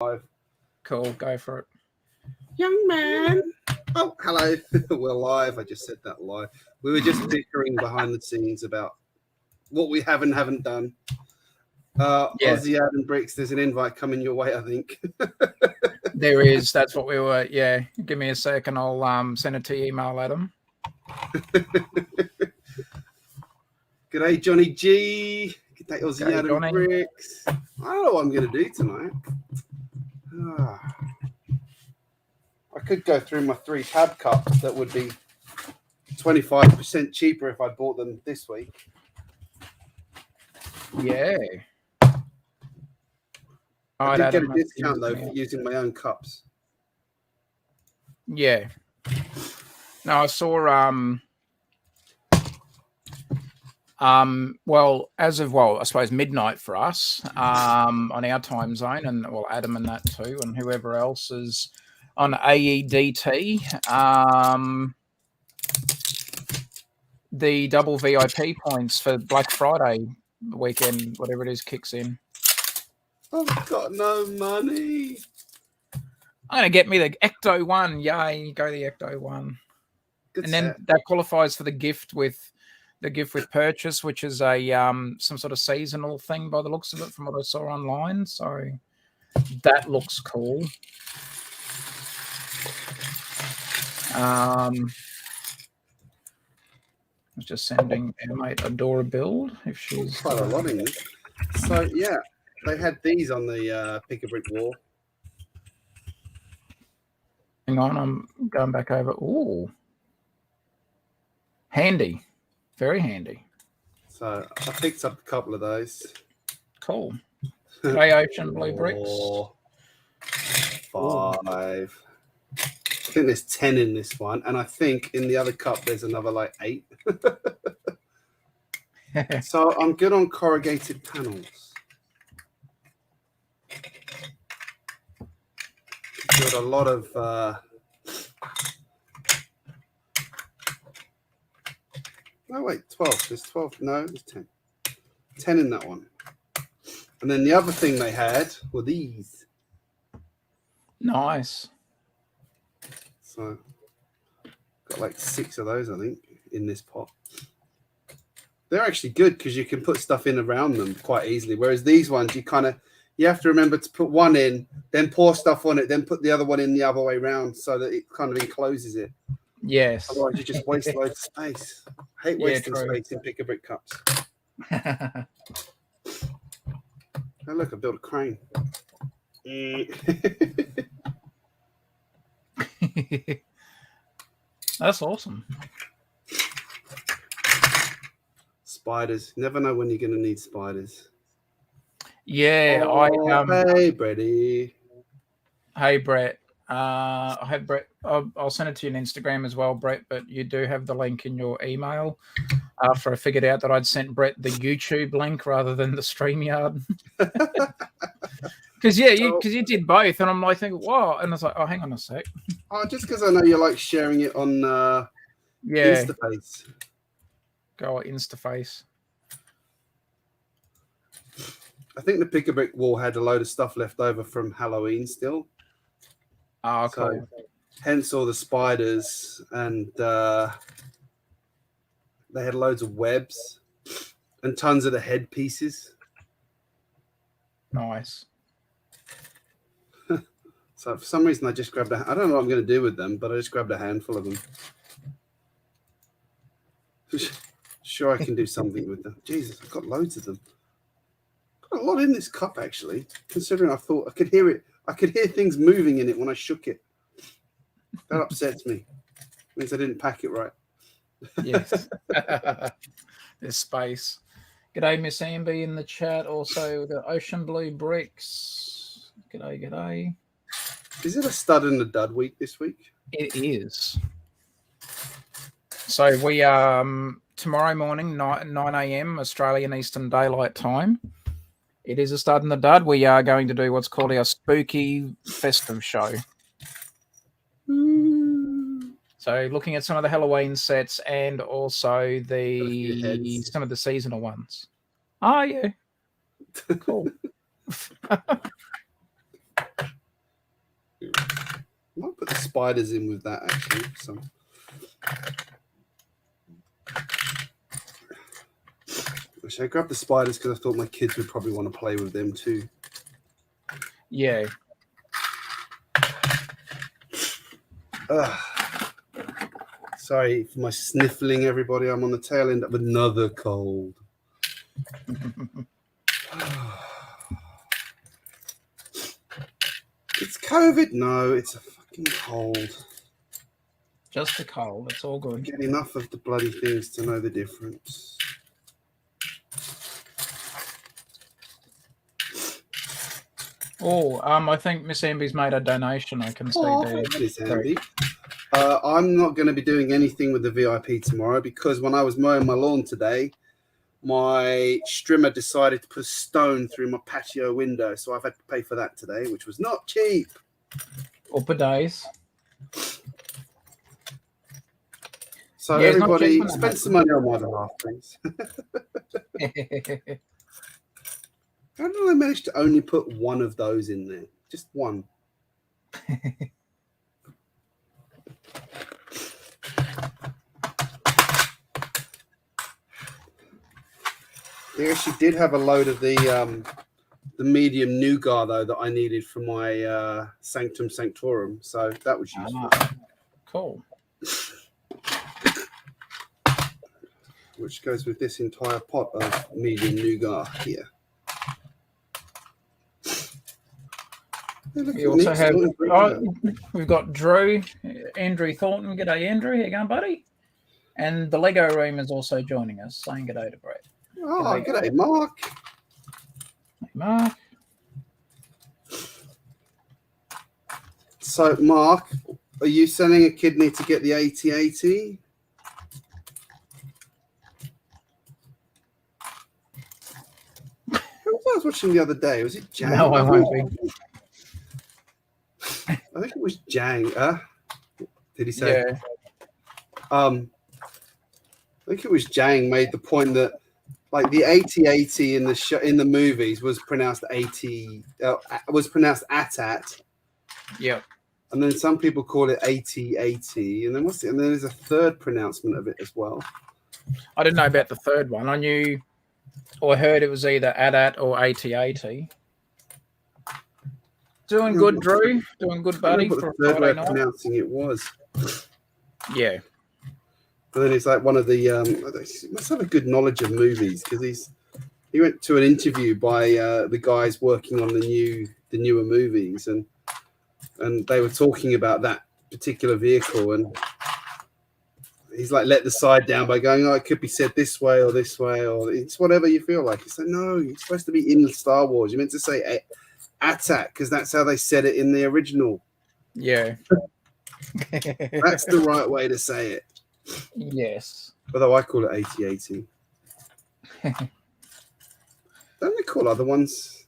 live. Cool, go for it. Young man. Oh, hello. We're live. I just said that live. We were just bickering behind the scenes about what we have and haven't done. Aussie Adam Bricks, there's an invite coming your way, I think. There is. That's what we were. Yeah. Give me a second. I'll send it to your email, Adam. G'day, Johnny G. G'day, Aussie Adam Johnny. Bricks. I don't know what I'm going to do tonight. I could go through my 3 tab cups that would be 25% cheaper if I bought them this week. Yeah. I did get a discount though for using my own cups. Yeah. No, I saw I suppose midnight for us on our time zone, and Adam and that too, and whoever else is on AT-ATs, the double VIP points for Black Friday weekend, whatever it is, kicks in. I've got no money. I'm gonna get me the Ecto one. Yay, go the Ecto one. Good and set. then that qualifies for the gift with purchase, which is a some sort of seasonal thing by the looks of it from what I saw online. So that looks cool. I was just sending our mate Adora build if she's quite a lot in this. So yeah, they had these on the Pick a Brick wall. Hang on, I'm going back over. Ooh, handy, very handy. So I picked up a couple of those. Cool. Grey Ocean Blue Bricks. 5. I think there's 10 in this one, and I think in the other cup there's another like 8. So I'm good on corrugated panels. Got a lot of no, wait, 12. There's 12. No, there's 10. 10 in that one. And then the other thing they had were these. Nice. So got like 6 of those, I think, in this pot. They're actually good because you can put stuff in around them quite easily. Whereas these ones, you have to remember to put one in, then pour stuff on it, then put the other one in the other way around so that it kind of encloses it. Yes. Otherwise, you just waste loads of space. I hate wasting space in Pick a Brick cups. Oh, look, I built a crane. That's awesome. Spiders. Never know when you're going to need spiders. Yeah, hey, Bretty. Hey, Brett. I have Brett. I'll send it to you on Instagram as well, Brett. But you do have the link in your email. After I figured out that I'd sent Brett the YouTube link rather than the StreamYard. Because you did both, and I'm like thinking, wow, and I was like, oh, hang on a sec. Oh, just because I know you like sharing it on Instaface. Go Instaface. I think the Pick a Brick wall had a load of stuff left over from Halloween still. Oh, cool. So, hence all the spiders, and they had loads of webs and tons of the head pieces. Nice. So for some reason I just grabbed I don't know what I'm going to do with them, but I just grabbed a handful of them. Sure, I can do something with them. Jesus, I've got loads of them. Got a lot in this cup, actually, considering I thought I could hear it. I could hear things moving in it when I shook it. That upsets me. It means I didn't pack it right. Yes. There's space. G'day, Miss Amby in the chat. Also, the Ocean Blue Bricks. G'day. Is it a stud and a dud week this week? It is. So we tomorrow morning, 9 a.m. Australian Eastern Daylight Time. It is a stud and a dud. We are going to do what's called our spooky festive show. So looking at some of the Halloween sets and also some of the seasonal ones. Oh, yeah. Cool. might put the spiders in with that actually. So. I grabbed the spiders because I thought my kids would probably want to play with them too. Yeah. Sorry for my sniffling, everybody. I'm on the tail end of another cold. It's COVID? No, it's a fucking cold. Just a cold. It's all good. Get enough of the bloody things to know the difference. Oh, I think Miss Amby's made a donation. I can see there. That is handy. I'm not going to be doing anything with the VIP tomorrow because when I was mowing my lawn today, my strimmer decided to put a stone through my patio window, so I've had to pay for that today, which was not cheap. Upper days. So yeah, everybody, spend some money on my behalf, please. How did I manage to only put one of those in there? Just one. They actually did have a load of the medium nougat though that I needed for my Sanctum Sanctorum, so that was useful. Cool. Which goes with this entire pot of medium nougat here. We also have, we've got Drew, Andrew Thornton. G'day, Andrew. How you going, buddy? And the Lego Room is also joining us, saying g'day to Brett. Oh, g'day, Mark. Hey, Mark. So, Mark, are you selling a kidney to get the AT-AT? Who was I was watching the other day? Was it Jang? No, I won't be. I think it was Jang. Did he say? Yeah. I think it was Jang made the point that, like, the AT-AT in the show, in the movies was pronounced AT-AT. Yep. And then some people call it AT-AT. And then what's it? And then there's a third pronouncement of it as well. I didn't know about the third one. I knew or heard it was either AT-AT or AT-AT. Doing good, Drew. Doing good, buddy. What the third way of pronouncing it was. Yeah. But then he's like one of the he must have a good knowledge of movies because he went to an interview by the guys working on the newer movies and they were talking about that particular vehicle and he's like let the side down by going, oh, it could be said this way or it's whatever you feel like. He said, no, it's supposed to be in Star Wars. You meant to say AT-AT because that's how they said it in the original. Yeah. That's the right way to say it. Yes. Although I call it AT-AT. Don't they call other ones?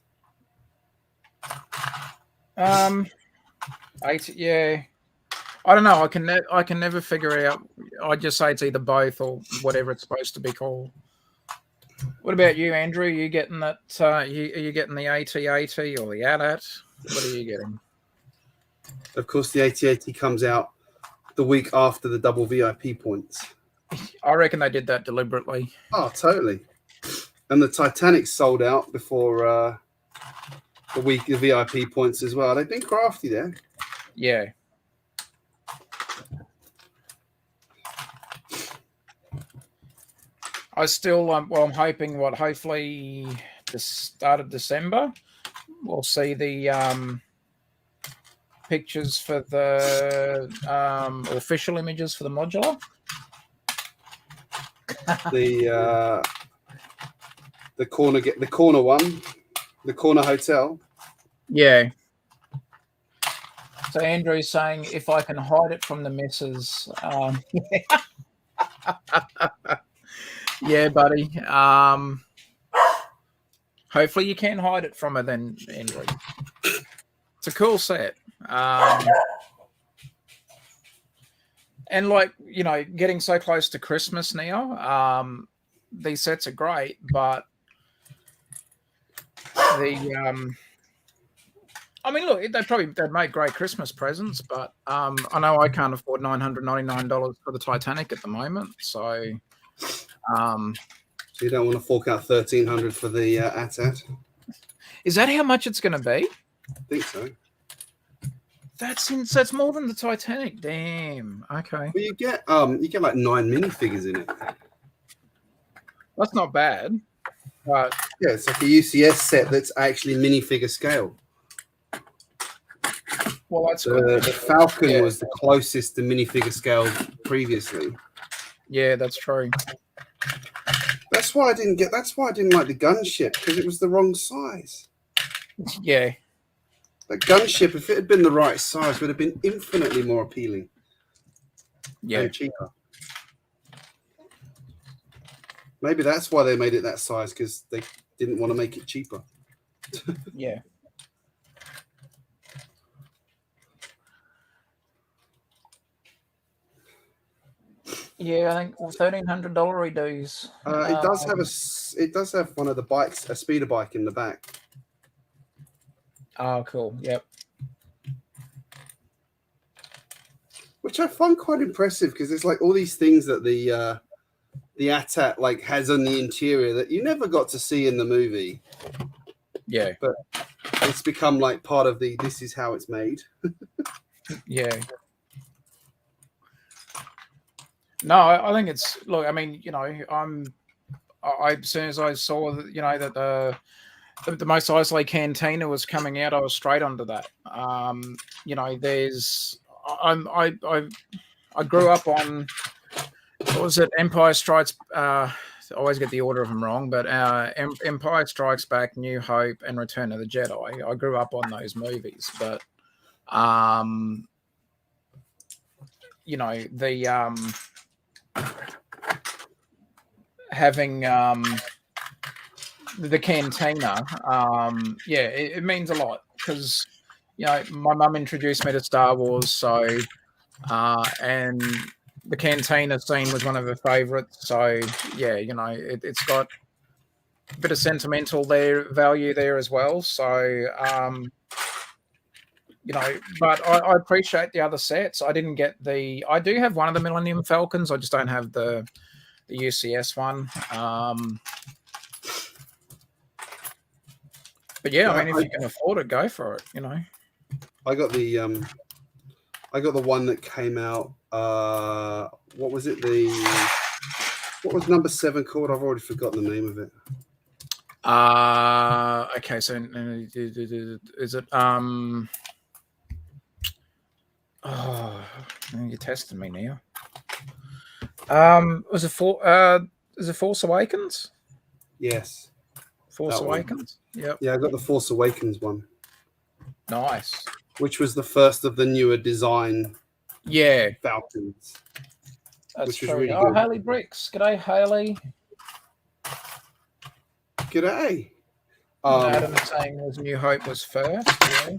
Yeah. I don't know. I can never figure it out. I just say it's either both or whatever it's supposed to be called. What about you, Andrew? Are you getting that? Are you getting the AT-AT or the AT-AT? What are you getting? Of course, the AT-AT comes out the week after the double VIP points. I reckon they did that deliberately. Oh, totally. And the Titanic sold out before the week of VIP points as well. They've been crafty there. Yeah. I still, well, I'm hoping hopefully the start of December, we'll see the pictures for the official images for the modular. The corner one, the corner hotel. Yeah. So Andrew's saying if I can hide it from the missus. Yeah, buddy. Hopefully you can hide it from her then, Andrew. It's a cool set. And like, you know, getting so close to Christmas now, these sets are great, but I mean, look, they'd make great Christmas presents, but I know I can't afford $999 for the Titanic at the moment. So, So you don't want to fork out $1,300 for the AT-AT? is that how much it's going to be? I think so. That's more than the Titanic. Damn. Okay. Well, you get like 9 minifigures in it. That's not bad. But yeah, it's like a UCS set that's actually minifigure scale. Well, that's good. The Falcon was the closest to minifigure scale previously. Yeah, that's true. That's why I didn't like the gunship, because it was the wrong size. Yeah. The gunship, if it had been the right size, would have been infinitely more appealing. Yeah. And cheaper. Maybe that's why they made it that size, because they didn't want to make it cheaper. Yeah. Yeah, I think $1,300 redos. It does have one of the bikes, a speeder bike in the back. Oh, cool. Yep. Which I find quite impressive, because there's like all these things that the AT-AT like has on the interior that you never got to see in the movie. Yeah. But it's become like part of this is how it's made. Yeah. No, I think it's, look, I mean, you know, as soon as I saw that, you know, that the Mos Eisley Cantina was coming out, I was straight onto that. You know, I grew up on, what was it, Empire Strikes, I always get the order of them wrong, but Empire Strikes Back, New Hope, and Return of the Jedi. I grew up on those movies, but you know, the having the cantina, yeah, it means a lot, because, you know, my mum introduced me to Star Wars, so and the cantina scene was one of her favorites. So yeah, you know, it's got a bit of sentimental value there as well. So you know, but I appreciate the other sets. I didn't get I do have one of the Millennium Falcons. I just don't have the UCS one. But yeah, I mean, if you can afford it, go for it. You know, I got the one that came out. What was it? What was number 7 called? I've already forgotten the name of it. Okay, so is it oh, you're testing me now. Was it is it Force Awakens? Yes. Force Awakens. Yep. Yeah, I got the Force Awakens one. Nice. Which was the first of the newer design. Yeah. Falcons. That's true. Really good. Haley Bricks. G'day, Haley. G'day. Adam saying was New Hope was first. Yeah.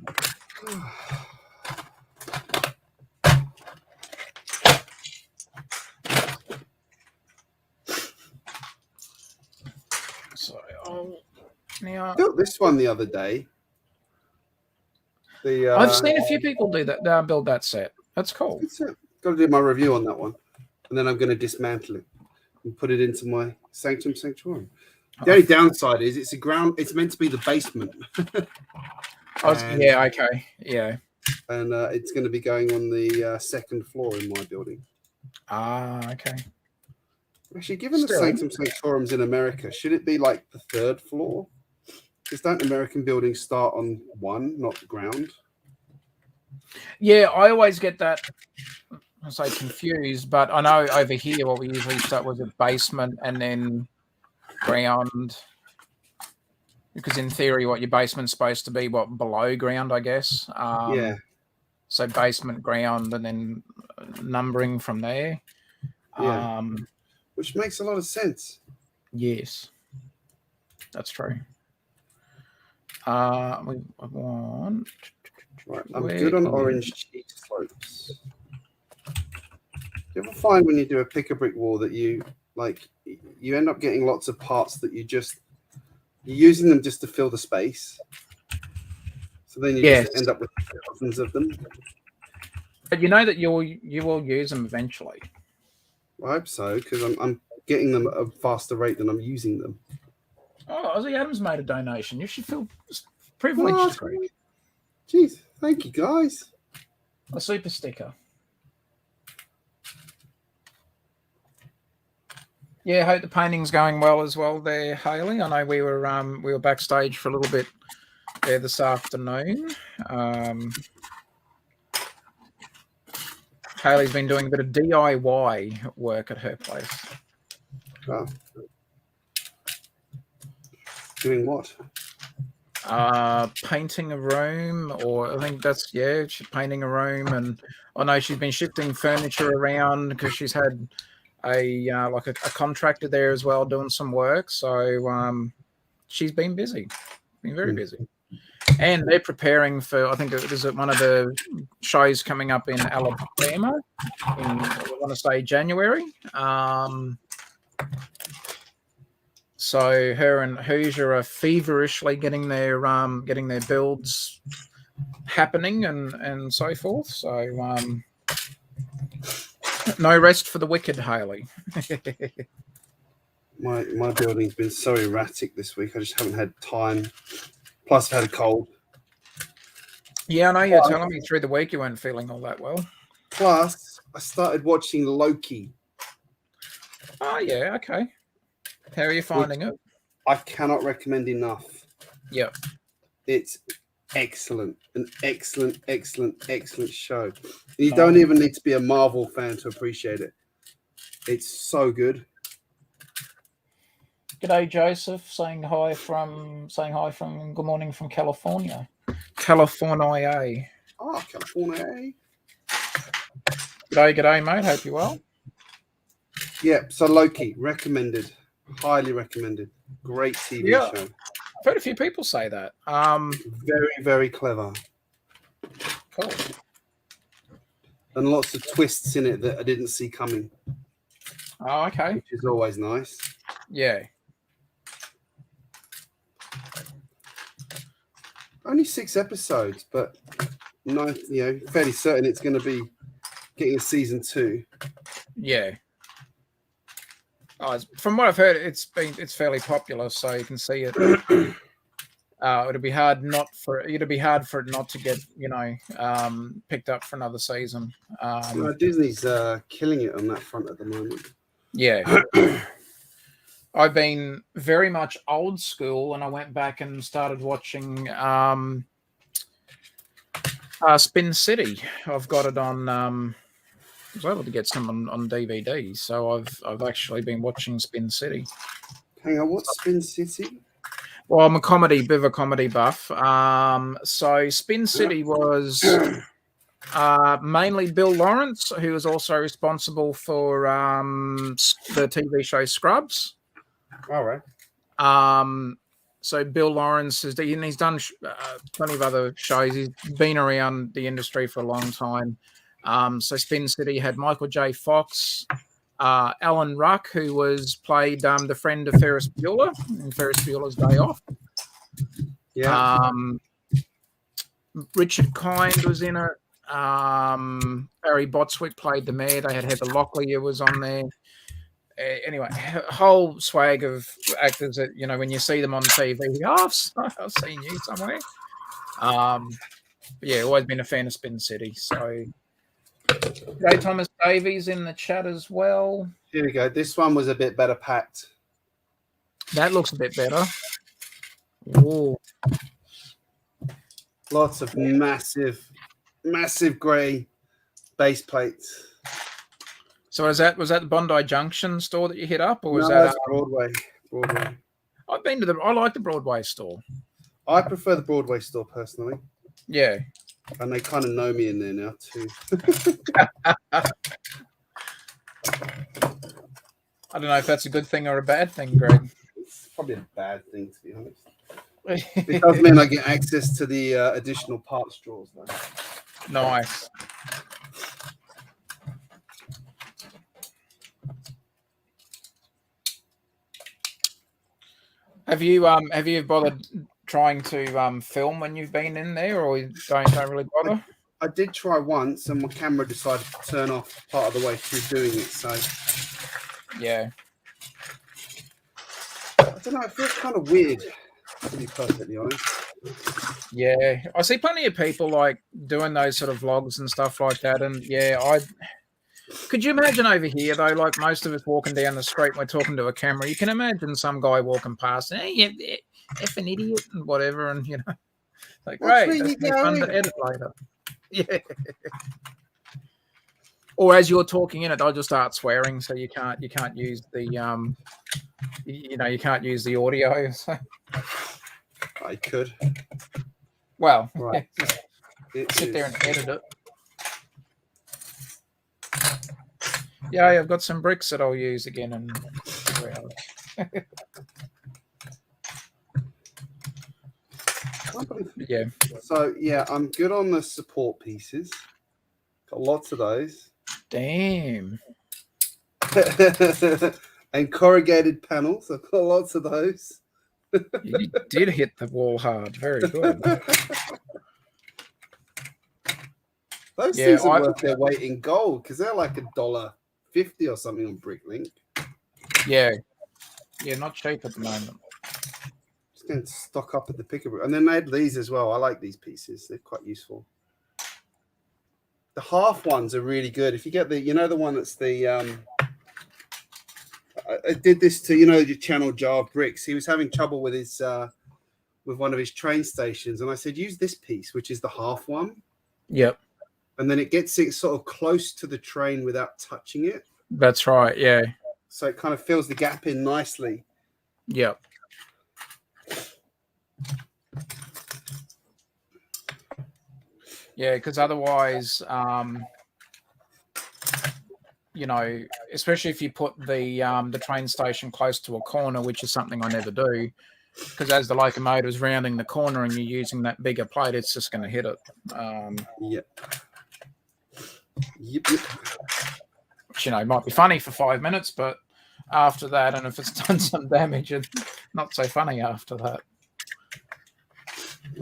So, now I built this one the other day. I've seen a few people do that. Build that set. That's cool. Got to do my review on that one, and then I'm going to dismantle it and put it into my Sanctum Sanctorum. The only downside is it's a ground. It's meant to be the basement. Yeah. Okay. Yeah. And it's going to be going on the second floor in my building. Okay. Actually, given the Sanctum Sanctorums in America, should it be like the 3rd floor? Because don't American buildings start on 1, not the ground? Yeah, I always get that. I say confused, but I know over here what we usually start with a basement and then ground. Because in theory, what your basement's supposed to be, below ground, I guess. Yeah. So basement, ground, and then numbering from there. Yeah. Which makes a lot of sense. Yes, that's true. We want. Right, I'm good on orange cheese slopes. Do you ever find when you do a pick-a-brick wall that you end up getting lots of parts that you're using them just to fill the space? So then you Yes. just end up with thousands of them. But you know that you will use them eventually. I hope so, because I'm getting them at a faster rate than I'm using them. Oh, Ozzy Adams made a donation. You should feel privileged, What? Greg. Jeez, thank you, guys. A super sticker. Yeah, hope the painting's going well as well there, Haley. I know we were backstage for a little bit there this afternoon. Haley's been doing a bit of DIY work at her place. Oh. Doing what? Painting a room, or I think she's painting a room, and I know she's been shifting furniture around because she's had a contractor there as well doing some work. So she's been busy, been very busy, and they're preparing for. I think it is one of the shows coming up in Alabama in I want to say January. So her and Hoosier are feverishly getting their builds happening and so forth. So no rest for the wicked, Haley. My building's been so erratic this week. I just haven't had time. Plus, I've had a cold. Yeah, I know you're telling me through the week you weren't feeling all that well. Plus, I started watching Loki. Oh yeah, okay. How are you finding it? I cannot recommend enough. Yep. It's excellent. An excellent show. You don't even need to be a Marvel fan to appreciate it. It's so good. G'day, Joseph. Saying hi from good morning from California. California. Oh, California. G'day, mate. Hope you're well. Yeah, so Loki, recommended. Highly recommended. Great TV show. I've heard a few people say that. Very, very clever. Cool. And lots of twists in it that I didn't see coming. Oh, okay. Which is always nice. Yeah. Only 6 episodes, but fairly certain it's going to be getting a season 2. Yeah. Oh, from what I've heard, it's fairly popular, so you can see it. It'd be hard for it not to get picked up for another season. Disney's killing it on that front at the moment. Yeah. I've been very much old school, and I went back and started watching Spin City. I've got it on. I was able to get some on DVD, so I've actually been watching Spin City. Hang on, what's Spin City? Well, I'm a bit of a comedy buff. So Spin City was mainly Bill Lawrence, who was also responsible for the TV show Scrubs. All right. So Bill Lawrence he's done plenty of other shows. He's been around the industry for a long time. So Spin City had Michael J. Fox, Alan Ruck, who played the friend of Ferris Bueller in Ferris Bueller's Day Off. Yeah. Richard Kind was in it. Barry Botswick played the mayor. They had Heather Locklear was on there. Anyway, a whole swag of actors that when you see them on TV, I've seen you somewhere. But yeah, always been a fan of Spin City. So, Ray Thomas Davies in the chat as well. Here we go. This one was a bit better packed. That looks a bit better. Ooh. Lots of massive grey base plates. So was that the Bondi Junction store that you hit up, or was that Broadway? I've been to I like the Broadway store. I prefer the Broadway store personally. Yeah. And they kind of know me in there now too. I don't know if that's a good thing or a bad thing, Greg. It's probably a bad thing, to be honest. It does mean I get access to the additional parts drawers, though. Nice. Have you bothered trying to film when you've been in there, or you don't really bother? I did try once, and my camera decided to turn off part of the way through doing it. So yeah, I don't know. It feels kind of weird, to be perfectly honest. yeah. I see plenty of people like doing those sort of vlogs and stuff like that, and yeah, could you imagine over here though? Like most of us walking down the street, we're talking to a camera. You can imagine some guy walking past, hey, you effing idiot, and whatever, and you know, like, great, that's gonna be fun to edit later. Yeah. Or as you're talking in it, they'll just start swearing, so you can't use the you can't use the audio. So. I could. Well, Right. sit there and edit it. Yeah, I've got some bricks that I'll use again and figure out. Yeah. So yeah, I'm good on the support pieces. Got lots of those. Damn. And corrugated panels. I've got lots of those. You did hit the wall hard. Very good. Those things are worth their weight in gold because they're like $1.50 or something on Bricklink. Yeah. Yeah, not cheap at the moment. Just going to stock up at the picker. And then they had these as well. I like these pieces. They're quite useful. The half ones are really good. If you get the, the one that's the, I did this to, your channel GJBricks. He was having trouble with his, with one of his train stations. And I said, use this piece, which is the half one. Yep. And then it gets it sort of close to the train without touching it. That's right. Yeah. So it kind of fills the gap in nicely. Yep. Yeah, because otherwise, especially if you put the train station close to a corner, which is something I never do, because as the locomotive's rounding the corner and you're using that bigger plate, it's just going to hit it. Yep. Which, might be funny for 5 minutes, but after that, and if it's done some damage, it's not so funny after that.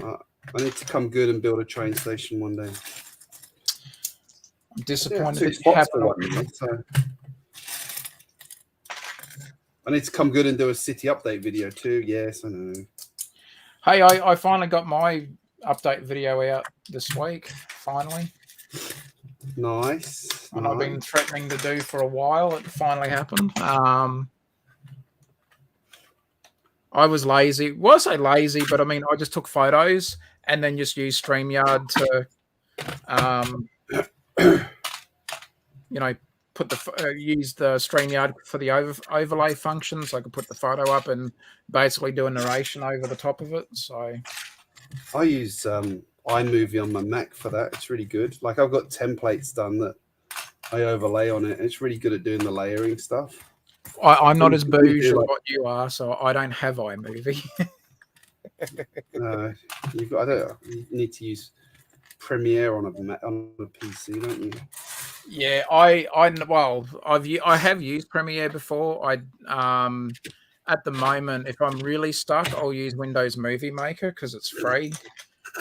I need to come good and build a train station one day. I'm disappointed that you haven't. So I need to come good and do a city update video too. Yes, I know. Hey, I finally got my update video out this week. Finally. Nice. And I've been threatening to do for a while. It finally happened. I was lazy. Well, I say lazy, but I mean, I just took photos and then just used StreamYard to, use the StreamYard for the overlay function, so I could put the photo up and basically do a narration over the top of it. So I use iMovie on my Mac for that. It's really good. Like I've got templates done that I overlay on it. It's really good at doing the layering stuff. I'm not as bougie as what you are, so I don't have iMovie. You need to use Premiere on a PC, don't you? Yeah, I have used Premiere before. At the moment, if I'm really stuck, I'll use Windows Movie Maker because it's free,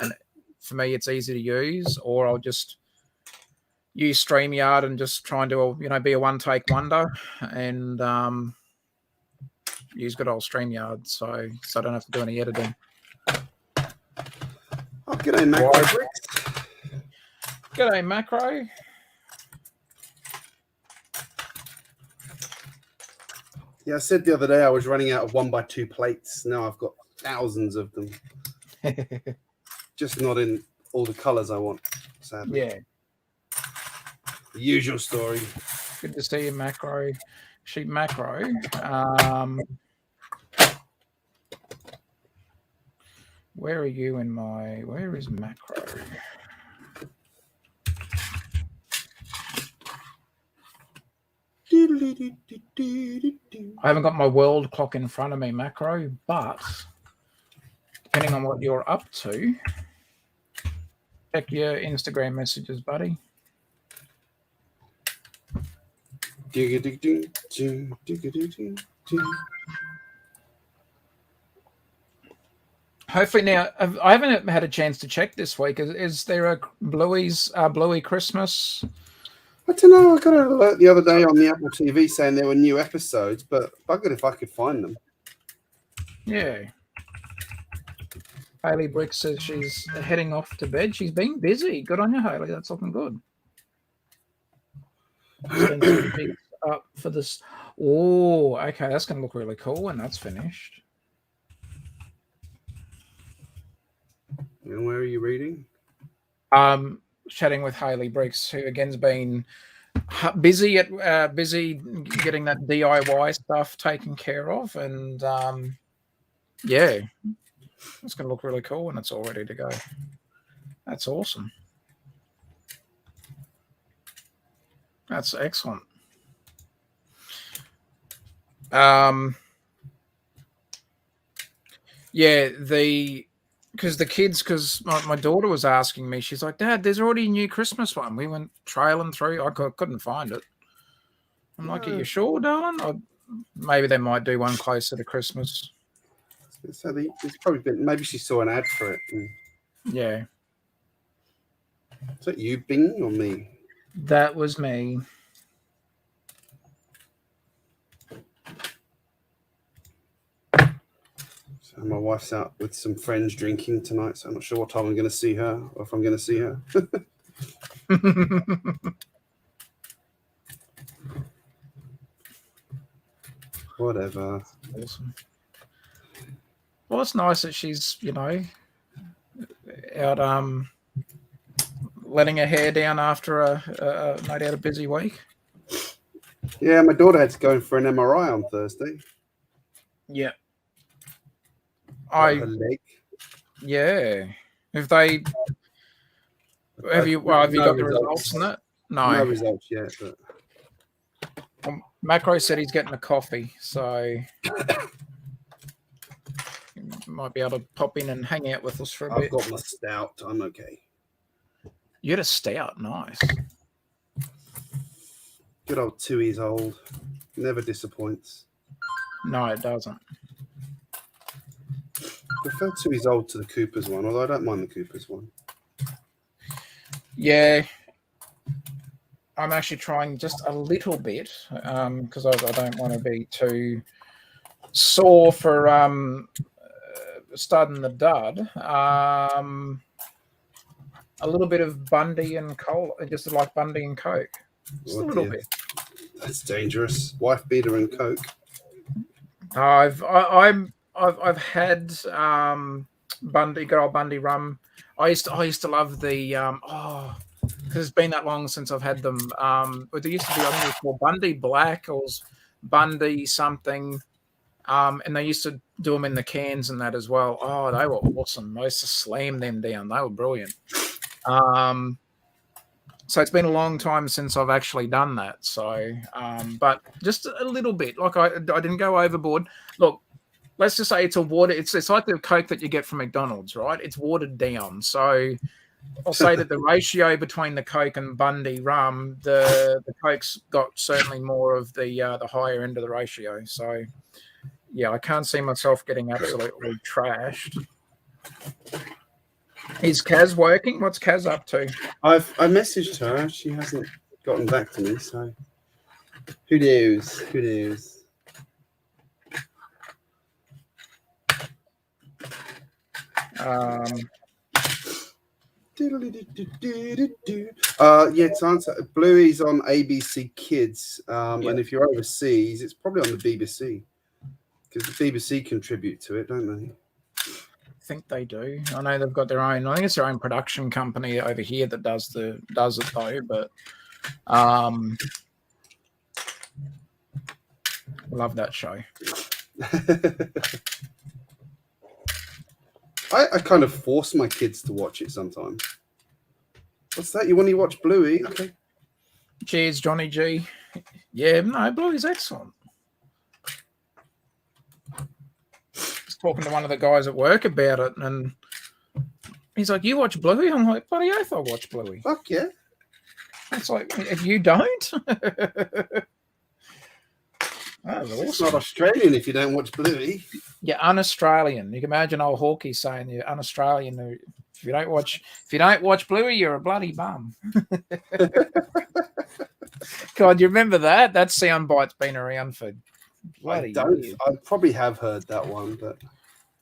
and for me, it's easy to use. Or I'll just use StreamYard and just try and do be a one-take wonder, and use good old StreamYard, so I don't have to do any editing. Oh, g'day, Macro. G'day, Macro. Yeah, I said the other day I was running out of 1x2 plates. Now I've got thousands of them. Just not in all the colors I want, sadly. Yeah. The usual story. Good to see you, Macro. Macro. Where are you in my... Where is Macro? I haven't got my world clock in front of me, Macro, but depending on what you're up to, check your Instagram messages, buddy. Hopefully now, I haven't had a chance to check this week. Is there a Bluey Christmas? I don't know. I got an alert the other day on the Apple TV saying there were new episodes, but buggered if I could find them. Yeah. Haley Brick says she's heading off to bed. She's been busy. Good on you, Haley. That's looking good. Spend some big up for this. Oh, okay. That's going to look really cool when that's finished. And where are you reading? Chatting with Haley Bricks, who again's been busy getting that DIY stuff taken care of, and yeah, it's going to look really cool when it's all ready to go. That's awesome. That's excellent. Yeah, because my daughter was asking me, she's like, Dad, there's already a new Christmas one. We went trailing through. I couldn't find it. I'm like, are you sure, darling? Or maybe they might do one closer to Christmas. So there's probably been, maybe she saw an ad for it. Yeah. Is that you, Bing, or me? That was me. So my wife's out with some friends drinking tonight, so I'm not sure what time I'm going to see her, or if I'm going to see her. Whatever. Awesome. Well, it's nice that she's, out letting her hair down after no doubt a busy week. Yeah, my daughter had to go in for an MRI on Thursday. Yeah. Her leg. Yeah. Have you got the results on that? No results yet, but Macro said he's getting a coffee, so he might be able to pop in and hang out with us for a bit. I've got my stout. I'm okay. You had a stout, nice. Good old 2 years old. Never disappoints. No, it doesn't. Prefer 2 years old to the Cooper's one, although I don't mind the Cooper's one. Yeah. I'm actually trying just a little bit because I don't want to be too sore for starting the dud. A little bit of Bundy and Cola, just like Bundy and Coke. Just a little bit. That's dangerous. Wife beater and Coke. I've had Bundy, good old Bundy rum. I used to love the because it's been that long since I've had them. But there used to be, I think it was called Bundy Black or Bundy something. And they used to do them in the cans and that as well. Oh, they were awesome. I used to slam them down. They were brilliant. So it's been a long time since I've actually done that. So, but just a little bit. Like I didn't go overboard. Look, let's just say it's a water. It's like the Coke that you get from McDonald's, right? It's watered down. So I'll say that the ratio between the Coke and Bundy rum, the Coke's got certainly more of the higher end of the ratio. So yeah, I can't see myself getting absolutely trashed. Is Kaz working? What's Kaz up to? I messaged her. She hasn't gotten back to me. So who knows? Who knows? Yeah, to answer, Bluey's on ABC Kids, and if you're overseas, it's probably on the BBC because the BBC contribute to it, don't they? I think they do. I know they've got their own. I think it's their own production company over here that does it though. But love that show. I kind of force my kids to watch it sometimes. What's that? You want to watch Bluey? Okay. Cheers, Johnny G. Yeah, no, Bluey's excellent. Just talking to one of the guys at work about it, and he's like, "You watch Bluey?" I'm like, "Bloody oath, I watch Bluey." Fuck yeah. It's like, if you don't, That was It's awesome. not Australian if you don't watch Bluey. You're un-Australian. You can imagine old Hawkeye saying you're un-Australian. If you don't watch Bluey, you're a bloody bum. God, you remember that? That soundbite's been around for bloody years. I probably have heard that one, but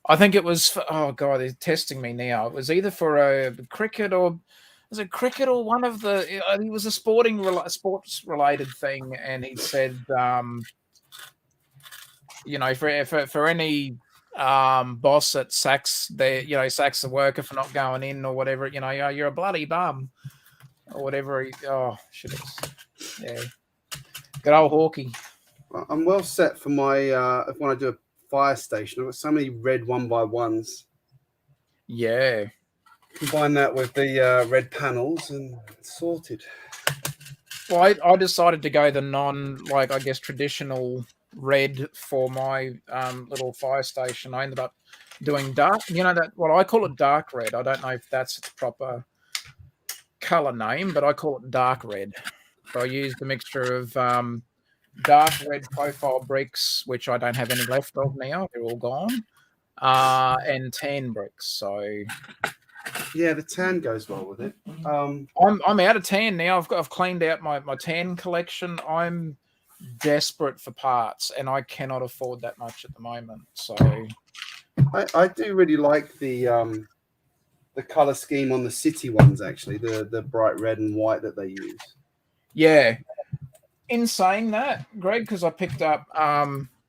I think it was for, oh God, they're testing me now. It was either for a cricket or was it cricket or one of the it was a sports related thing, and he said for any boss that sacks sacks the worker for not going in or whatever, you're a bloody bum or whatever. Shit. Yeah. Good old Hawkeye. I'm well set for my when I do a fire station. I've got so many red 1x1s. Yeah. Combine that with the red panels and it's sorted. Well, I decided to go the traditional red for my little fire station. I ended up doing dark, what I call it dark red. I don't know if that's its proper color name, but I call it dark red. So I used a mixture of dark red profile bricks, which I don't have any left of now. They're all gone. And tan bricks. So yeah, the tan goes well with it. I'm out of tan now. I've cleaned out my tan collection. I'm desperate for parts, and I cannot afford that much at the moment. So I do really like the color scheme on the city ones. Actually, the bright red and white that they use. Yeah. In saying that, Greg, because I picked up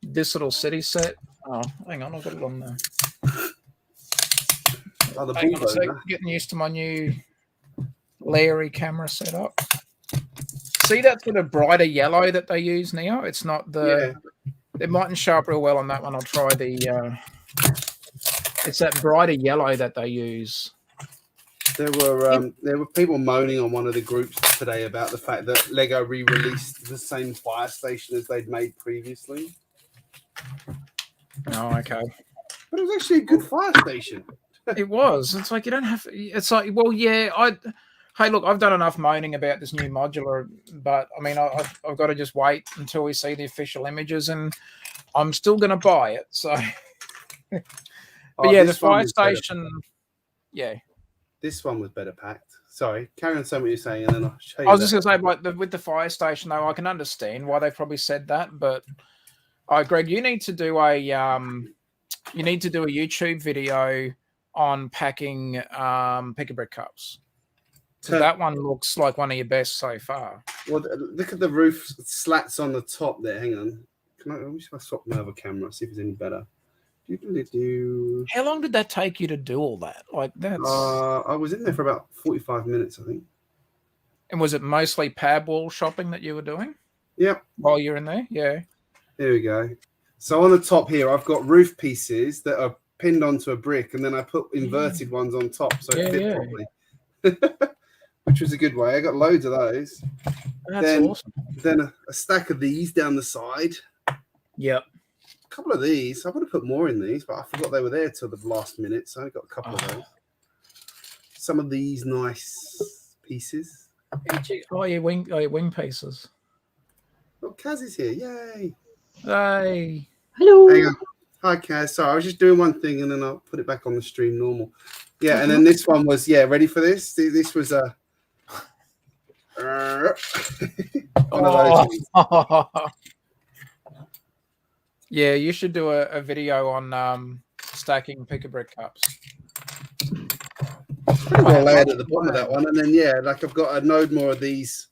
this little city set. Oh, hang on, I've got it on there. Hang on a sec, getting used to my new Larry camera setup. See that sort of brighter yellow that they use now? It's not the... Yeah. It mightn't show up real well on that one. I'll try the... it's that brighter yellow that they use. There were people moaning on one of the groups today about the fact that Lego re-released the same fire station as they'd made previously. Oh, okay. But it was actually a good fire station. It was. It's like you don't have. It's like, well, yeah. Hey, look, I've done enough moaning about this new modular, but I mean, I've got to just wait until we see the official images, and I'm still going to buy it. So, but yeah, the fire station. Yeah. This one was better packed. Sorry, carry on saying what you're saying, and then I'll show you. I was just going to say, like with the fire station, though, I can understand why they probably said that. But, Greg, you need to do a YouTube video on packing pick-a-brick cups. So that one looks like one of your best so far. Well, look at the roof slats on the top there. Hang on, let me swap my other camera, see if it's any better. How long did that take you to do all that? Like that's. I was in there for about 45 minutes, I think. And was it mostly pad wall shopping that you were doing? Yep. While you're in there, yeah. There we go. So on the top here, I've got roof pieces that are pinned onto a brick, and then I put inverted ones on top so it fit properly. Which was a good way. I got loads of those. That's awesome. Then a stack of these down the side. Yep. A couple of these. I would have put more in these, but I forgot they were there till the last minute, so I got a couple of those. Some of these nice pieces. Oh, your wing pieces. Oh, Kaz is here. Yay. Hey. Hello. Hang on. Hi, Kaz. Sorry, I was just doing one thing, and then I'll put it back on the stream normal. Yeah, and then this one was, ready for this? This was a... one of those. Yeah, you should do a video on stacking pick-a-brick cups. Pretty well layered at the bottom of that one, and then I've got a load more of these,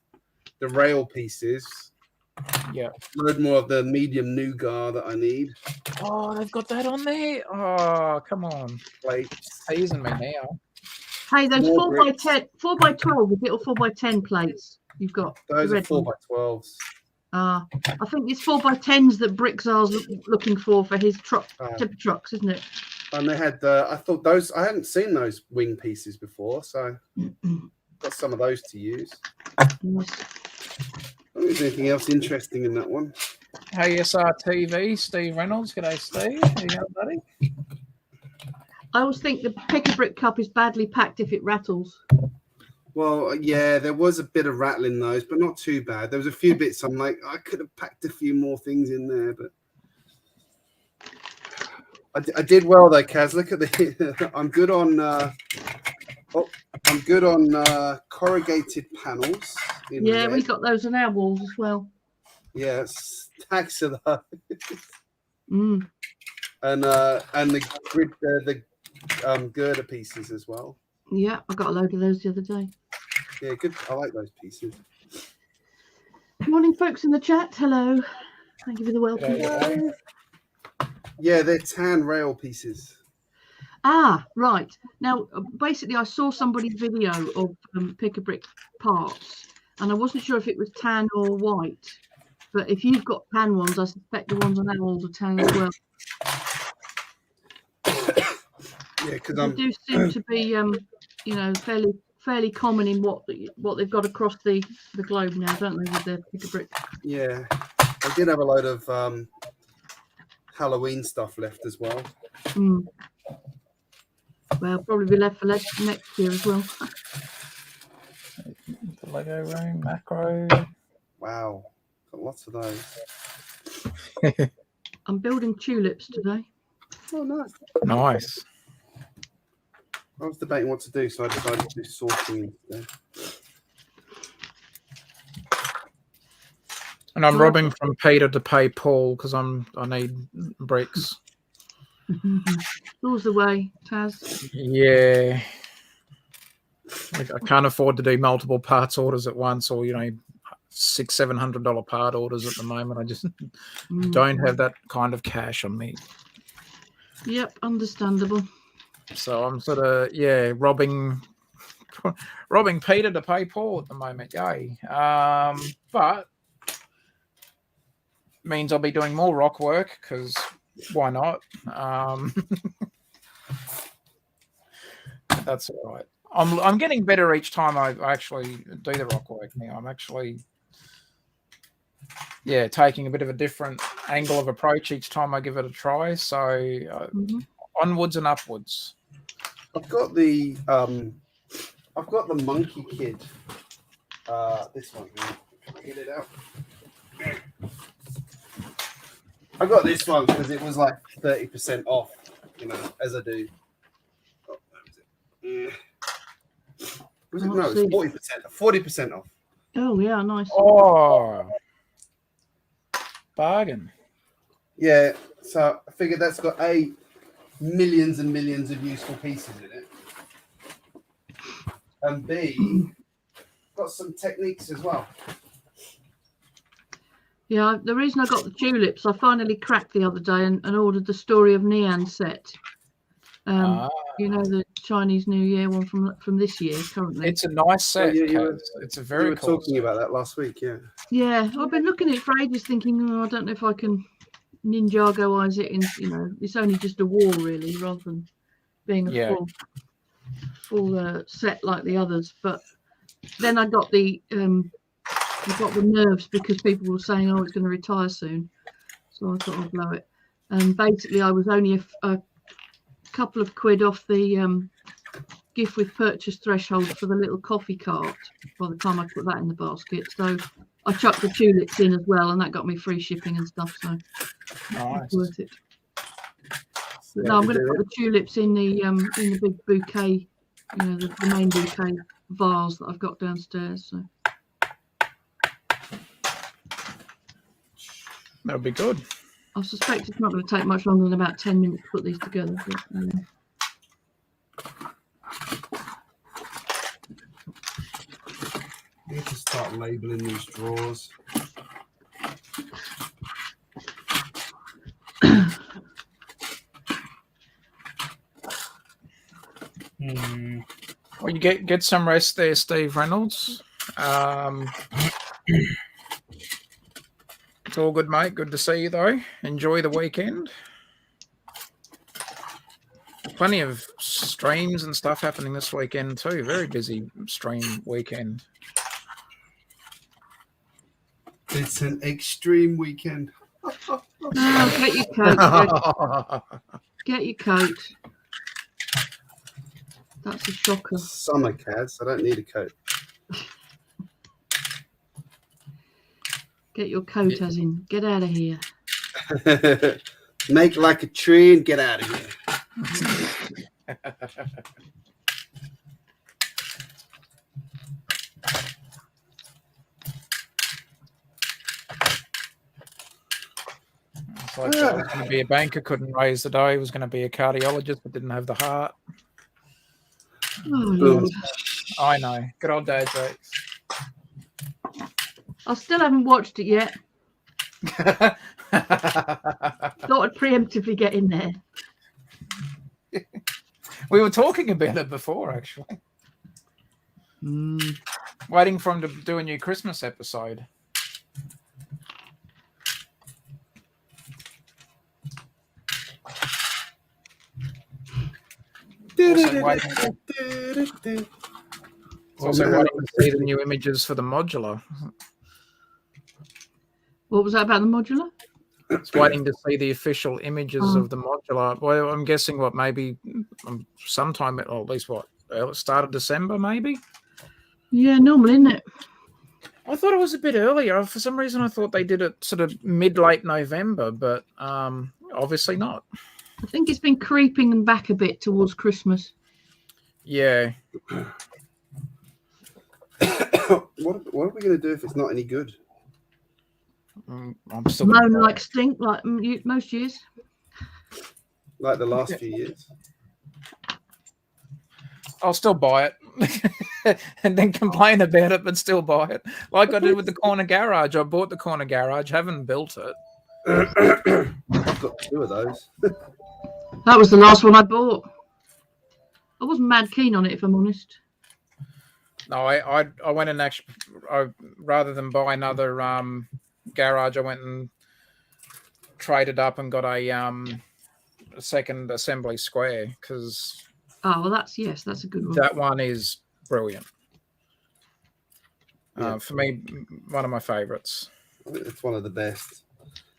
the rail pieces. Yeah, a load more of the medium nougat that I need. Oh, they've got that on there. Oh, come on, plates. Teasing me now. Hey, those 4x10, 4x12 with little 4x10 plates you've got. Those are 4x12s. I think it's 4x10s that Bricksar's looking for his tipper trucks, isn't it? And they had, I thought those, I hadn't seen those wing pieces before, so got some of those to use. Yes. I don't think there's anything else interesting in that one. ASR TV, Steve Reynolds. G'day, Steve. How you going, buddy? I always think the pick-a-brick cup is badly packed if it rattles. Well, yeah, there was a bit of rattling in those, but not too bad. There was a few bits I'm like, I could have packed a few more things in there, but I did well though, Kaz. Look at the I'm good on corrugated panels. Yeah, we got those on our walls as well. Yes, stacks of those. Mm. And the grid, the girder pieces as well. Yeah, I got a load of those the other day. Yeah, good. I like those pieces. Morning, folks in the chat. Hello. Thank you for the welcome. Hello. Yeah, they're tan rail pieces. Ah, right. Now, basically, I saw somebody's video of pick-a-brick parts, and I wasn't sure if it was tan or white. But if you've got tan ones, I suspect the ones on our walls are tan as well. Yeah, because they do seem to be, you know, fairly common in what they've got across the globe now, don't they, with their pick-a-brick? Yeah, I did have a load of Halloween stuff left as well. Mm. Well, probably be left for next year as well. The Lego room, macro. Wow, got lots of those. I'm building tulips today. Oh, nice. Nice. I was debating what to do, so I decided to do sorting instead. And I'm robbing from Peter to pay Paul because I need bricks. All's the way, Taz. Yeah. I can't afford to do multiple parts orders at once, or $600-700 part orders at the moment. I just don't have that kind of cash on me. Yep, understandable. So I'm sort of robbing Peter to pay Paul at the moment. Yay! But means I'll be doing more rock work because why not? That's all right. I'm getting better each time I actually do the rock work now. I'm actually taking a bit of a different angle of approach each time I give it a try. So onwards and upwards. I've got the Monkey Kid. This one. Get it out. I got this one because it was like 30% off. You know, as I do. Oh, that was it. Was it? No, it's 40% off. Oh yeah, nice. Oh, bargain. Yeah, so I figured that's got millions and millions of useful pieces in it, and B, got some techniques as well. Yeah, the reason I got the tulips, I finally cracked the other day and ordered the Story of Nian set. You know, the Chinese New Year one from this year currently. It's a nice set. It's a very you were cool talking set. about that last week, yeah. Yeah, I've been looking at it for ages thinking, I don't know if I can Ninjago-ize it in, it's only just a wall really, rather than being a full set like the others. But then I got the nerves because people were saying, it's going to retire soon. So I thought I'd blow it. And basically I was only a couple of quid off the gift with purchase threshold for the little coffee cart by the time I put that in the basket. So I chucked the tulips in as well, and that got me free shipping and stuff. So it's worth it. But no, I'm going to put the tulips in the big bouquet, the main bouquet vase that I've got downstairs. So That'll be good. I suspect it's not going to take much longer than about 10 minutes to put these together. But, I need to start labeling these drawers. Well, you get some rest there, Steve Reynolds. It's all good, mate. Good to see you, though. Enjoy the weekend. Plenty of streams and stuff happening this weekend, too. Very busy stream weekend. It's an extreme weekend. get your coat. Get your coat. That's a shocker. Summer, Cads. I don't need a coat. Get your coat, as in, get out of here. Make like a tree and get out of here. It's like I was going to be a banker, couldn't raise the dough. He was going to be a cardiologist, but didn't have the heart. Oh, Lord. I know. Good old dad jokes. I still haven't watched it yet. Thought I'd preemptively get in there. We were talking about it before, actually. Waiting for him to do a new Christmas episode. Also waiting to see the new images for the modular. What was that about the modular? It's waiting to see the official images of the modular. Well, I'm guessing maybe sometime, or at least start of December, maybe? Yeah, normal, isn't it? I thought it was a bit earlier. For some reason, I thought they did it sort of mid-late November, but obviously not. I think it's been creeping back a bit towards Christmas. Yeah. What are we going to do if it's not any good? I'm still Moan like stink, like most years. Like the last few years? I'll still buy it and then complain about it, but still buy it. Like I did with the corner garage. I bought the corner garage, haven't built it. I've got 2 of those. That was the last one I bought. I wasn't mad keen on it, if I'm honest. No, I went and actually, rather than buy another garage, I went and traded up and got a second assembly square because. Oh, well, that's a good one. That one is brilliant. Yeah. For me, one of my favorites. It's one of the best.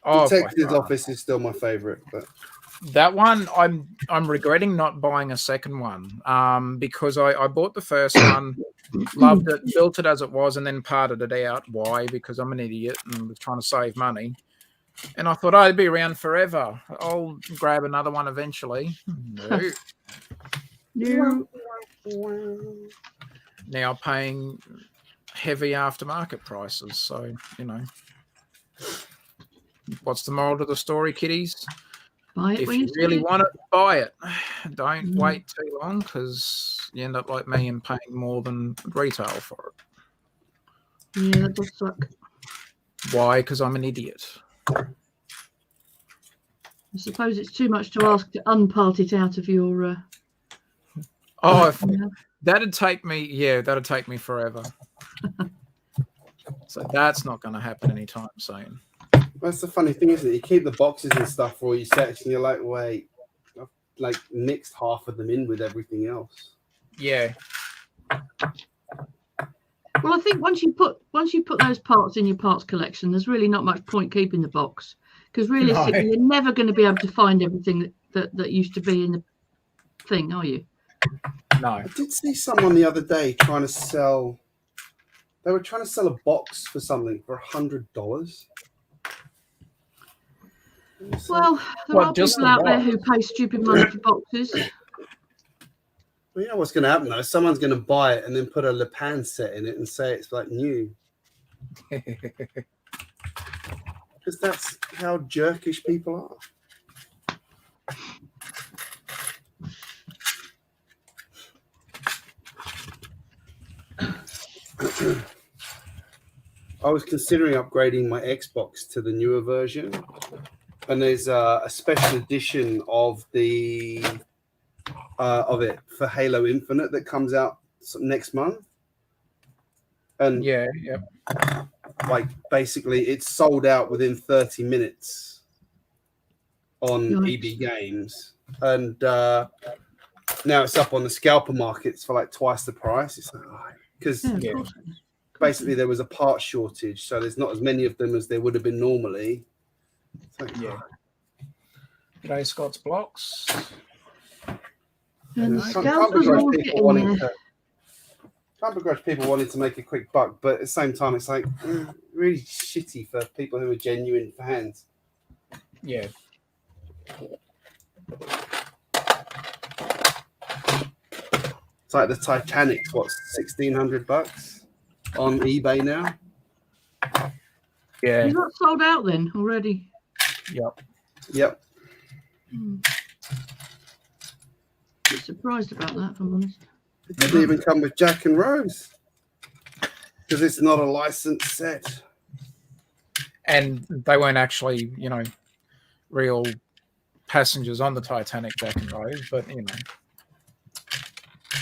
Oh, Detective's Office is still my favorite, but that one I'm regretting not buying a second one because I bought the first one, loved it, built it as it was, and then parted it out. Why? Because I'm an idiot and was trying to save money. And I thought I'd be around forever. I'll grab another one eventually. No. Now paying heavy aftermarket prices. So, what's the moral of the story, kiddies? Buy it if when you really want it, buy it. Don't wait too long because you end up like me and paying more than retail for it. Yeah, that does suck. Why? Because I'm an idiot. I suppose it's too much to ask to unpart it out of your. That'd take me forever. So that's not going to happen anytime soon. That's the funny thing, isn't it? You keep the boxes and stuff for all your sets, and you're like, wait, I've like mixed half of them in with everything else. Yeah. Well, I think once you put those parts in your parts collection, there's really not much point keeping the box because realistically, you're never going to be able to find everything that used to be in the thing, are you? No. I did see someone the other day trying to sell. They were trying to sell a box for something for $100. Well, there are people out there who pay stupid money for boxes. Well, you know what's going to happen though? Someone's going to buy it and then put a Le Pen set in it and say it's like new. Because that's how jerkish people are. I was considering upgrading my Xbox to the newer version, and there's a special edition of it for Halo Infinite that comes out next month. And like basically, it's sold out within 30 minutes on EB Games, and now it's up on the scalper markets for like twice the price. It's like, because basically there was a part shortage, so there's not as many of them as there would have been normally. Like, G'day, Scott's Blocks. And the Can't scalpers begrudge all people getting wanting there. can't begrudge people wanting to make a quick buck, but at the same time, it's like really shitty for people who are genuine fans. Yeah. It's like the Titanic's what, $1,600 on eBay now. Yeah. Is that sold out then already? Yep. Yep. I'm surprised about that, if I'm honest. It didn't even come with Jack and Rose because it's not a licensed set. And they weren't actually, real passengers on the Titanic, Jack and Rose, but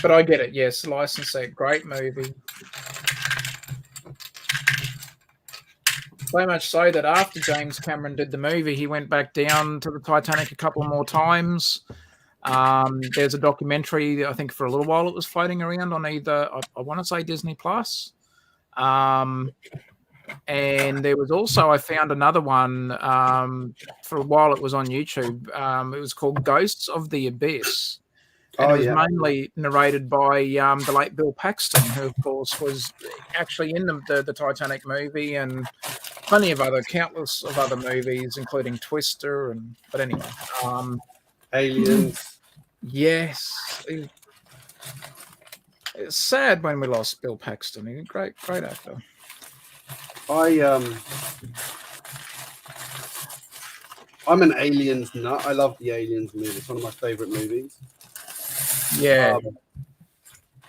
But I get it. Yes, licensed set, great movie. So much so that after James Cameron did the movie, he went back down to the Titanic a couple more times. There's a documentary, I think for a little while it was floating around on either, I want to say Disney Plus. And there was also, I found another one for a while, it was on YouTube. It was called Ghosts of the Abyss. And it was mainly narrated by the late Bill Paxton, who, of course, was actually in the Titanic movie and plenty of countless of other movies, including Twister. But anyway. Aliens. Yes. It's sad when we lost Bill Paxton. He's a great actor. I'm an Aliens nut. I love the Aliens movie. It's one of my favorite movies. Yeah.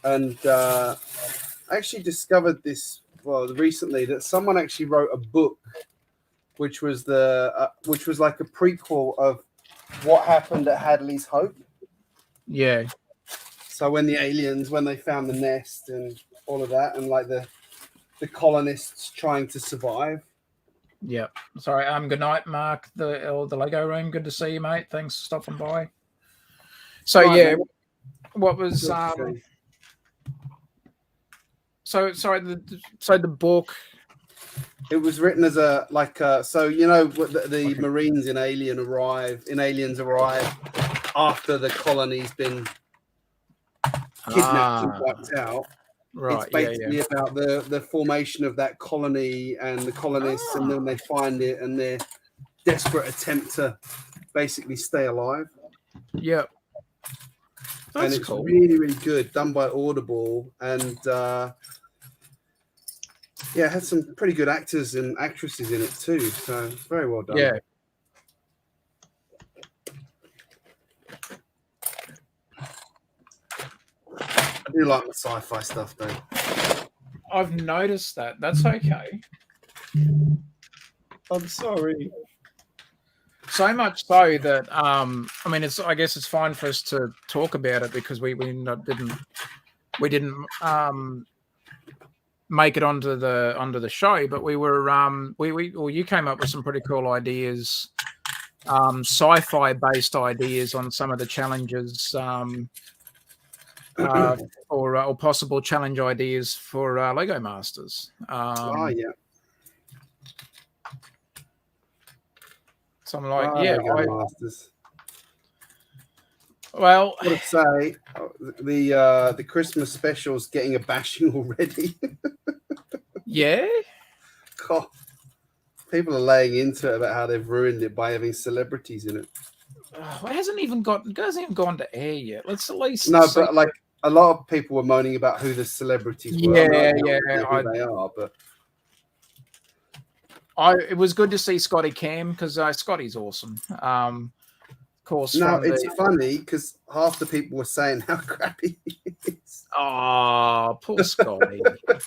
I actually discovered this recently, that someone actually wrote a book which was like a prequel of what happened at Hadley's Hope. Yeah. So when the aliens, when they found the nest and all of that, and like the colonists trying to survive. Yep. Sorry. Good night, Mark. The Lego room. Good to see you, mate. Thanks for stopping by. So yeah, what was so sorry. The book. It was written as the Marines in Aliens arrive after the colony's been kidnapped and wiped out. Right. It's basically about the formation of that colony and the colonists, and then they find it and their desperate attempt to basically stay alive. Yep. That's it's cool. really, really good, done by Audible, and it had some pretty good actors and actresses in it too. So very well done. Yeah. I do like the sci-fi stuff though. I've noticed that. That's okay. I'm sorry. So much so that I guess it's fine for us to talk about it because we didn't make it onto the show, but we were you came up with some pretty cool ideas, sci-fi based ideas on some of the challenges or possible challenge ideas for Lego Masters. Yeah. So I'm like, Masters. Well, I would say the Christmas special's getting a bashing already. Yeah. God, people are laying into it about how they've ruined it by having celebrities in it. It hasn't even gone to air yet. Let's at least but like a lot of people were moaning about who the celebrities were. Yeah, who they are, but. It was good to see Scotty Cam because Scotty's awesome. Of course. No, it's funny because half the people were saying how crappy he is. Oh, poor Scotty. But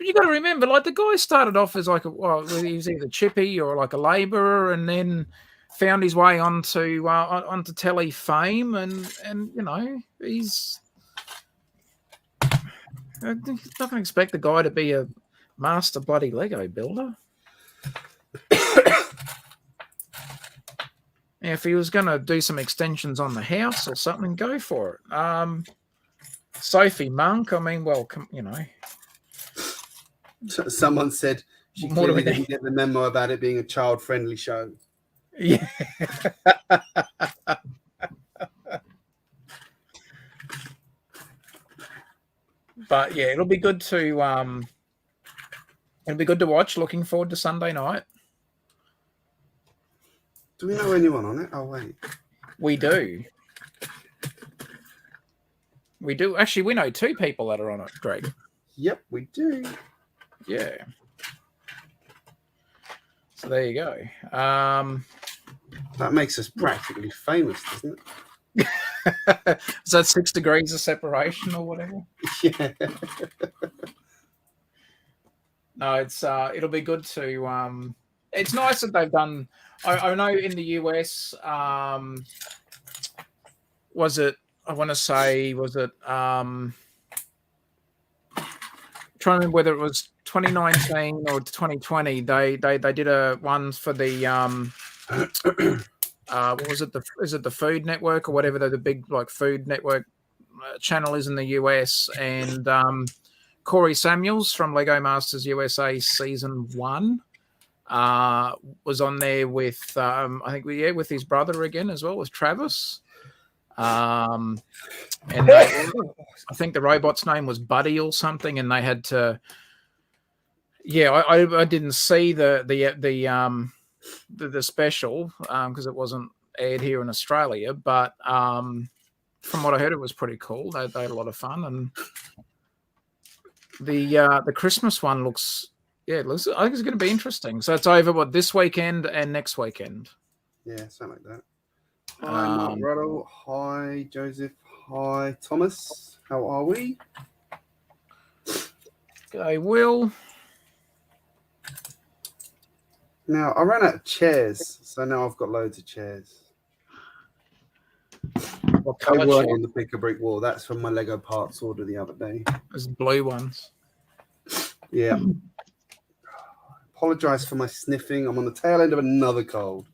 you got to remember, like the guy started off as he was either chippy or like a labourer, and then found his way onto telly fame, and he's. I'm not going to expect the guy to be a master bloody Lego builder. If he was going to do some extensions on the house or something, go for it. Sophie Monk, Someone said she clearly didn't get the memo about it being a child-friendly show. Yeah. But yeah, it'll be good to watch. Looking forward to Sunday night. Do we know anyone on it? Oh wait, We do. We do. Actually, we know 2 people that are on it, Greg. yep, we do. Yeah. So there you go. That makes us practically famous, doesn't it? Is that 6 degrees of separation or whatever? Yeah. No, it's it'll be good to it's nice that they've done. I know in the US, was it? I want to say, was it? Trying to remember whether it was 2019 or 2020. They did a one for the what was it? Is it the Food Network or whatever the big like Food Network channel is in the US, and Corey Samuels from Lego Masters USA Season 1 was on there with I think with his brother again as well, with Travis. And I think the robot's name was Buddy or something, and they had to. Yeah, I didn't see the special because it wasn't aired here in Australia, but from what I heard, it was pretty cool. They had a lot of fun, and the Christmas one looks. Yeah, it looks. I think it's going to be interesting. So it's over this weekend and next weekend. Yeah, something like that. Hi, Mark Ruddle. Hi, Joseph. Hi, Thomas. How are we? G'day, Will. Now, I ran out of chairs, so now I've got loads of chairs. What They colour weren't chair? on the Pick a Brick wall. That's from my Lego parts order the other day. There's blue ones. Yeah. Apologise for my sniffing. I'm on the tail end of another cold.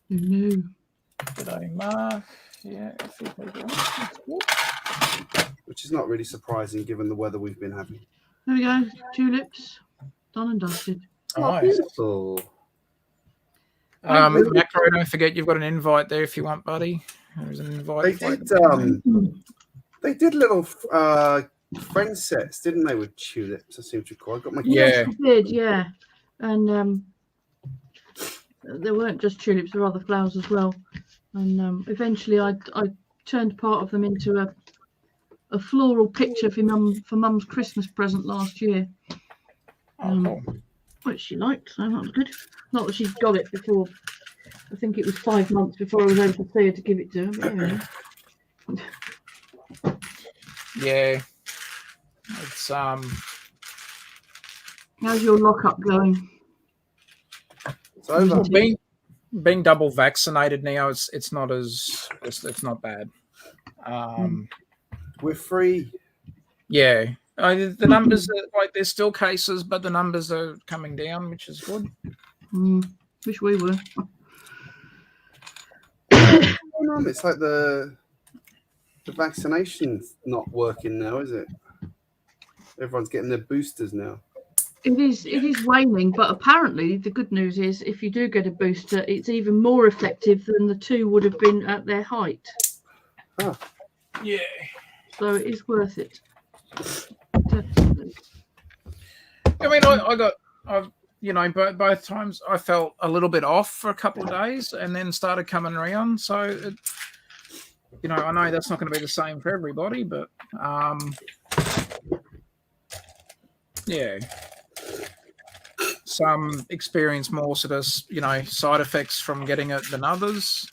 No. G'day, Mark. Yeah, a few people. Which is not really surprising given the weather we've been having. There we go. Tulips. Done and dusted. Nice. Beautiful. Macro, don't forget you've got an invite there if you want, buddy. There's an invite. They did little friend sets, didn't they, with tulips? I seem to recall. I got my Yeah. Yes, I did, yeah. And there weren't just tulips, there were other flowers as well. And eventually I turned part of them into a floral picture for Mum's Christmas present last year. Cool. Which she liked, so that was good. Not that she got it before. I think it was 5 months before I was able to see her to give it to her. But anyway. Yeah. It's How's your lockup going? It's over. being double vaccinated now, it's not bad. We're free. Yeah. The numbers are like there's still cases, but the numbers are coming down, which is good. Wish we were. It's like the vaccination's not working now, is it? Everyone's getting their boosters now. It is waning, but apparently the good news is if you do get a booster, it's even more effective than the 2 would have been at their height. Oh. Yeah. So it is worth it. Definitely. I mean, both times I felt a little bit off for a couple of days and then started coming around. So, I know that's not going to be the same for everybody, but yeah. Some experience more sort of, side effects from getting it than others.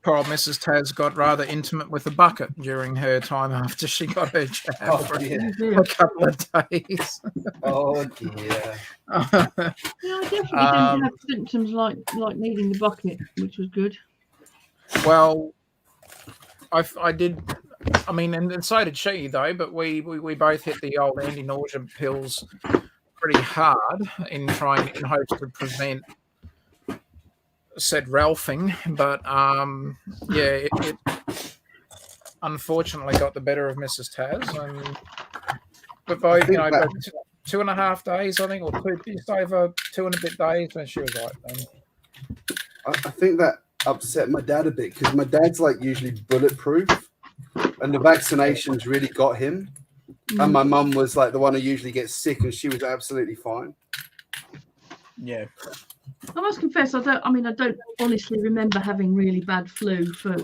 Poor old Mrs. Taz got rather intimate with the bucket during her time after she got her jab for a couple of days. Oh dear. I definitely didn't have symptoms like needing the bucket, which was good. Well, I did. I mean, and so did she though. But we both hit the old anti-nausea pills pretty hard in hopes to prevent said Ralphing, but it unfortunately got the better of Mrs. Taz, and but both 2.5 days, I think, or just over 2 and a bit days, and she was like, I think that upset my dad a bit because my dad's like usually bulletproof, and the vaccinations really got him. And my mum was like the one who usually gets sick, and she was absolutely fine. Yeah. I must confess, I don't honestly remember having really bad flu for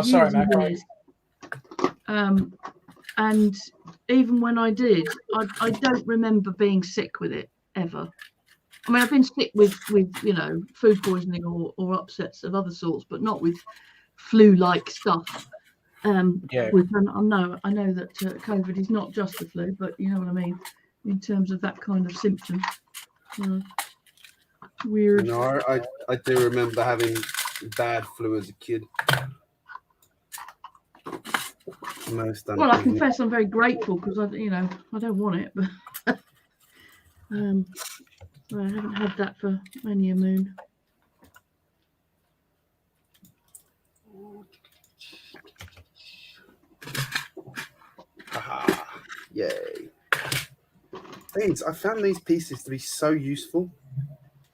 sorry, years and Mac. years. And even when I did, I don't remember being sick with it ever. I mean, I've been sick with food poisoning or upsets of other sorts, but not with flu-like stuff. I know that COVID is not just the flu, but you know what I mean in terms of that kind of symptom. Weird. You know, I do remember having bad flu as a kid. Well, I confess I'm very grateful because I don't want it, but I haven't had that for many a moon. Haha! Yay! Things I found these pieces to be so useful.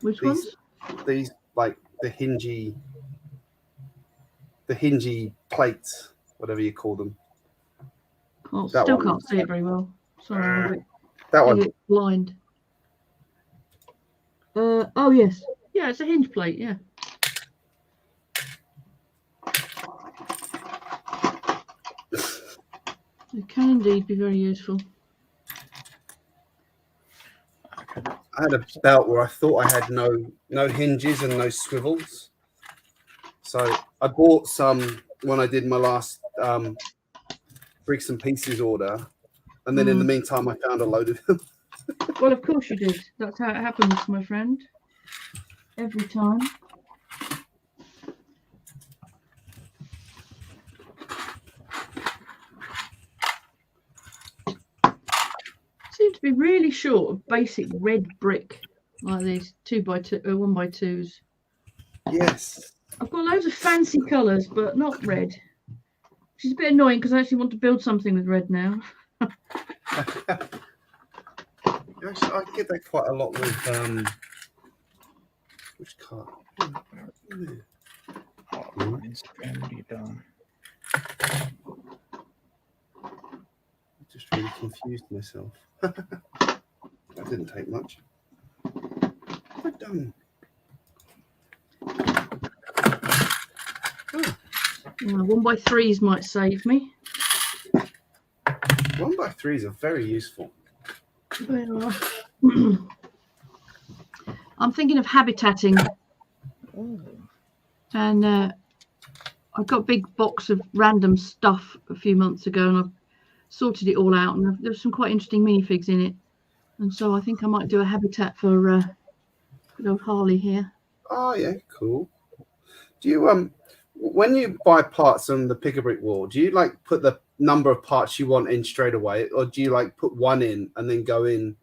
Which ones? These like the hingy plates, whatever you call them. Still can't see it very well. Sorry, I'm a bit, that one. Blind. Oh yes, yeah, it's a hinge plate. Yeah. It can indeed be very useful. I had a belt where I thought I had no hinges and no swivels. So I bought some when I did my last bricks and pieces order, and then in the meantime I found a load of them. Well, of course you did. That's how it happens, my friend. Every time. Seem to be really short of basic red brick like these 2x2 1x2s. Yes. I've got loads of fancy colours, but not red, which is a bit annoying because I actually want to build something with red now. Actually, I get that quite a lot with which card? Instagram, what are you doing? Just really confused myself. That didn't take much. What have I done? 1x3s might save me. 1x3s are very useful. I'm thinking of habitating. And I got a big box of random stuff a few months ago, and I've sorted it all out, and there's some quite interesting minifigs in it. And so I think I might do a habitat for good old Harley here. Oh yeah, cool. Do you when you buy parts on the Pick-a-Brick wall, do you like put the number of parts you want in straight away, or do you like put one in and then go in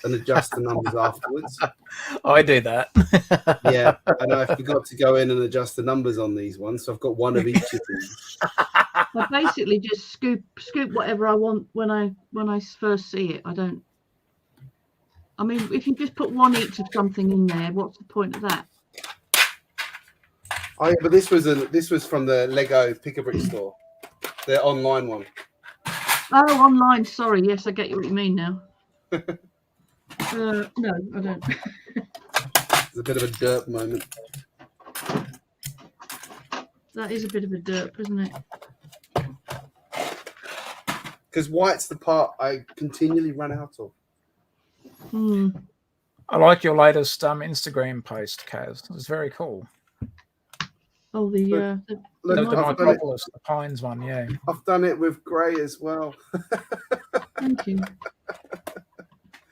and adjust the numbers afterwards? I do that. Yeah, and I forgot to go in and adjust the numbers on these ones, so I've got one of each of these. I basically just scoop whatever I want when I first see it. I mean, if you just put one each of something in there, what's the point of that? Oh yeah, but this was from the Lego Pick-a-Brick store, their online one. Oh, online. Sorry. Yes, I get what you mean now. No, I don't. It's a bit of a derp moment. That is a bit of a derp, isn't it? Because white's the part I continually run out of. I like your latest Instagram post, Kaz. It's very cool. Oh, the Metropolis, the Pines one, yeah. I've done it with grey as well. Thank you.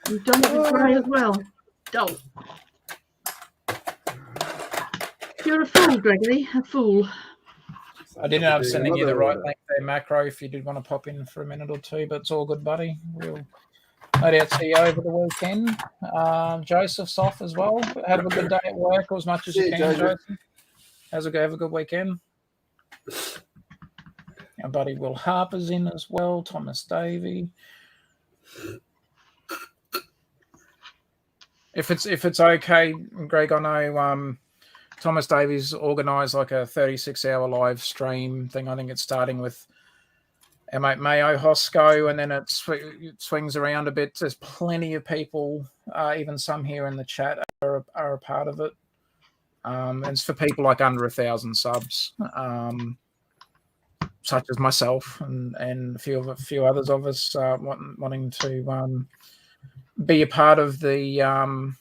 You've done it with grey as well. Oh. You're a fool, Gregory. A fool. I didn't know I'm sending you the right link there, Macro, if you did want to pop in for a minute or two, but it's all good, buddy. We'll no doubt see you over the weekend. Joseph's off as well. Have a good day at work, or as much as you can, Joseph. Have a good weekend. Our buddy Will Harper's in as well. Thomas Davey. If it's okay, Greg, I know Thomas Davies organised like a 36-hour live stream thing. I think it's starting with our mate Mayo Hosco, and then it swings around a bit. There's plenty of people, even some here in the chat are a part of it. And it's for people like under 1,000 subs, such as myself and a few others of us wanting to be a part of the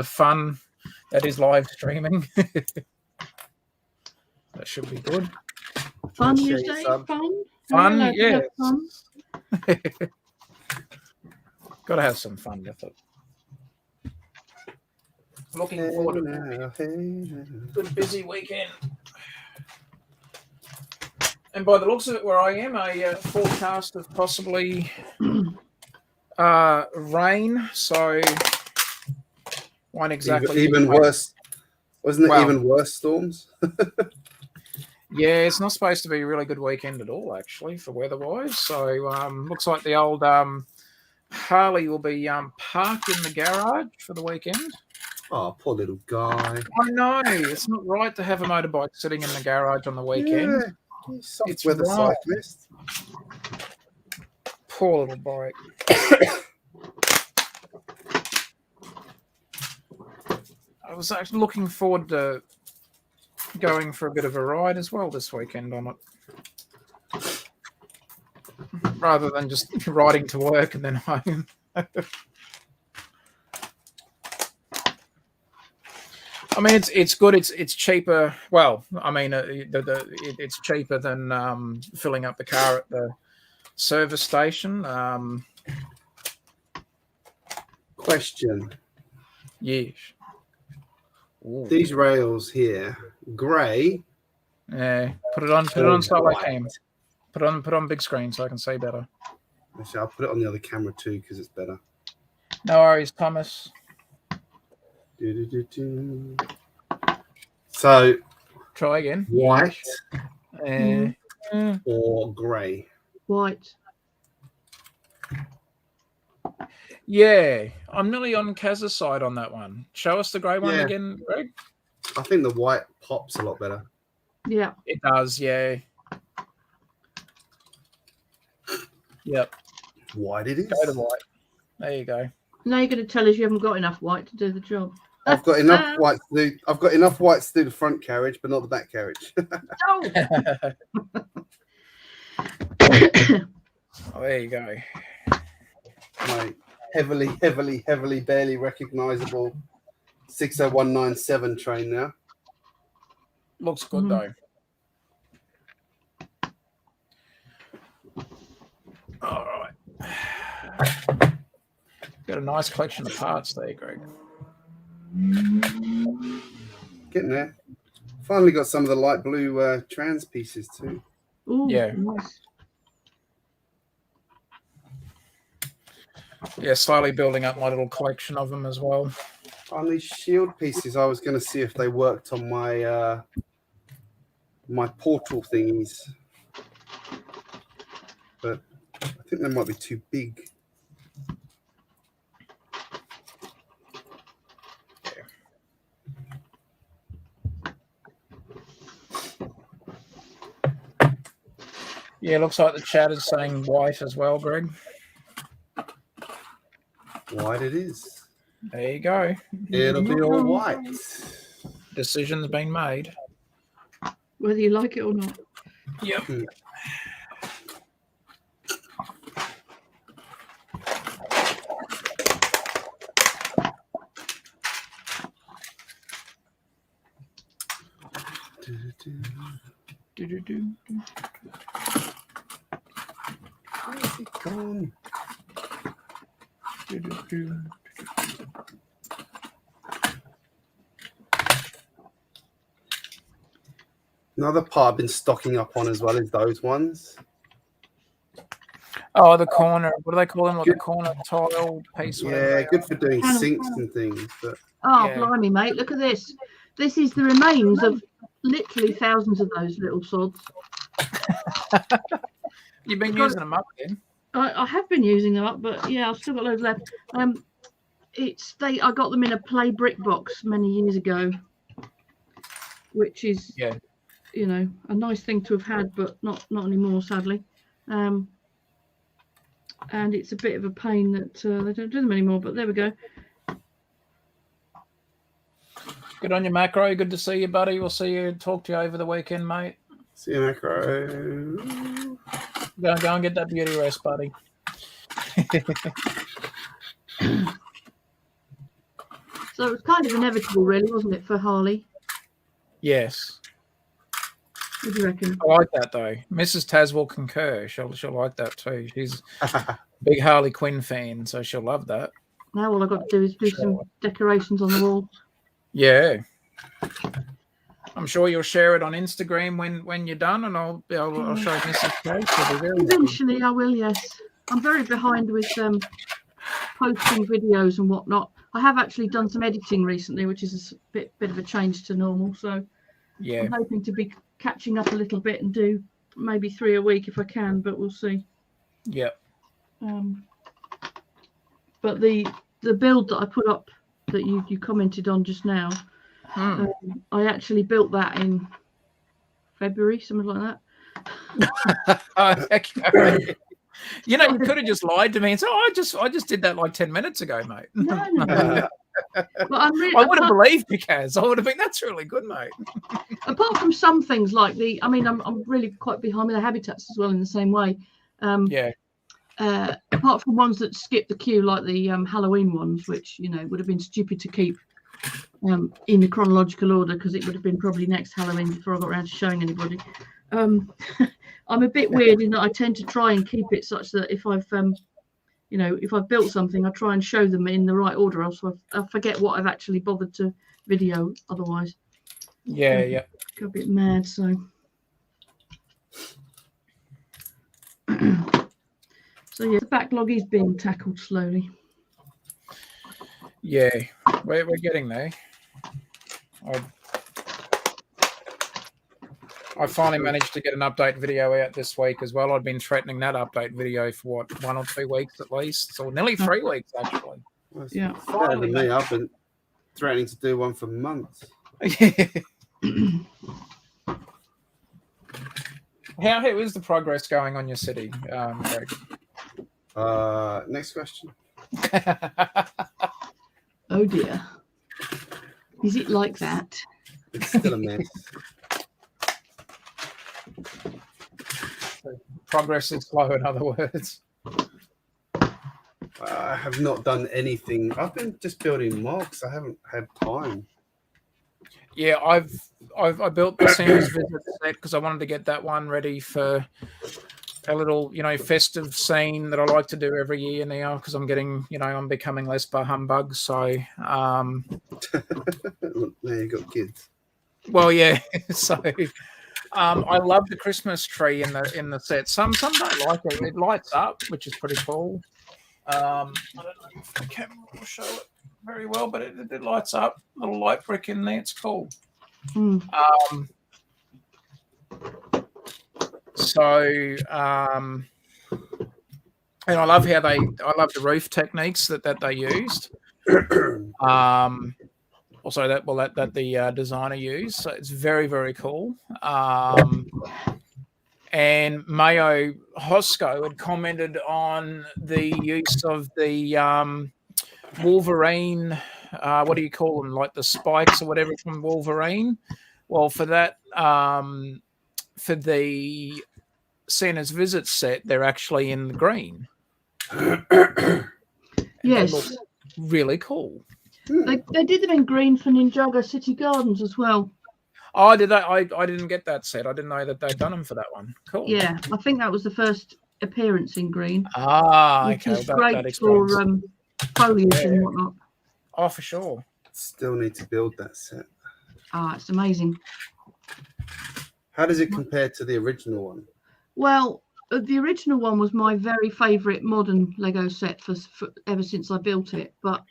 fun that is live streaming. That should be good. Fun, you say? Fun? Fun, yeah. Fun? Got to have some fun with it. Looking forward to a good busy weekend. And by the looks of it, where I am, a forecast of possibly rain. So won't exactly even worse. Wasn't it even worse storms? Yeah, it's not supposed to be a really good weekend at all, actually, for weather-wise. So looks like the old Harley will be parked in the garage for the weekend. Oh, poor little guy. I know. It's not right to have a motorbike sitting in the garage on the weekend. Yeah, soft weather cyclist. Poor little bike. I was actually looking forward to going for a bit of a ride as well this weekend on it, rather than just riding to work and then home. I mean, it's good. It's cheaper. Well, I mean, it's cheaper than filling up the car at the service station. Question. Yes. Ooh. These rails here, grey. Yeah. Put it on Starlight Cam. Put on big screen so I can see better. Actually, I'll put it on the other camera too because it's better. No worries, Thomas. So, try again. White Mm. or grey? White. Yeah, I'm nearly on Kaz's side on that one. Show us the grey one again, Greg. I think the white pops a lot better. Yeah. It does, yeah. Yep. White it is. Go to white. There you go. Now you're going to tell us you haven't got enough white to do the job. I've got enough white to do. I've got enough white to do the front carriage, but not the back carriage. Oh, there you go. My heavily, barely recognisable 60197 train now. Looks good though. All right. Got a nice collection of parts there, Greg. Getting there. Finally got some of the light blue trans pieces too. Ooh, yeah. Nice. Yeah, slowly building up my little collection of them as well. On these shield pieces, I was going to see if they worked on my my portal thingies, but I think they might be too big. Yeah, looks like the chat is saying white as well, Greg. White it is. There you go. It'll be all white. Decision's been made. Whether you like it or not. Yep. Where's it gone? Another part I've been stocking up on as well is those ones. Oh, the corner. What do they call them? Like the corner tile piece? Yeah, good for doing sinks and things. But oh, yeah. Blimey, mate. Look at this. This is the remains of literally thousands of those little sods. You've been using them up then? I have been using them up, but yeah, I've still got loads left. I got them in a play brick box many years ago. which is Yeah. you know, a nice thing to have had, but not anymore, sadly. And it's a bit of a pain that they don't do them anymore. But there we go. Good on you, Macro. Good to see you, buddy. We'll see you. Talk to you over the weekend, mate. See you, Macro. Go and get that beauty rest, buddy. So it was kind of inevitable, really, wasn't it, for Harley? Yes. What do you reckon? I like that, though. Mrs. Taz will concur. She'll like that, too. She's a big Harley Quinn fan, so she'll love that. Now all I've got to do is do some decorations on the wall. Yeah. I'm sure you'll share it on Instagram when you're done, and I'll show Mrs. Taz. She'll be very Eventually, I will, yes. I'm very behind with posting videos and whatnot. I have actually done some editing recently, which is a bit of a change to normal. So yeah, I'm hoping to be catching up a little bit and do maybe 3 a week if I can, but we'll see. Yeah. But the build that I put up that you commented on just now, I actually built that in February, something like that. Okay. You know, you could have just lied to me and said, "Oh, I just did that like 10 minutes ago, mate." No. But I would have believed because I would have been. That's really good, mate. Apart from some things like I'm really quite behind with the habitats as well in the same way. Yeah. Apart from ones that skip the queue, like the Halloween ones, which would have been stupid to keep in the chronological order because it would have been probably next Halloween before I got around to showing anybody. I'm a bit weird in that I tend to try and keep it such that if I've built something, I try and show them in the right order, else I forget what I've actually bothered to video otherwise. Yeah. Go a bit mad, so. So yeah, the backlog is being tackled slowly. Yeah, we're getting there. I finally managed to get an update video out this week as well. I'd been threatening that update video for 1 or 2 weeks at least, or nearly 3 weeks actually. Yeah, finally, me. I've been threatening to do one for months. How is the progress going on your city, Greg? Next question. Oh dear. Is it like that? It's still a mess. Progress is slow, in other words. I have not done anything. I've been just building mocks. I haven't had time. Yeah, I built the Santa's Visit set because I wanted to get that one ready for a little, festive scene that I like to do every year now because I'm getting, I'm becoming less bah humbug. So, Now you got kids. Well, yeah. So, I love the Christmas tree in the set. Some don't like it. It lights up, which is pretty cool. I don't know if the camera will show it very well, but it lights up. Little light brick in there. It's cool. And I love I love the roof techniques that they used. Also that the designer used. So it's very, very cool. And Mayo Hosco had commented on the use of the Wolverine, what do you call them? Like the spikes or whatever from Wolverine. Well, for that, for the Santa's Visit set, they're actually in the green. Yes. They look really cool. They did them in green for Ninjago City Gardens as well. Oh, did they? I didn't get that set. I didn't know that they'd done them for that one. Cool. Yeah, I think that was the first appearance in green. Okay. Which is great for foliage and whatnot. Oh, for sure. Still need to build that set. It's amazing. How does it compare to the original one? Well, the original one was my very favourite modern Lego set for ever since I built it, but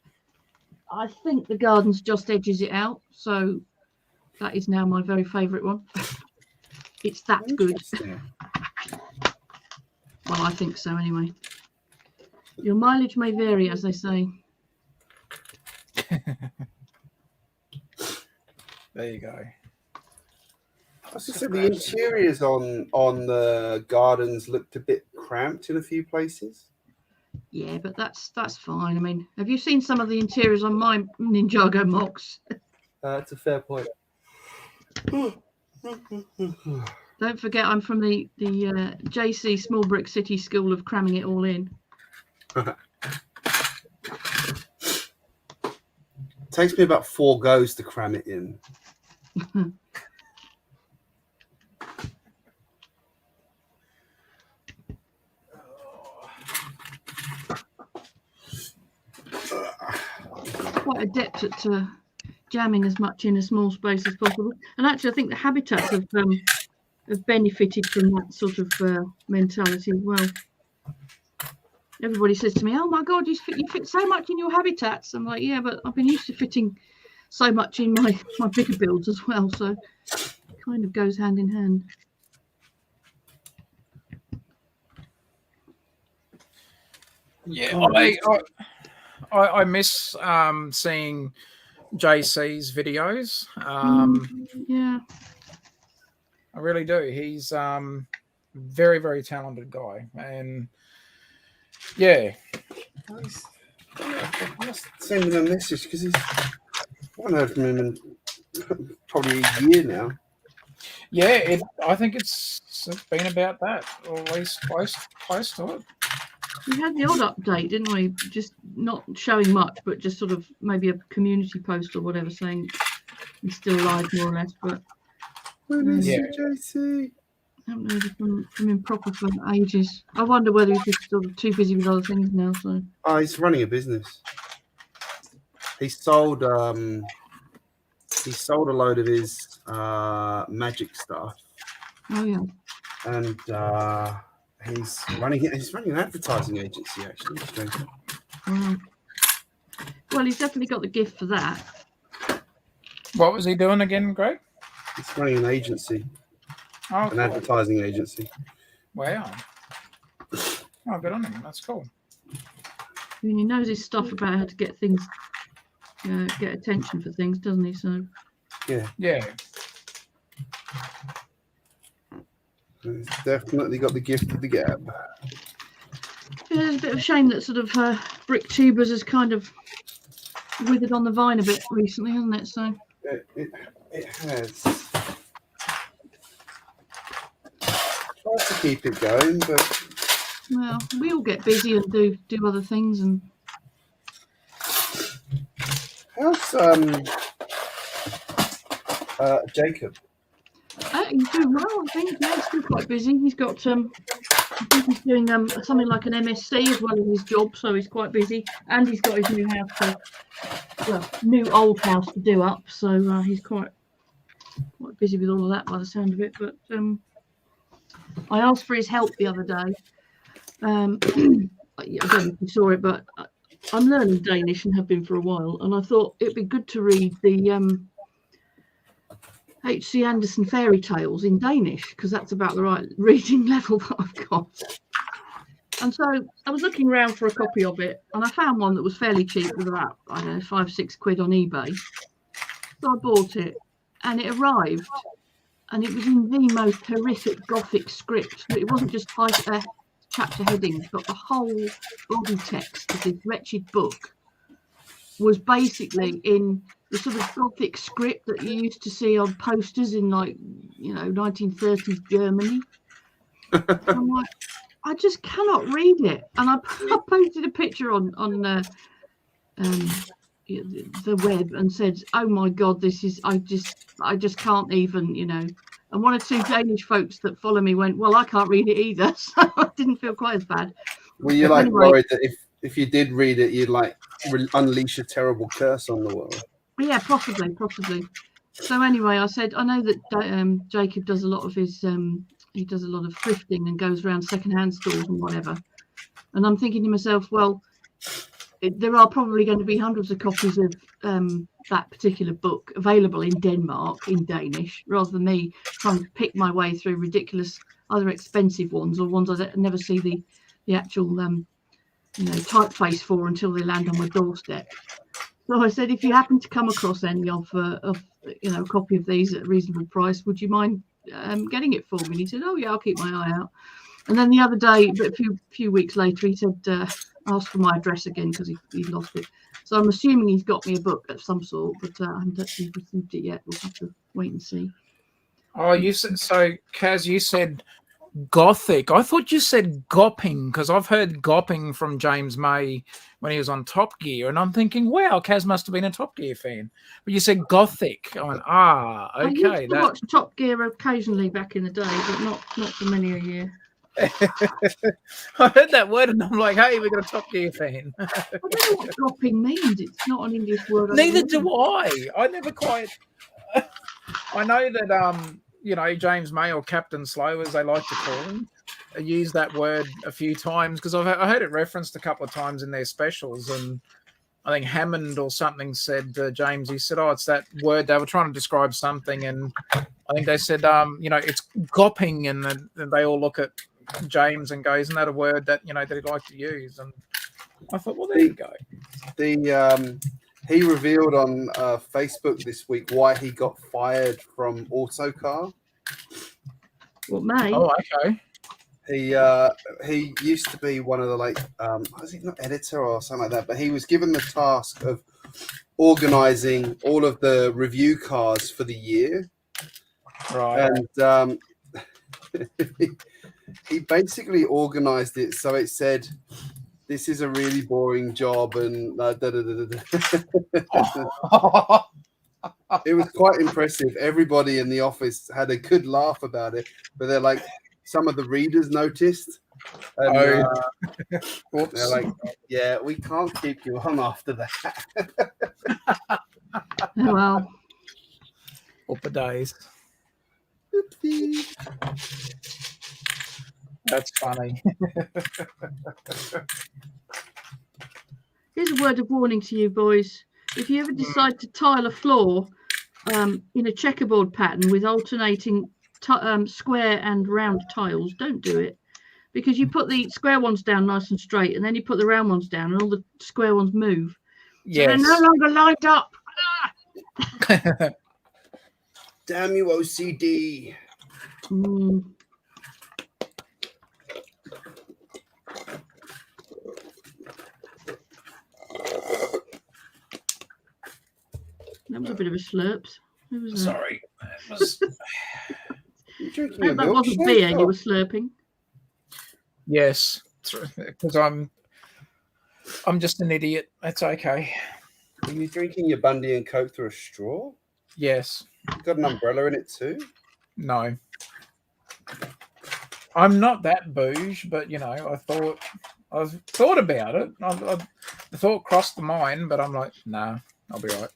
I think the Gardens just edges it out, so that is now my very favourite one. It's that good. Well, I think so anyway. Your mileage may vary, as they say. There you go. I said the interiors on the gardens looked a bit cramped in a few places. Yeah, but that's fine. I mean, have you seen some of the interiors on my Ninjago mocks? That's a fair point. Don't forget, I'm from the JC Small Brick City School of cramming it all in. Takes me about 4 goes to cram it in. Quite adept at jamming as much in a small space as possible. And actually, I think the habitats have benefited from that sort of mentality as well. Everybody says to me, "Oh my God, you fit so much in your habitats." I'm like, "Yeah, but I've been used to fitting so much in my bigger builds as well." So it kind of goes hand in hand. Yeah, I miss seeing JC's videos. Yeah, I really do. He's very, very talented guy, and yeah. I must send him a message because I haven't heard from him in probably a year now. Yeah, I think it's been about that, or at least close to it. we had the odd update, didn't we? Just not showing much, but just sort of maybe a community post or whatever saying he's still alive, more or less. But Yeah, JC. I haven't heard from him proper for ages. I wonder whether he's just sort of too busy with other things now. So He's running a business. He sold a load of his magic stuff. Oh yeah. And he's running an advertising agency actually. Wow. Well, he's definitely got the gift for that. What was he doing again, Greg? He's running an agency. Oh, an advertising agency. Wow. Oh, good on him. That's cool. I mean, he knows his stuff about how to get things, get attention for things, doesn't he? So yeah. He's definitely got the gift of the gab. Yeah, it's a bit of a shame that sort of Brick Tubers has kind of withered on the vine a bit recently, hasn't it? So it has. Tries to keep it going, but well, we all get busy and do other things. And how's Jacob? He's doing well, I think. Yeah, he's still quite busy. He's got I think he's doing something like an MSc as well as his job, so he's quite busy. And he's got his new old house to do up, so he's quite busy with all of that by the sound of it. But I asked for his help the other day. I don't know if you saw it, but I'm learning Danish and have been for a while, and I thought it'd be good to read the H.C. Andersen fairy tales in Danish, because that's about the right reading level that I've got. And so I was looking around for a copy of it, and I found one that was fairly cheap, with about, I don't know, 5-6 quid on eBay. So I bought it, and it arrived, and it was in the most horrific Gothic script. It wasn't just chapter headings, but the whole body text of this wretched book was basically in the sort of Gothic script that you used to see on posters in 1930s Germany. I'm like, I just cannot read it. And I posted a picture on the web and said, "Oh my God, I just can't even, And one or two Danish folks that follow me went, "Well, I can't read it either," so I didn't feel quite as bad. Were you worried that if you did read it, you'd unleash a terrible curse on the world? Yeah, possibly. So anyway, I said, I know that Jacob does a lot of his, he does a lot of thrifting and goes around secondhand stores and whatever. And I'm thinking to myself, well, there are probably going to be hundreds of copies of that particular book available in Denmark in Danish, rather than me trying to pick my way through ridiculous, either expensive ones or ones I never see the actual typeface for until they land on my doorstep. So I said, if you happen to come across any of a copy of these at a reasonable price, would you mind getting it for me? And he said, oh, yeah, I'll keep my eye out. And then the other day, a few weeks later, he said, asked for my address again because he lost it. So I'm assuming he's got me a book of some sort, but I haven't actually received it yet. We'll have to wait and see. Oh, you said so, Kaz. You said Gothic. I thought you said gopping because I've heard gopping from James May when he was on Top Gear, and I'm thinking, wow, Kaz must have been a Top Gear fan. But you said Gothic. I went, okay. I used to watch Top Gear occasionally back in the day, but not for many a year. I heard that word and I'm like, hey, we got a Top Gear fan. I don't know what gopping means. It's not an English word. Neither do I. I never quite. I know that James May or Captain Slow, as they like to call him, used that word a few times because I heard it referenced a couple of times in their specials, and I think Hammond or something said James. He said, "Oh, it's that word." They were trying to describe something, and I think they said, it's gopping, and they all look at James and go, "Isn't that a word that that he'd like to use?" And I thought, well, there you go. He revealed on Facebook this week why he got fired from Autocar. What, May? Oh, okay. He used to be one of the was he not editor or something like that? But he was given the task of organizing all of the review cars for the year. Right. And he basically organized it so it said, "This is a really boring job," and it was quite impressive. Everybody in the office had a good laugh about it, but they're like, some of the readers noticed, and they're like, "Yeah, we can't keep you on after that." Well, Up the days. Oopsie. That's funny. here's a word of warning to you boys. If you ever decide to tile a floor in a checkerboard pattern with alternating square and round tiles, don't do it, because you put the square ones down nice and straight, and then you put the round ones down, and all the square ones move. So they're no longer lined up. Damn you, OCD. That was a bit of a slurps. Who was that? Sorry. That was... that wasn't beer you were slurping. Yes, because I'm just an idiot. That's okay. Are you drinking your Bundy and Coke through a straw? Yes. You got an umbrella in it too? No. I'm not that bouge, but I've thought about it. The thought crossed the mind, but I'm like, nah, I'll be right.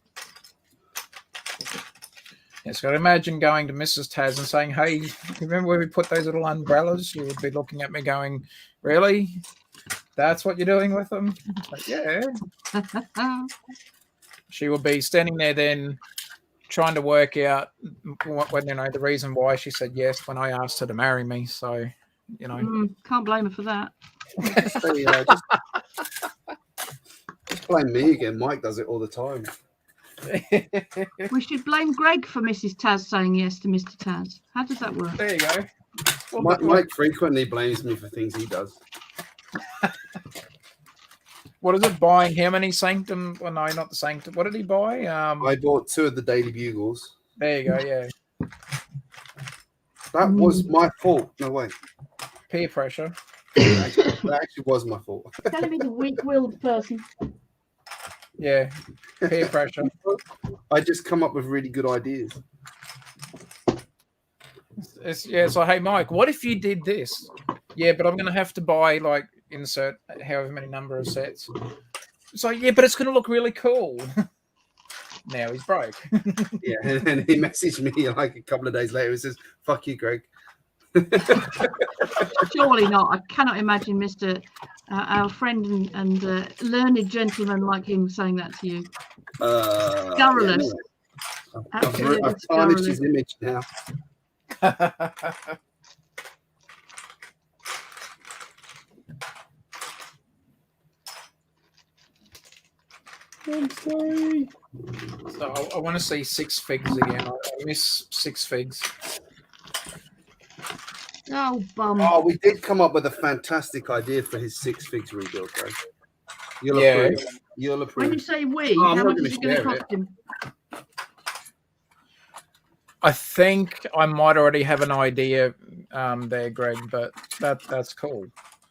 Yes, got to imagine going to Mrs. Taz and saying, "Hey, remember where we put those little umbrellas?" She would be looking at me going, "Really? That's what you're doing with them?" Like, yeah. She would be standing there then trying to work out the reason why she said yes when I asked her to marry me. So, can't blame her for that. Just blame me again. Mike does it all the time. We should blame Greg for Mrs. Taz saying yes to Mr. Taz. How does that work? There you go. Well, Mike frequently blames me for things he does. What is it? Buying how many Sanctum? Well, no, not the Sanctum. What did he buy? I bought 2 of the Daily Bugles. There you go. Yeah. That was my fault. No way. Peer pressure. That actually was my fault. Telling me the weak-willed person. Yeah. Peer pressure. I just come up with really good ideas. It's like, hey, Mike, what if you did this? Yeah, but I'm going to have to buy, insert however many number of sets. It's like, yeah, but it's going to look really cool. Now he's broke. Yeah, and he messaged me a couple of days later. He says, "Fuck you, Greg." Surely not. I cannot imagine Mr. Our friend and learned gentleman like him saying that to you. Scurrilous. Yeah, I've tarnished his image now. I'm sorry. So I want to see Six Figs again. I miss Six Figs. Oh, bum. Oh, we did come up with a fantastic idea for his 6 figs rebuild, though. You'll Yeah. approve. You'll When approve. you say we, Oh, I'm how not much gonna is it going to share it. cost him? I think I might already have an idea there, Greg, but that's cool.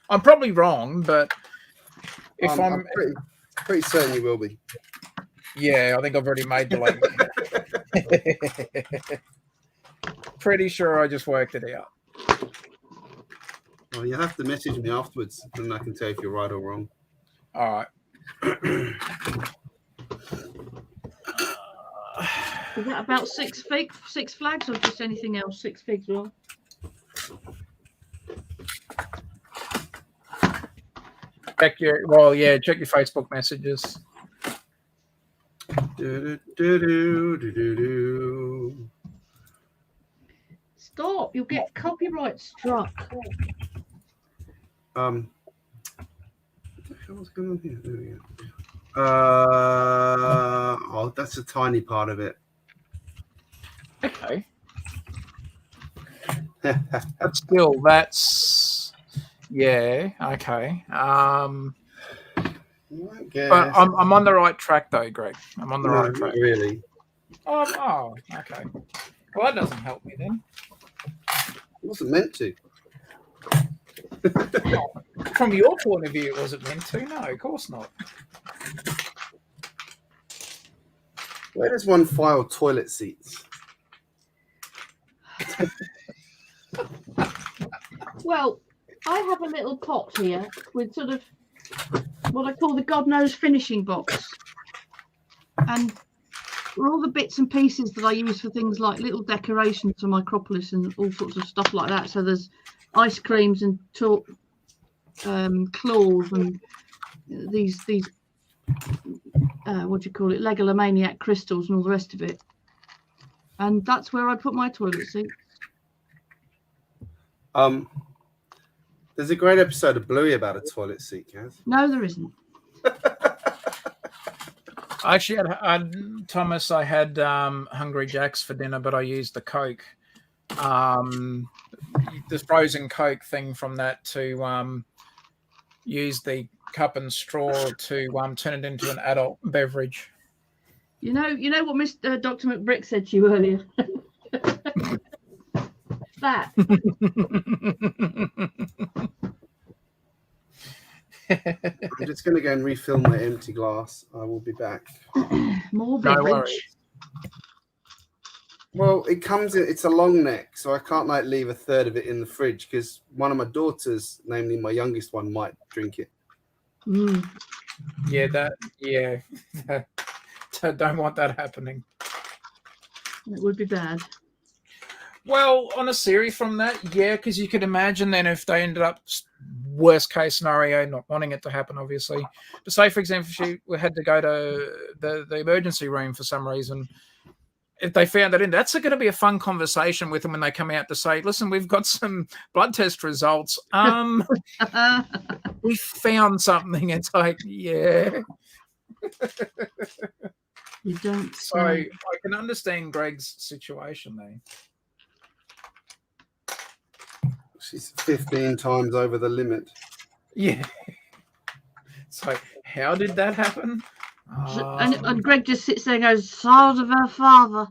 I'm probably wrong, but if I'm pretty certain you will be. yeah, I think I've already made the link. Pretty sure I just worked it out. Well, you have to message me afterwards, and I can tell if you're right or wrong. All right. Is that about 6 flags or just anything else? 6 figs, well. Check your Facebook messages. Stop! You'll get copyright struck. What the hell's going on here? There we go. Oh, that's a tiny part of it. Okay. But still, that's yeah. Okay. But I'm on the right track though, Greg. I'm on the right track. Not really. Oh, okay. Well, that doesn't help me then. It wasn't meant to. From your point of view, it wasn't meant to. No, of course not. Where does one file toilet seats? Well, I have a little pot here with sort of what I call the God knows finishing box. And for all the bits and pieces that I use for things like little decorations for my Acropolis and all sorts of stuff like that. So there's ice creams and claws and these what do you call it, Legalomaniac crystals and all the rest of it. And that's where I put my toilet seat. There's a great episode of Bluey about a toilet seat, Kaz. No, there isn't. I actually had Thomas. I had Hungry Jacks for dinner, but I used the Coke, the frozen Coke thing from that to use the cup and straw to turn it into an adult beverage. You know what Dr. McBrick said to you earlier. That. I'm just going to go and refill my empty glass. I will be back. More No beverage. worries. Well, it comes in. It's a long neck, so I can't leave a third of it in the fridge because one of my daughters, namely my youngest one, might drink it. Mm. Yeah. Don't want that happening. It would be bad. Well, on a series from that, yeah, because you could imagine then if they ended up worst case scenario, not wanting it to happen, obviously. But say, for example, if she had to go to the emergency room for some reason, if they found that in, that's going to be a fun conversation with them when they come out to say, listen, we've got some blood test results. We found something. It's like, yeah. You don't So say. I can understand Greg's situation there. She's 15 times over the limit. Yeah. So how did that happen? And Greg just sits there and goes, "Child of her father."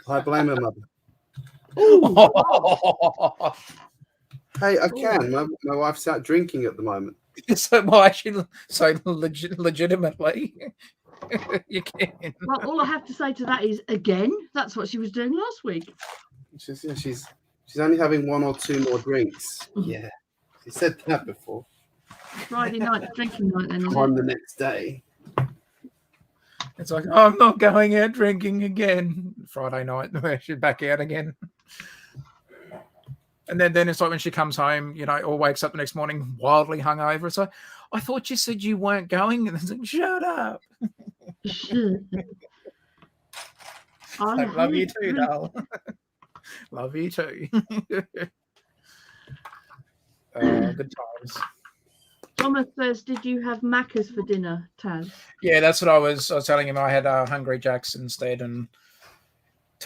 I blame her mother. Oh. Hey, I can. My wife's out drinking at the moment. Legitimately, you can. Well, all I have to say to that is, again, that's what she was doing last week. She's only having 1 or 2 more drinks. Yeah, she said that before. Friday night drinking night, then. Is On it? the next day. It's like, I'm not going out drinking again. Friday night, she's back out again. And then it's like when she comes home, or wakes up the next morning wildly hungover. It's like, I thought you said you weren't going. And it's like, shut up. I love you too, doll. Love you too. Good times. Thomas says, "Did you have Macca's for dinner, Taz?" Yeah, that's what I was telling him. I had Hungry Jacks instead, and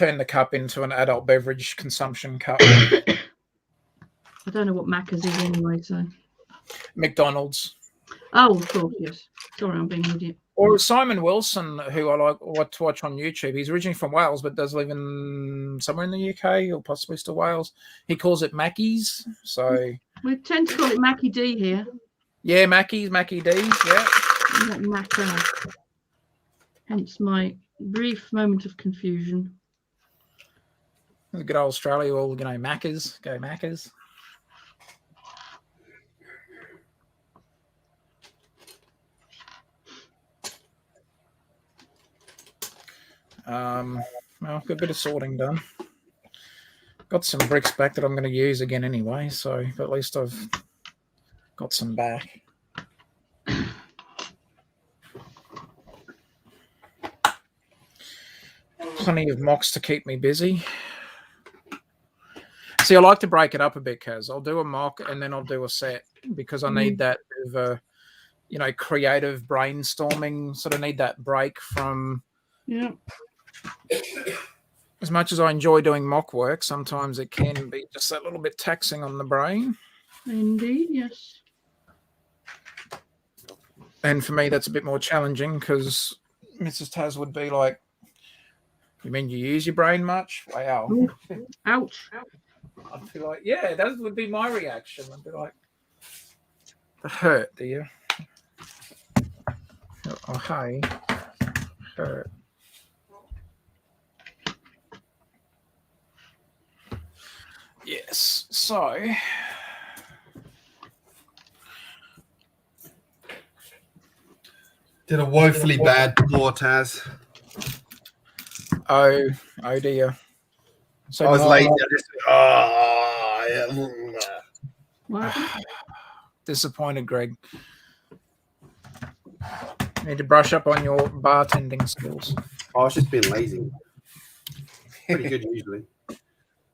turn the cup into an adult beverage consumption cup. I don't know what Macca's is anyway, so. McDonald's. Oh, of course, yes. Sorry, I'm being an idiot. Or Simon Wilson, who I like to watch on YouTube. He's originally from Wales, but does live in somewhere in the UK or possibly still Wales. He calls it Mackey's. So We tend to call it Mackie D here. yeah, Mackey's, Mackie D's, yeah. Not Macca. Hence my brief moment of confusion. Good old Australia, all Macca's, go Macca's. Well, got a bit of sorting done. Got some bricks back that I'm going to use again anyway, so at least I've got some back. Plenty of mocks to keep me busy. See, I like to break it up a bit, Kaz. I'll do a mock and then I'll do a set because I need that bit of a, creative brainstorming. Sort of need that break from. Yeah. As much as I enjoy doing mock work, sometimes it can be just a little bit taxing on the brain. Indeed, yes. And for me, that's a bit more challenging because Mrs. Taz would be like, "You mean you use your brain much?" Wow. Ooh. Ouch. I'd be like, "Yeah, that would be my reaction." I'd be like, "That hurt, do you?" Oh, hi. Hurt. Yes, so did a woefully bad pour, Taz. oh dear. So I was late. What happened? Disappointed, Greg. Need to brush up on your bartending skills. I was just being lazy. Pretty good usually.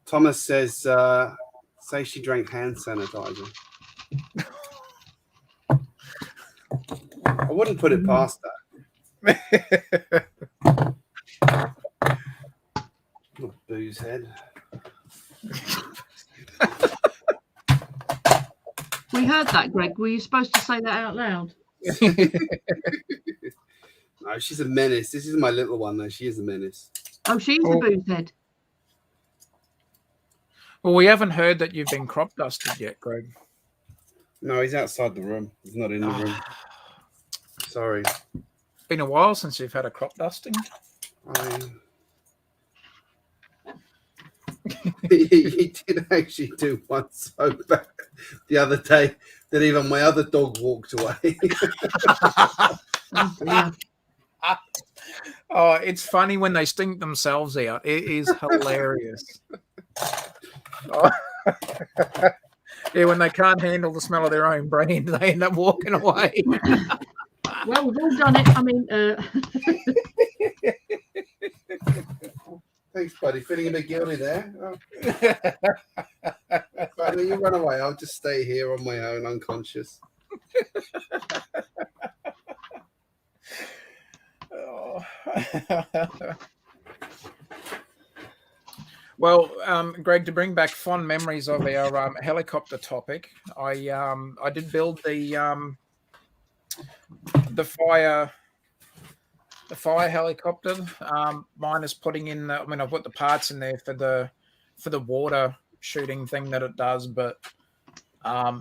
Thomas says, say she drank hand sanitizer. I wouldn't put it past that. Little booze head. We heard that, Greg. Were you supposed to say that out loud? No, she's a menace. This is my little one, though. She is a menace. Oh, she's a booze head. Well, we haven't heard that you've been crop dusted yet, Greg. No, he's outside the room. He's not in the room. Sorry. It's been a while since you've had a crop dusting. He did actually do one so bad the other day that even my other dog walked away. Oh, it's funny when they stink themselves out. It is hilarious. Oh. Yeah, when they can't handle the smell of their own brain, they end up walking away. Well, we've all done it. I mean, Thanks, buddy. Feeling a bit guilty there. Buddy, you run away. I'll just stay here on my own, unconscious. Oh. Well, Greg, to bring back fond memories of our helicopter topic, I did build the fire helicopter. Mine is putting in. I've put the parts in there for the water shooting thing that it does, but I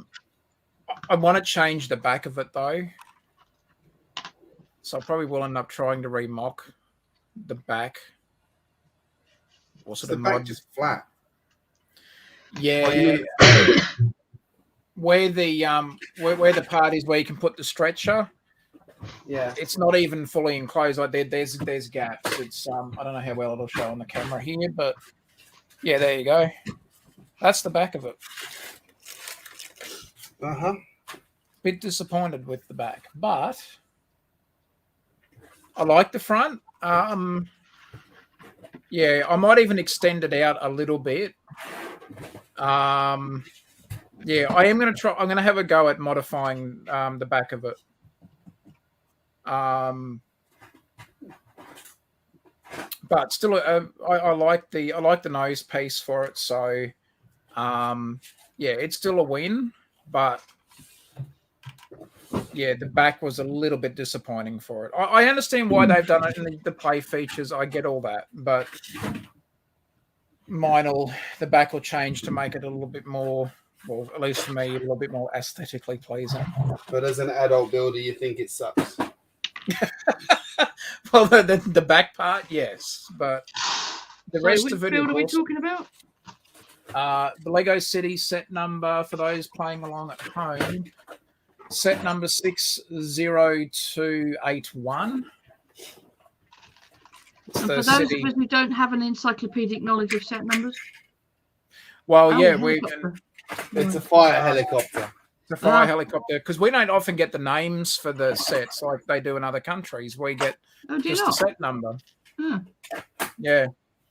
want to change the back of it though. So I probably will end up trying to remock the back. Or sort the of back mod. just flat. Yeah. Where the part is where you can put the stretcher. Yeah. It's not even fully enclosed. Like there's gaps. It's I don't know how well it'll show on the camera here, but yeah, there you go. That's the back of it. Bit disappointed with the back, but I like the front. Yeah, I might even extend it out a little bit. Yeah, I am going to try. I'm going to have a go at modifying the back of it. but still, I like the nose piece for it. So, yeah, it's still a win, but yeah, the back was a little bit disappointing for it. I understand why they've done it in the play features. I get all that, but the back will change to make it a little bit more, well, at least for me, a little bit more aesthetically pleasing. But as an adult builder, you think it sucks? Well, the back part, yes, but the rest which of it. build are we talking about? The Lego City set number for those playing along at home. Set number 60281. It's And the for those city. of us who don't have an encyclopedic knowledge of set numbers, Well, yeah, it's a fire helicopter. It's a fire helicopter, because we don't often get the names for the sets like they do in other countries. We get just the set number. Huh. Yeah.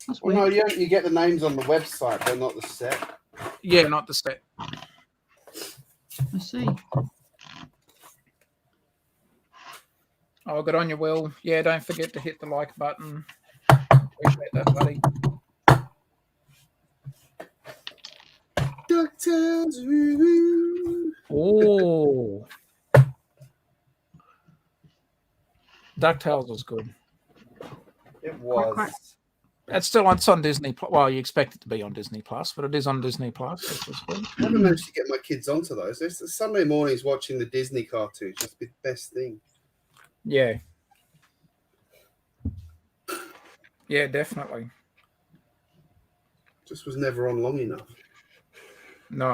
That's Well, weird. no, you get the names on the website, but not the set. Yeah, not the set. I see. Oh, good on you, Will. Yeah, don't forget to hit the like button. Appreciate that, buddy. DuckTales. Oh. DuckTales was good. It was. Quack. It's on Disney. Well, you expect it to be on Disney Plus, but it is on Disney Plus. It was good. I haven't managed to get my kids onto those. It's the Sunday mornings watching the Disney cartoons. Just the best thing. Yeah. Yeah, definitely. Just was never on long enough. No.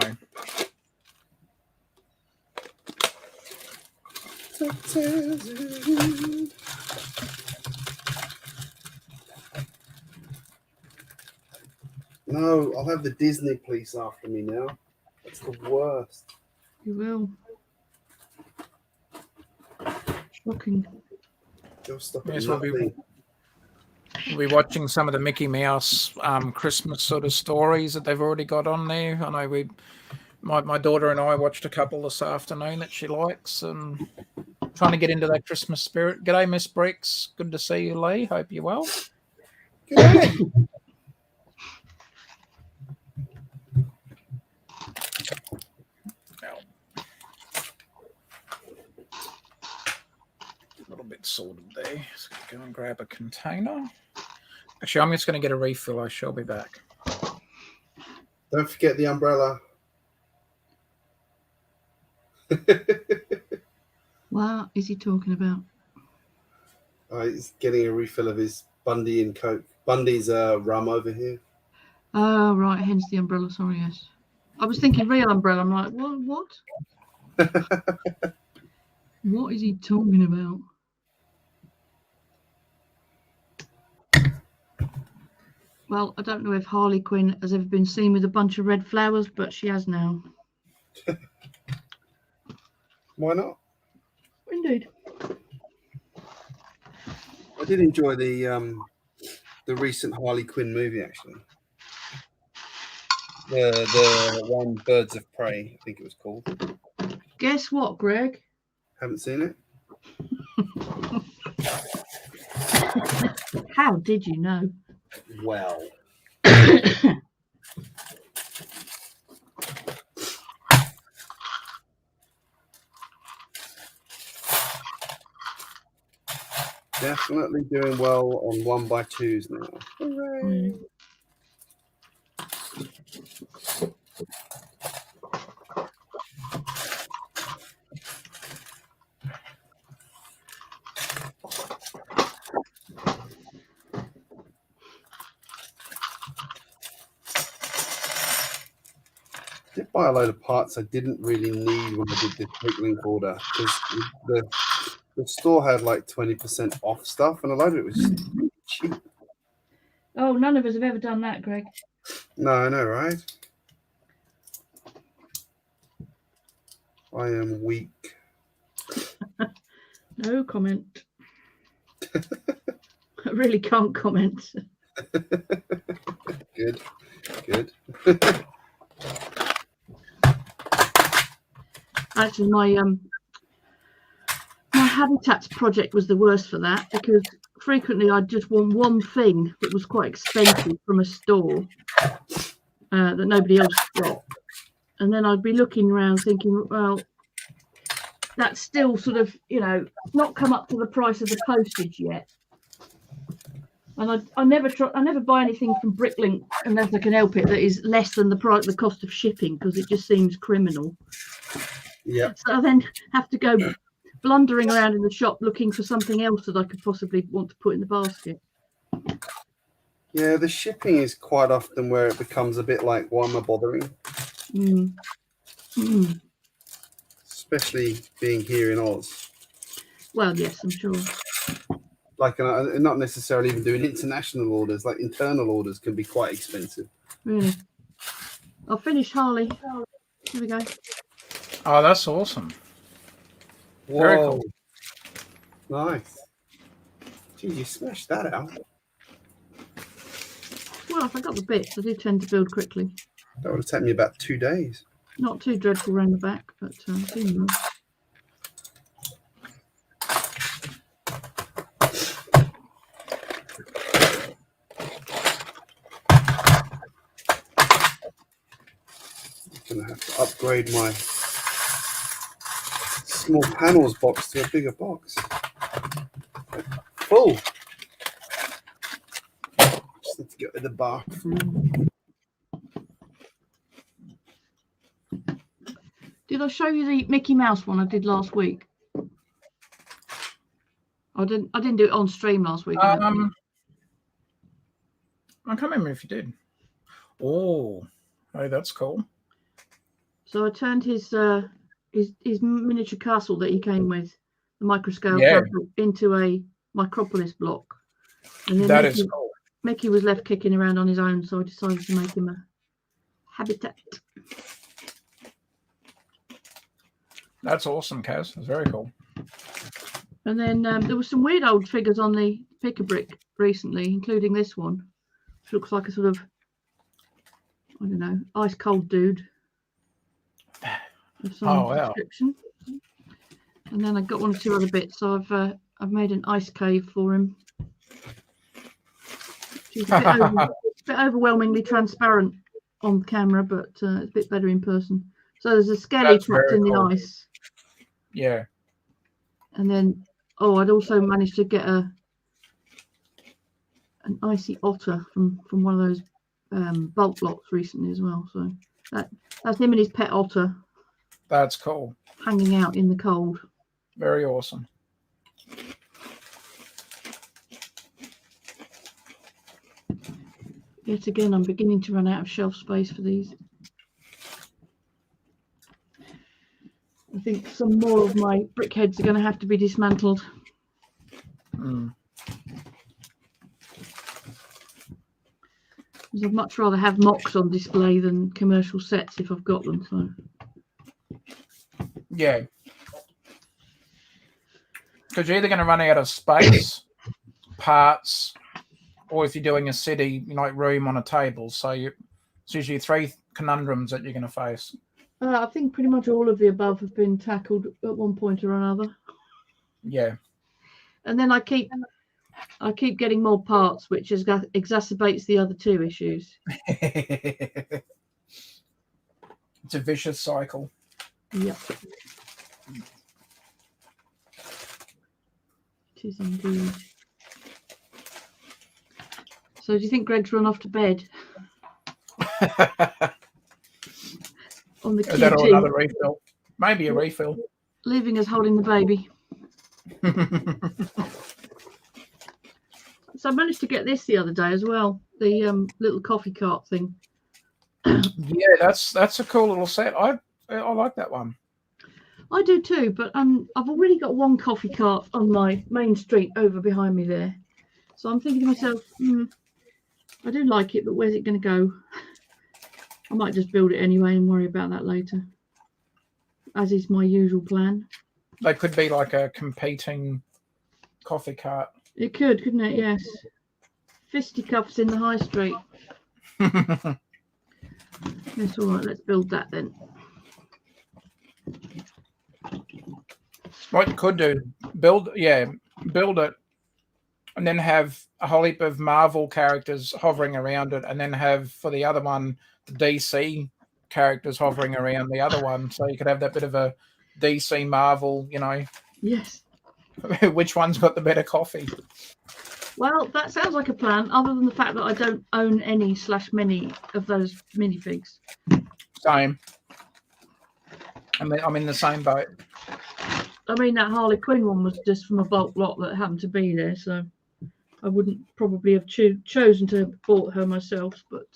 No, I'll have the Disney police after me now. That's the worst. You will. Shocking. They'll stop Yes, at nothing. We'll be watching some of the Mickey Mouse Christmas sort of stories that they've already got on there. I know my daughter and I watched a couple this afternoon that she likes, and trying to get into that Christmas spirit. G'day, Miss Bricks. Good to see you, Lee. Hope you're well. Good. A little bit sorted there. So go and grab a container. Actually, I'm just going to get a refill. I shall be back. Don't forget the umbrella. What is he talking about? He's getting a refill of his Bundy and Coke. Bundy's rum over here. Oh, right. Hence the umbrella. Sorry, yes. I was thinking real umbrella. I'm like, what? What is he talking about? Well, I don't know if Harley Quinn has ever been seen with a bunch of red flowers, but she has now. Why not? Indeed. I did enjoy the recent Harley Quinn movie, actually. The one, Birds of Prey, I think it was called. Guess what, Greg? Haven't seen it. How did you know? Well. Definitely doing well on 1x2s now. Hooray. I did buy a load of parts I didn't really need when I did the quick link order, because the store had like 20% off stuff, and a load of it was just really cheap. Oh, none of us have ever done that, Greg. No, I know, right? I am weak. No comment. I really can't comment. Good. Actually, my Habitats project was the worst for that, because frequently I'd just want one thing that was quite expensive from a store that nobody else got. And then I'd be looking around thinking, well, that's still sort of, not come up to the price of the postage yet. And I never buy anything from Bricklink unless I can help it that is less than the cost of shipping, because it just seems criminal. Yeah. So I then have to go blundering around in the shop looking for something else that I could possibly want to put in the basket. Yeah, the shipping is quite often where it becomes a bit like, why am I bothering? Especially being here in Oz. Well, yes, I'm sure. Like, not necessarily even doing international orders, like internal orders can be quite expensive. Really? I'll finish Harley. Here we go. Oh, that's awesome. Whoa. Very cool. Nice. Geez, you smashed that out. Well, if I got the bits, I do tend to build quickly. That would have taken me about 2 days. Not too dreadful around the back, but anyway. I'm going to have to upgrade my small panels box to a bigger box. Full. Just need to get rid of the bathroom. Did I show you the Mickey Mouse one I did last week? I didn't do it on stream last week. I can't remember if you did. Oh, hey, that's cool. So I turned his miniature castle that he came with, the microscale castle, into a micropolis block. And then That is cool. Mickey was left kicking around on his own, so I decided to make him a habitat. That's awesome, Kaz. That's very cool. And then there were some weird old figures on the Pick-a-Brick recently, including this one, which looks like a sort of, I don't know, ice cold dude of some description. And then I got 1 or 2 other bits, so I've made an ice cave for him. She's a bit overwhelmingly transparent on camera, but it's a bit better in person. So there's a skelly trapped in the ice. Yeah. And then, I'd also managed to get an icy otter from one of those bulk lots recently as well. So that's him and his pet otter. That's cool. Hanging out in the cold. Very awesome. Yet again, I'm beginning to run out of shelf space for these. I think some more of my brickheads are going to have to be dismantled. Because I'd much rather have mocks on display than commercial sets if I've got them. So. Yeah. Because you're either going to run out of space, parts, or if you're doing a city, like room on a table. So it's usually 3 conundrums that you're going to face. I think pretty much all of the above have been tackled at one point or another. Yeah. And then I keep getting more parts, which exacerbates the other 2 issues. It's a vicious cycle. Yep. It is indeed. So do you think Greg's run off to bed? On the Is that another refill? Maybe a refill. Leaving us holding the baby. So I managed to get this the other day as well. The little coffee cart thing. Yeah, that's a cool little set. I like that one. I do too, but I've already got 1 coffee cart on my main street over behind me there. So I'm thinking to myself, I do like it, but where's it going to go? I might just build it anyway and worry about that later, as is my usual plan. They could be like a competing coffee cart. It could, couldn't it? Yes. Fisticuffs in the high street. That's all right. Let's build that then. What you could do, build it and then have a whole heap of Marvel characters hovering around it, and then have for the other one the DC characters hovering around the other one, so you could have that bit of a DC Marvel, Yes. which one's got the better coffee? Well, that sounds like a plan, other than the fact that I don't own any/many of those minifigs. Same. I'm in the same boat. I mean, that Harley Quinn one was just from a bulk lot that happened to be there, so I wouldn't probably have chosen to have bought her myself. But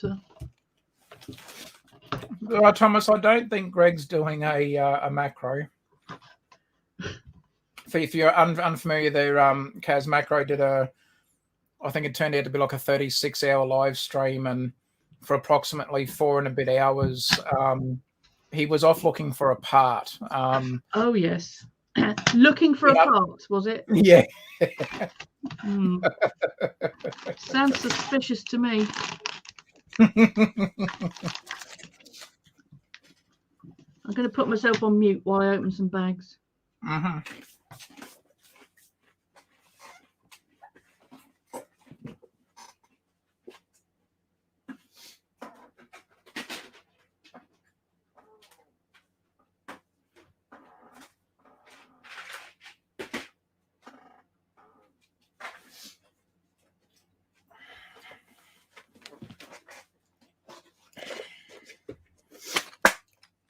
Thomas, I don't think Greg's doing a macro. If you're unfamiliar, there, Kaz Macro did I think it turned out to be like a 36-hour live stream, and for approximately 4 and a bit hours, he was off looking for a part. Oh yes, looking for a part, was it? Yeah. Sounds suspicious to me. I'm going to put myself on mute while I open some bags. Mm-hmm.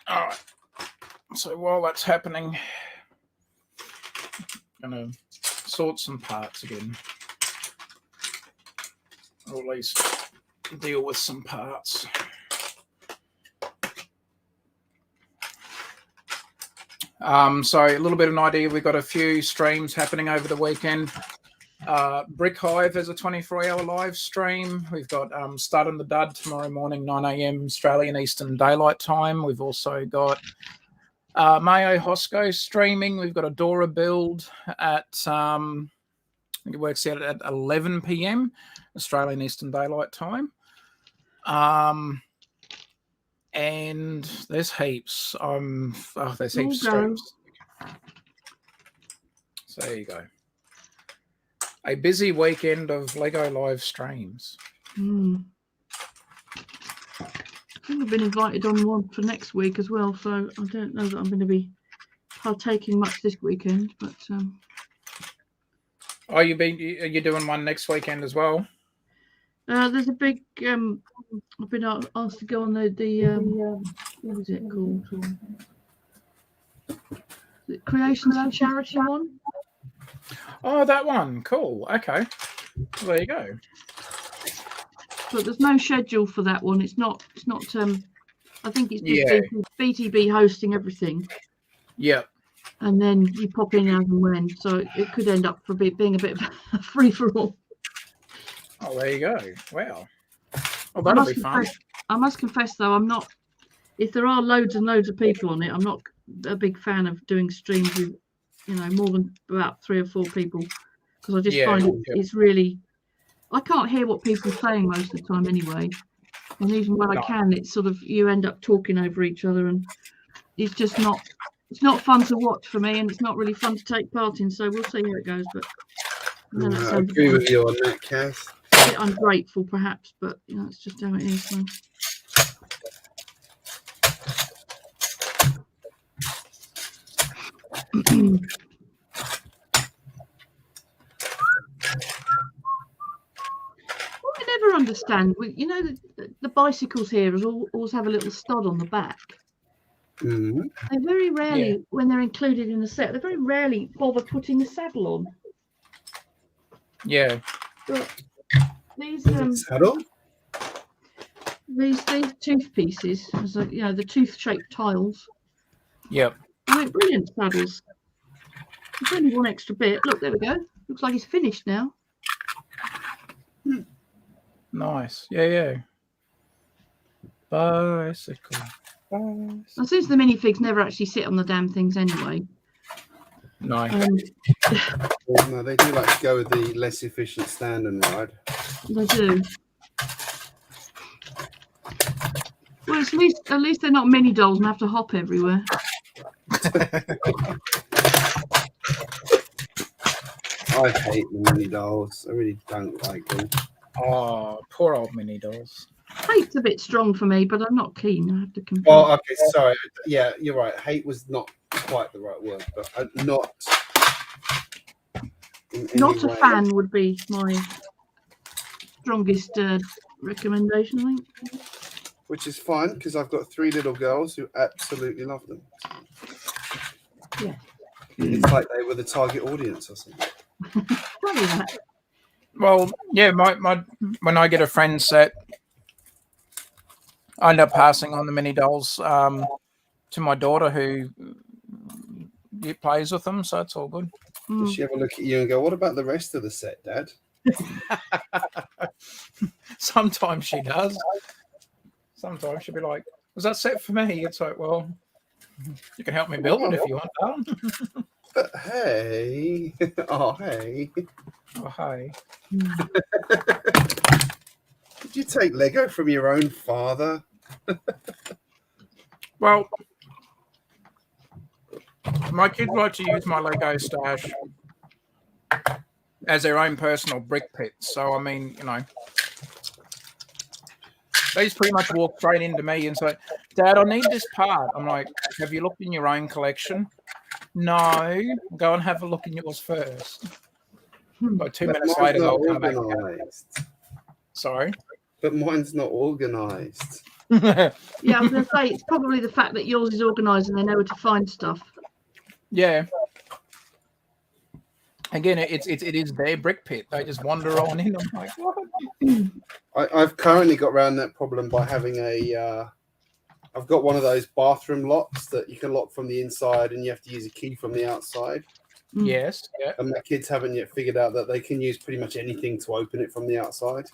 All right. So while that's happening, I'm going to sort some parts again. Or at least deal with some parts. So a little bit of an idea. We've got a few streams happening over the weekend. Brick Hive has a 24-hour live stream. We've got Stud and the Dud tomorrow morning, 9 a.m. Australian Eastern Daylight Time. We've also got Mayo Hosco streaming. We've got a Dora build at, I think it works out at 11 p.m. Australian Eastern Daylight Time. And there's heaps. There's heaps of streams. So there you go. A busy weekend of Lego live streams. I think I've been invited on one for next week as well, so I don't know that I'm going to be partaking much this weekend. But are you doing one next weekend as well? There's a big. I've been asked to go on the what is it called? The Creations for Charity one. Oh, that one. Cool. Okay. Well, there you go. But there's no schedule for that one. It's not. I think it's just BTB hosting everything. Yeah. And then you pop in as and when. So it could end up being a bit of a free for all. Oh, there you go. Wow. Oh, that'll be fun. I must confess, though, I'm not. If there are loads and loads of people on it, I'm not a big fan of doing streams with, more than about 3 or 4 people, because I just find it's really. I can't hear what people are saying most of the time anyway, and even when I can, it's sort of you end up talking over each other, and it's just not. It's not fun to watch for me, and it's not really fun to take part in. So we'll see how it goes. But I agree with you on that, Cass. A bit ungrateful, perhaps, but it's just how it is. So. What I never understand, the bicycles here always have a little stud on the back. Mm-hmm. They very rarely, when they're included in the set, they very rarely bother putting the saddle on. Yeah. But these saddle? These tooth pieces, the tooth-shaped tiles. Yep. Brilliant saddles. There's only one extra bit. Look, there we go. Looks like it's finished now. Nice. Yeah. Bicycle. Now, since the minifigs never actually sit on the damn things anyway. No. No, they do like to go with the less efficient stand and ride. They do. Well, at least they're not mini dolls and have to hop everywhere. I hate the mini dolls. I really don't like them. Oh, poor old mini dolls. Hate's a bit strong for me, but I'm not keen. I have to confess. Well, okay, sorry. Yeah, you're right. Hate was not quite the right word, but not. Not a fan would be my strongest recommendation, I think. Which is fine because I've got 3 little girls who absolutely love them. Yeah. It's like they were the target audience or something. Probably that. Well, yeah, my when I get a friend set, I end up passing on the mini dolls to my daughter who plays with them, so it's all good. Does she have a look at you and go, "What about the rest of the set, Dad?" Sometimes she does. Sometimes she'll be like, "Was that set for me?" It's like, well, you can help me build it if you want, darling. But hey, oh hey, Oh hey. Did you take Lego from your own father? Well, my kids like to use my Lego stash as their own personal brick pits. So, I mean, you know, they just pretty much walk straight into me and say, "Dad, I need this part." I'm like, "Have you looked in your own collection?" "No." "Go and have a look in yours first." Like 2 minutes later, they'll come back. Sorry? But mine's not organised. Yeah, I was going to say, it's probably the fact that yours is organised and they know where to find stuff. Yeah. Again, it is their brick pit. They just wander on in. I'm like, what? I've currently got around that problem by having I've got one of those bathroom locks that you can lock from the inside and you have to use a key from the outside. Yes. Yeah. And my kids haven't yet figured out that they can use pretty much anything to open it from the outside.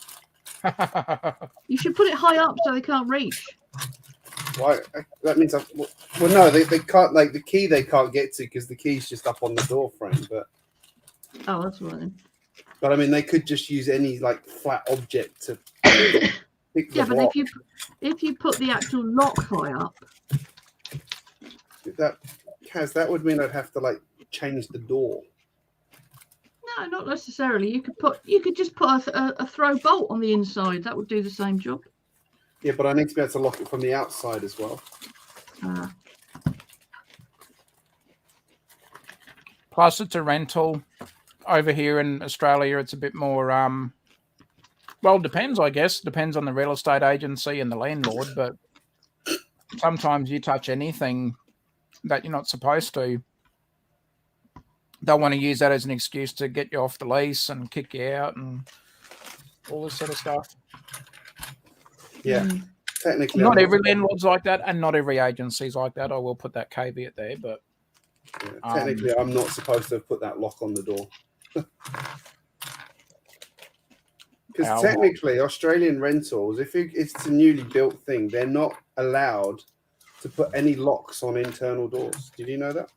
You should put it high up so they can't reach. Why? That means no, they can't. Like the key, they can't get to because the key's just up on the door frame. But oh, that's right then. But I mean, they could just use any like flat object to pick the Yeah, but block. if you put the actual lock high up, that would mean I'd have to like change the door. no, not necessarily. You could just put a throw bolt on the inside. That would do the same job. Yeah, but I need to be able to lock it from the outside as well. Plus, it's a rental. Over here in Australia, it's a bit more. Well, depends, I guess. Depends on the real estate agency and the landlord. But sometimes you touch anything that you're not supposed to, they'll want to use that as an excuse to get you off the lease and kick you out and all this sort of stuff. Yeah, technically, not every landlord's like that, and not every agency's like that. I will put that caveat there, but yeah, technically, I'm not supposed to have put that lock on the door. Because technically, Australian rentals, if it's a newly built thing, they're not allowed to put any locks on internal doors. Did you know that?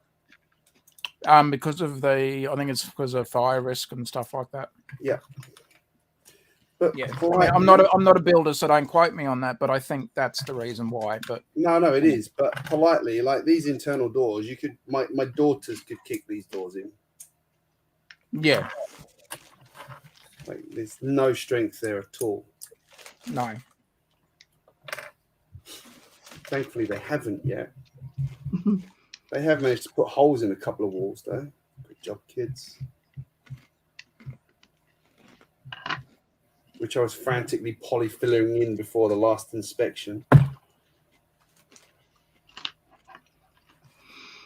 Because of I think it's because of fire risk and stuff like that. Yeah. But yeah, I'm not a builder, so don't quote me on that. But I think that's the reason why. But no, it is. But politely, like these internal doors, you could my daughters could kick these doors in. Yeah. Like there's no strength there at all. No. Thankfully, they haven't yet. They have managed to put holes in a couple of walls, though. Good job, kids. Which I was frantically polyfilling in before the last inspection.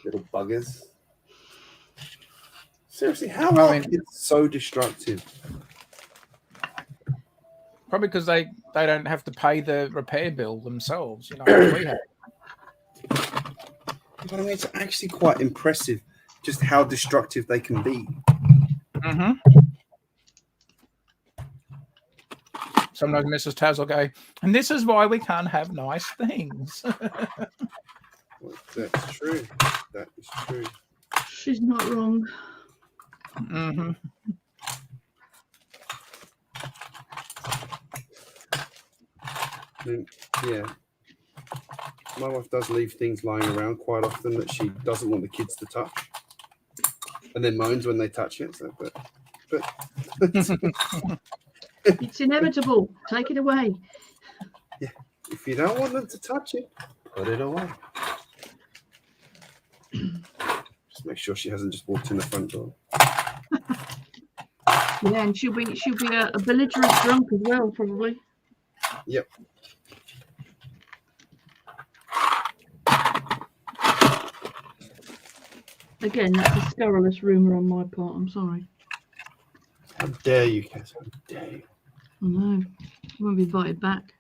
Little buggers. Seriously, how are kids so destructive? Probably because they don't have to pay the repair bill themselves, you know. We have. But I mean, it's actually quite impressive just how destructive they can be. Mm-hmm. Sometimes Mrs. Taz will go, and this is why we can't have nice things. Well, that's true. That is true. She's not wrong. Mm-hmm. Yeah. My wife does leave things lying around quite often that she doesn't want the kids to touch. And then moans when they touch it. So, but but It's inevitable. Take it away. if you don't want them to touch it, put it away. Just make sure she hasn't just walked in the front door. Yeah, and she'll be a belligerent drunk as well, probably. Yep. Again, that's a scurrilous rumour on my part. I'm sorry. How dare you, Cass? How dare you? I know. I won't be invited back.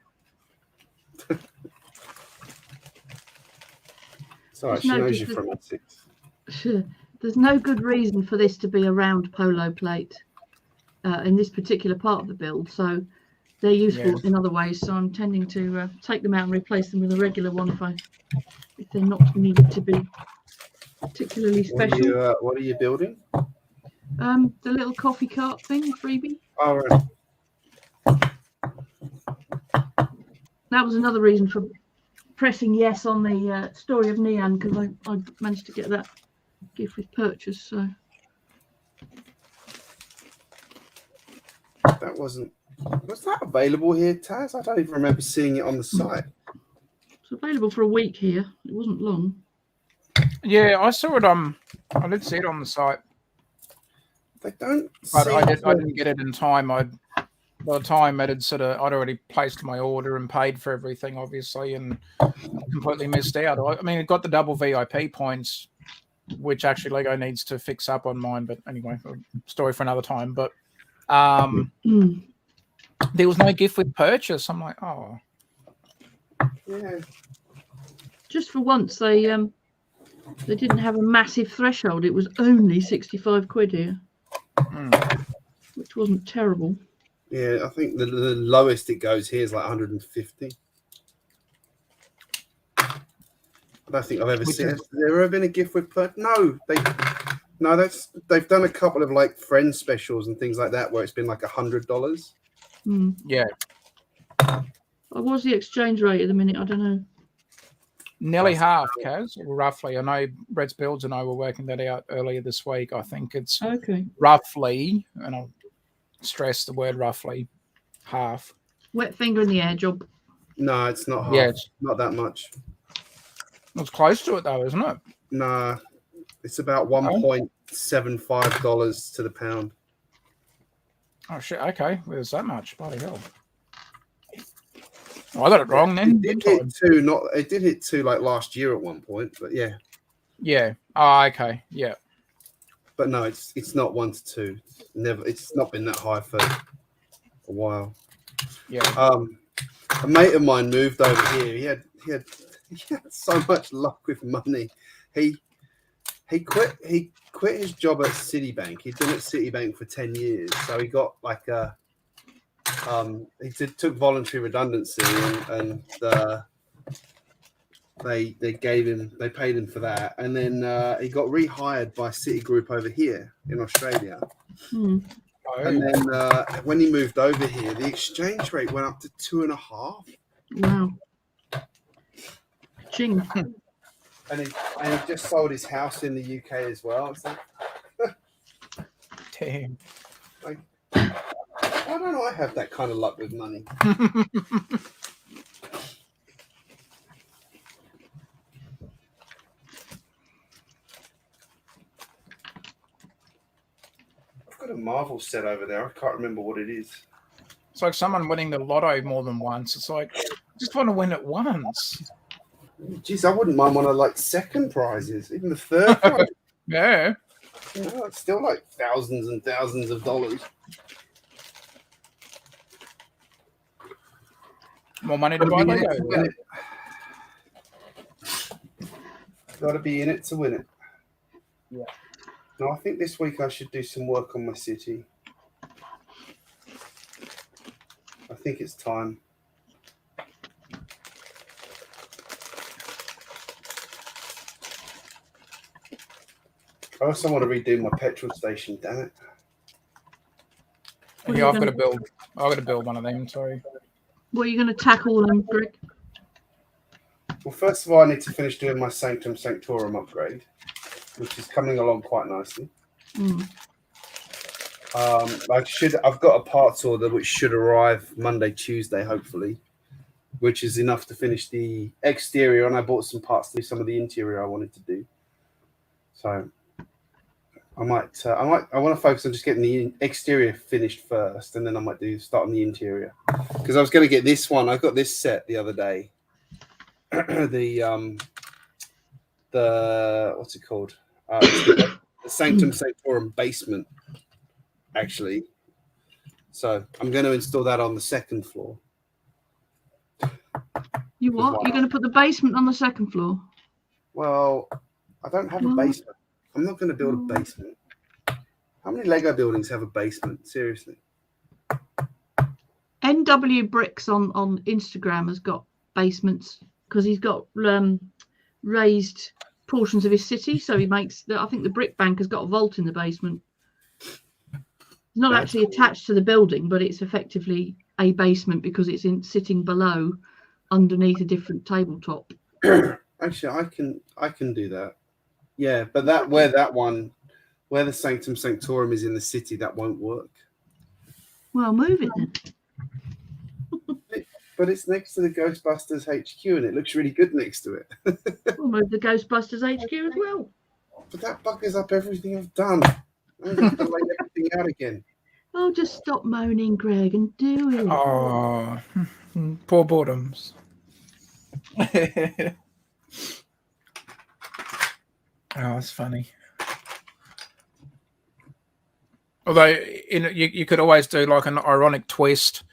It's all right. Just She knows noticed you that- from six. There's no good reason for this to be a round polo plate in this particular part of the build, so they're useful in other ways. So I'm tending to take them out and replace them with a regular one if they're not needed to be particularly special. What are you building? The little coffee cart thing, freebie. Oh, right. That was another reason for pressing yes on the story of Neon, because I managed to get that gift with purchase. So That wasn't. Was that available here, Taz? I don't even remember seeing it on the site. it's available for a week here. It wasn't long. Yeah, I saw it. I did see it on the site, They don't. but I seem to- didn't get it in time. By the time it had I'd already placed my order and paid for everything, obviously, and completely missed out. I mean, it got the double VIP points, which actually Lego needs to fix up on mine. But anyway, story for another time. But there was no gift with purchase. I'm like, oh, Yeah. Just for once, they didn't have a massive threshold. It was only 65 quid here, which wasn't terrible. Yeah, I think the lowest it goes here is like 150. I don't think I've ever seen. Has there ever been a gift with No, they've done a couple of like friend specials and things like that where it's been like $100. yeah, What was the exchange rate at the minute? I don't know. nearly half, Kaz, roughly. I know Brett's Builds and I were working that out earlier this week. I think it's Okay. roughly, and I'll stress the word roughly, half. Wet finger in the air job. No, it's not half. Yeah, Not that much. It's close to it though, isn't it? Nah, it's about $1.75 to the pound. Oh shit! Okay, well, there's that much. Bloody hell! Oh, I got it wrong then. It did hit two. It did hit two like last year at one point, but yeah. Yeah. Oh, okay. Yeah. But no, it's not 1 to 2. It's not been that high for a while. Yeah. A mate of mine moved over here. He had so much luck with money. He quit his job at Citibank. He'd been at Citibank for 10 years, so he got like took voluntary redundancy, and they paid him for that, and then he got rehired by Citigroup over here in Australia. Hmm. And then when he moved over here, the exchange rate went up to 2.5. Wow. Ching. And he just sold his house in the UK as well. It's like, Damn. why don't I have that kind of luck with money? I've got a Marvel set over there. I can't remember what it is. It's like someone winning the lotto more than once. It's like, I just want to win it once. Geez, I wouldn't mind one of like second prizes, even the third prize. Yeah. You know, it's still like thousands and thousands of dollars. More money to buy Lego. Got to be in it to win it. Yeah. No, I think this week I should do some work on my city. I think it's time. I also want to redo my petrol station, damn it. Yeah, I've got to build one of them, sorry. What are you going to tackle them, Greg? Well, first of all, I need to finish doing my Sanctum Sanctorum upgrade, which is coming along quite nicely. I've got a parts order which should arrive Monday, Tuesday, hopefully, which is enough to finish the exterior. And I bought some parts to do some of the interior I wanted to do. So I want to focus on just getting the exterior finished first, and then I might start on the interior, because I was going to get this one. I got this set the other day. the what's it called? The Sanctum Sanctorum basement, actually. So I'm going to install that on the second floor. You what? You're going to put the basement on the second floor? Well, I don't have a basement. I'm not going to build a basement. How many Lego buildings have a basement? Seriously. GJBricks on Instagram has got basements because he's got raised portions of his city. So he makes, I think the brick bank has got a vault in the basement. It's not actually attached to the building, but it's effectively a basement because it's sitting below underneath a different tabletop. Actually, I can do that. Yeah, but where the Sanctum Sanctorum is in the city, that won't work. Well, move it then. But it's next to the Ghostbusters HQ, and it looks really good next to it. We'll move the Ghostbusters HQ as well. But that buggers up everything I've done. I'm going to have to lay everything out again. Oh, just stop moaning, Greg, and do it. Oh, poor Boredoms. Oh, that's funny. Although you could always do like an ironic twist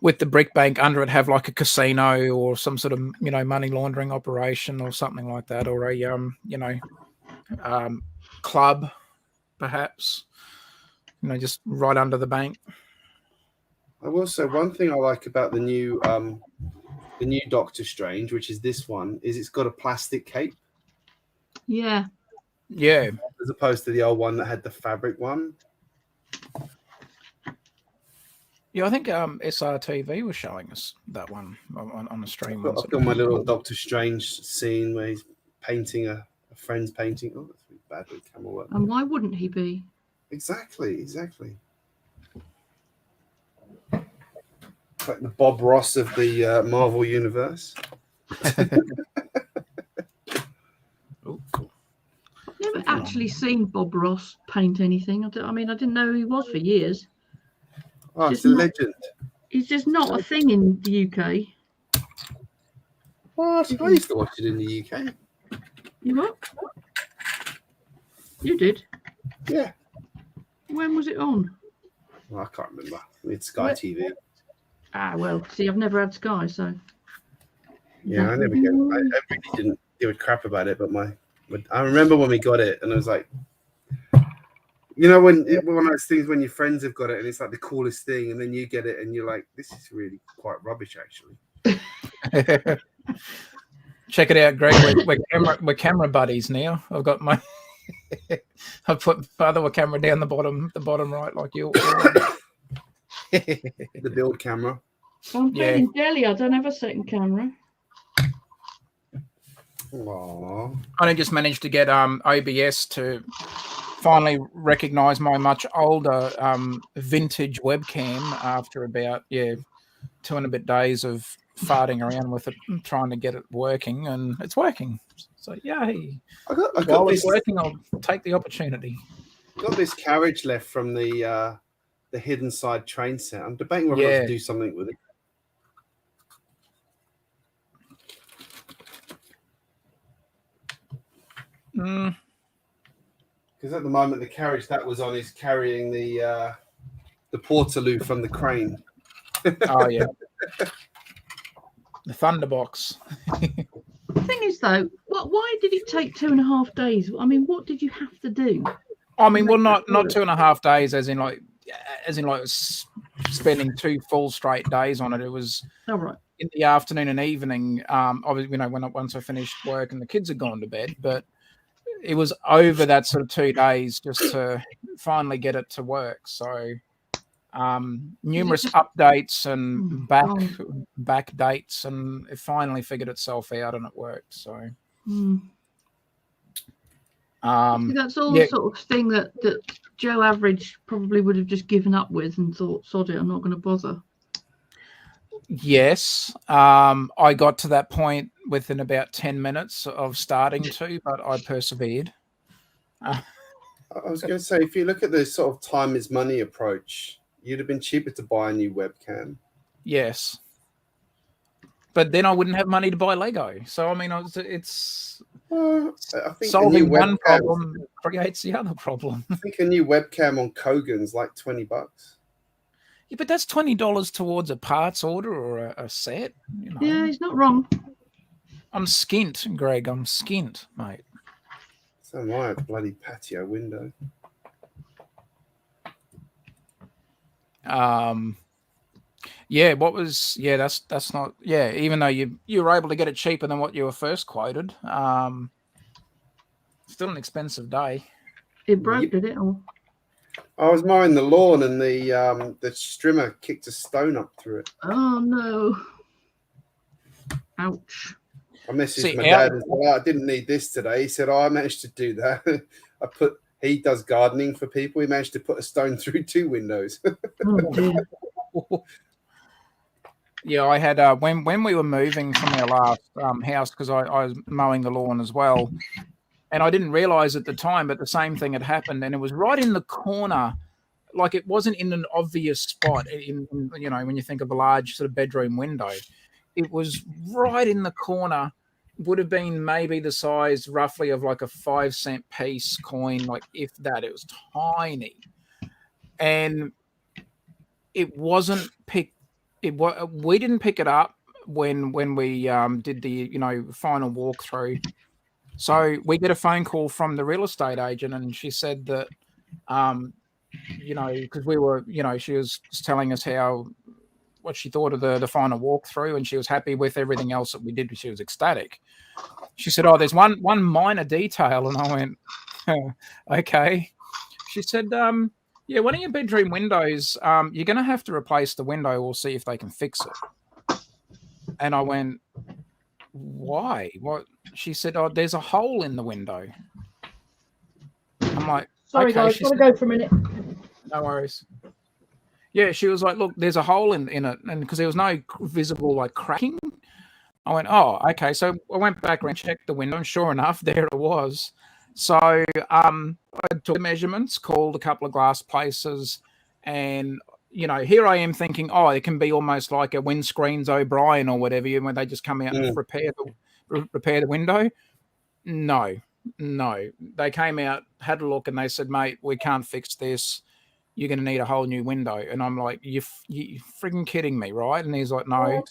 with the brick bank under it, have like a casino or some sort of money laundering operation or something like that, or a club, perhaps. Just right under the bank. I will say one thing I like about the new Doctor Strange, which is this one, is it's got a plastic cape. Yeah. Yeah. As opposed to the old one that had the fabric one. Yeah, I think SRTV was showing us that one on the stream. I've got my little Doctor Strange scene where he's painting a friend's painting. Oh, that's really bad with camera work. And why wouldn't he be? Exactly. Like the Bob Ross of the Marvel universe. Oh, cool. I've never actually seen Bob Ross paint anything. I didn't know who he was for years. Oh, it's a legend. He's just not a thing in the UK. What? I used to watch it in the UK. You what? You did? Yeah. When was it on? Well, I can't remember. It's Sky TV. Ah, well, see, I've never had Sky, so. Yeah, I never get it. I really didn't give a crap about it, but I remember when we got it, and I was like, when one of those things when your friends have got it, and it's like the coolest thing, and then you get it, and you're like, this is really quite rubbish, actually. Check it out, Greg. We're camera buddies now. I've got my. I put my other camera down the bottom right, like you. The build camera. I'm feeling jelly. I don't have a second camera. Aww. I just managed to get OBS to finally recognize my much older vintage webcam after about 2 and a bit days of farting around with it, trying to get it working, and it's working. So yay! While it's working, I'll take the opportunity. Got this carriage left from the hidden side train set. I'm debating whether I should do something with it. Because at the moment the carriage that was on is carrying the Portaloo from the crane. Oh yeah. The Thunderbox. The thing is, though, why did it take 2.5 days? I mean, what did you have to do? I mean, well, not 2.5 days, as in like spending 2 full straight days on it. It was in the afternoon and evening. Obviously, once I finished work and the kids had gone to bed, but it was over that sort of 2 days just to finally get it to work. So. Numerous updates and back dates, and it finally figured itself out and it worked. So See, that's all the sort of thing that Joe Average probably would have just given up with and thought, sod it, I'm not going to bother. Yes, I got to that point within about 10 minutes of starting to, but I persevered. I was going to say, if you look at the sort of time is money approach, you'd have been cheaper to buy a new webcam. Yes. But then I wouldn't have money to buy Lego. So, I mean, it's I think solving one problem creates the other problem. I think a new webcam on Kogan's like $20. Yeah, but that's $20 towards a parts order or a set. You know. Yeah, he's not wrong. I'm skint, Greg. I'm skint, mate. So am I at the bloody patio window. Yeah, that's not, even though you were able to get it cheaper than what you were first quoted. Still an expensive day. It broke, did it? Or? I was mowing the lawn and the strimmer kicked a stone up through it. Oh no. Ouch. I messaged my dad and said, I didn't need this today. He said, I managed to do that. He does gardening for people. He managed to put a stone through 2 windows. Oh dear. Yeah, I had when we were moving from our last house, because I was mowing the lawn as well, and I didn't realize at the time, but the same thing had happened, and it was right in the corner, like it wasn't in an obvious spot. In when you think of a large sort of bedroom window, it was right in the corner. Would have been maybe the size roughly of like a 5-cent piece coin, like if that. It was tiny, and it wasn't picked. We didn't pick it up when we did the final walkthrough. So we get a phone call from the real estate agent, and she said that because we were she was telling us what she thought of the final walkthrough, and she was happy with everything else that we did. She was ecstatic. She said, "Oh, there's one minor detail," and I went, "Okay." She said, yeah, one of your bedroom windows, you're going to have to replace the window or see if they can fix it. And I went, why? What? She said, oh, there's a hole in the window. I'm like, sorry, okay. guys, gotta go for a minute. No worries. Yeah, she was like, look, there's a hole in it. And because there was no visible like cracking, I went, oh, okay. So I went back and checked the window, and sure enough, there it was. So I took the measurements, called a couple of glass places, and here I am thinking, oh, it can be almost like a Windscreens O'Brien or whatever, when they just come out and repair the window. No, they came out, had a look, and they said, mate, we can't fix this. You're going to need a whole new window. And I'm like, you freaking kidding me, right? And he's like, no.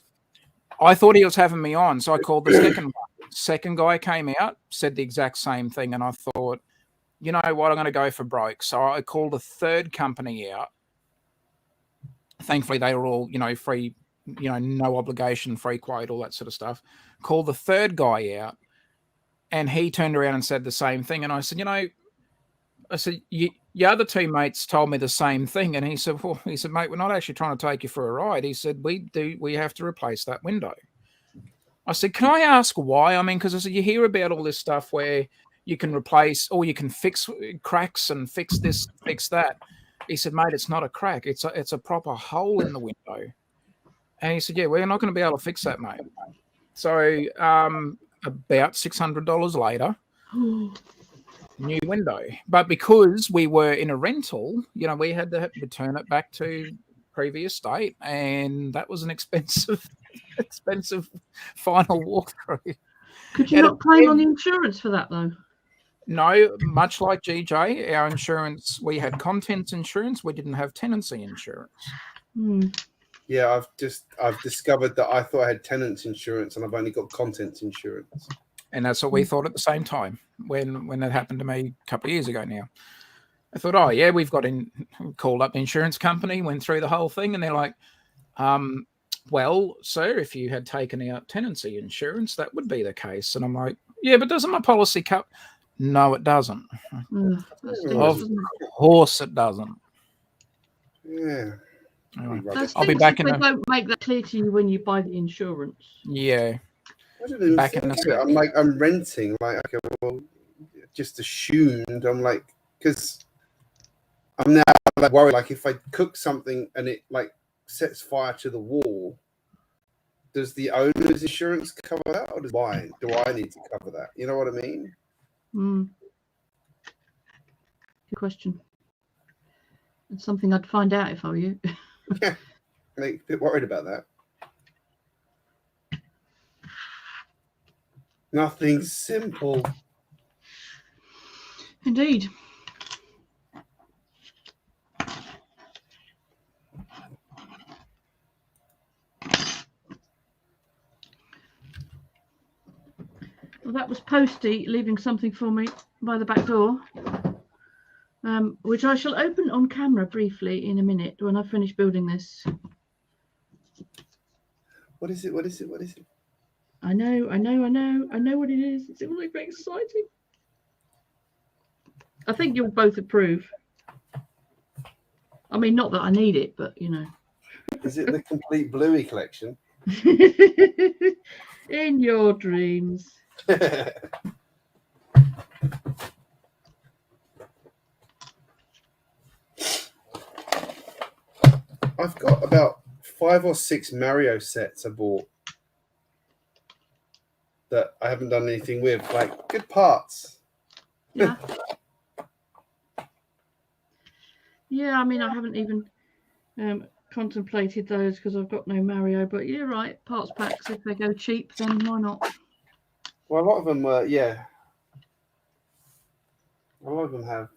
I thought he was having me on, so I called the second one. Second guy came out, said the exact same thing, and I thought, you know what, I'm going to go for broke. So I called a third company out. Thankfully, they were all, free, no obligation, free quote, all that sort of stuff. Called the third guy out, and he turned around and said the same thing. And I said, your other teammates told me the same thing. And he said, mate, we're not actually trying to take you for a ride. He said, we have to replace that window. I said, can I ask why? I mean, because I said, you hear about all this stuff where you can replace or you can fix cracks and fix this, fix that. He said, mate, it's not a crack. It's a proper hole in the window. And he said, yeah, we're not going to be able to fix that, mate. So about $600 later, new window. But because we were in a rental, we had to return it back to previous state, and that was an expensive final walkthrough. Could you not claim on the insurance for that though? No, much like GJ, our insurance, we had contents insurance, we didn't have tenancy insurance. Yeah, I've discovered that I thought I had tenants insurance and I've only got contents insurance. And that's what we thought at the same time when that happened to me a couple of years ago now. I thought, oh yeah, we've called up the insurance company, went through the whole thing, and they're like, well, sir, if you had taken out tenancy insurance, that would be the case. And I'm like, yeah, but doesn't my policy cover? No, it doesn't. Of course it doesn't. Yeah. Anyway, I'll be back in they don't make that clear to you when you buy the insurance. Yeah. Back in I'm renting. Like, okay, well, just assumed. I'm like, because I'm now like worried. Like if I cook something and it like sets fire to the wall, does the owner's insurance cover that, or do I need to cover that? You know what I mean? Good question. It's something I'd find out if I were you. Yeah, I'm a bit worried about that. Nothing's simple. Indeed. Well, that was Posty leaving something for me by the back door, which I shall open on camera briefly in a minute when I finish building this. What is it? What is it? What is it? I know what it is. It's all very exciting. I think you'll both approve. I mean, not that I need it, but you know. Is it the complete Bluey collection? In your dreams. I've got about 5 or 6 Mario sets I bought that I haven't done anything with, like good parts. Yeah. Yeah, I mean, I haven't even contemplated those because I've got no Mario, but you're right, parts packs, if they go cheap, then why not? Well, a lot of them were, yeah. A lot of them have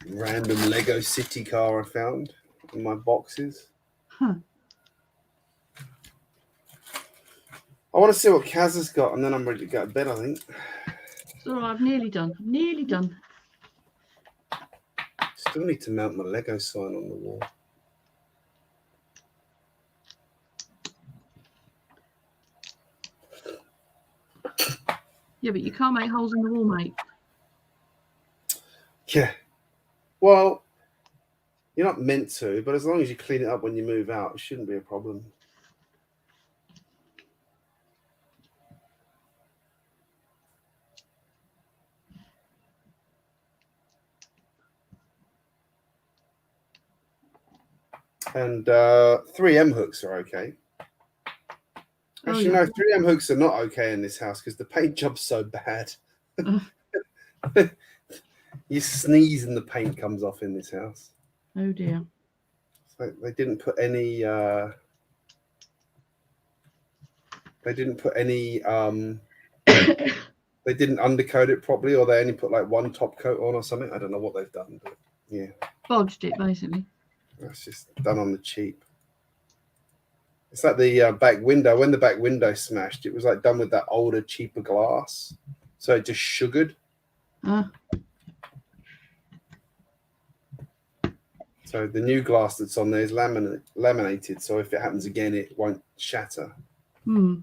random Lego City car I found in my boxes. Huh. I want to see what Kaz has got, and then I'm ready to go to bed, I think. So I've nearly done. Nearly done. Still need to mount my Lego sign on the wall. Yeah, but you can't make holes in the wall, mate. Yeah. Well, you're not meant to, but as long as you clean it up when you move out, it shouldn't be a problem. And 3M hooks are okay. Actually, no, 3M hooks are not okay in this house because the paint job's so bad. You sneeze and the paint comes off in this house. Oh dear. So they didn't put any. They didn't put any. They didn't undercoat it properly, or they only put like one top coat on or something. I don't know what they've done, but yeah. Bodged it basically. That's just done on the cheap. It's like the back window. When the back window smashed, it was like done with that older, cheaper glass. So it just sugared. So the new glass that's on there is laminated. So if it happens again, it won't shatter. So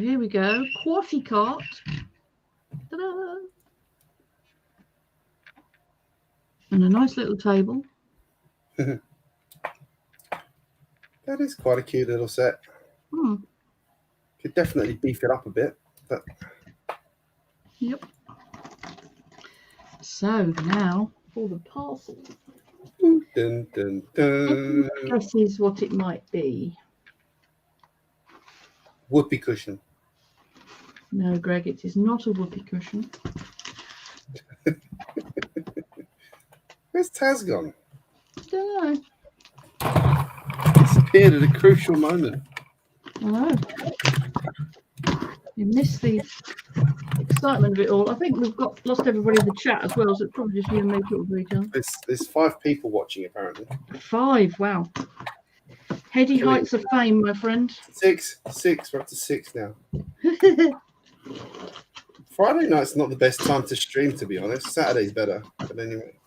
here we go. Coffee cart. Ta-da! And a nice little table. That is quite a cute little set. Could definitely beef it up a bit. But... Yep. So now for the parcel. Dun, dun, dun. This is what it might be. Whoopee cushion. No, Greg, it is not a whoopee cushion. Where's Taz gone? Don't know. Disappeared at a crucial moment. I know. You missed the excitement of it all. I think we've lost everybody in the chat as well, so it's probably just you and me probably, John. There's 5 people watching apparently. 5, wow. Heady heights of fame, my friend. 6. We're up to 6 now. Friday night's not the best time to stream, to be honest. Saturday's better, but anyway.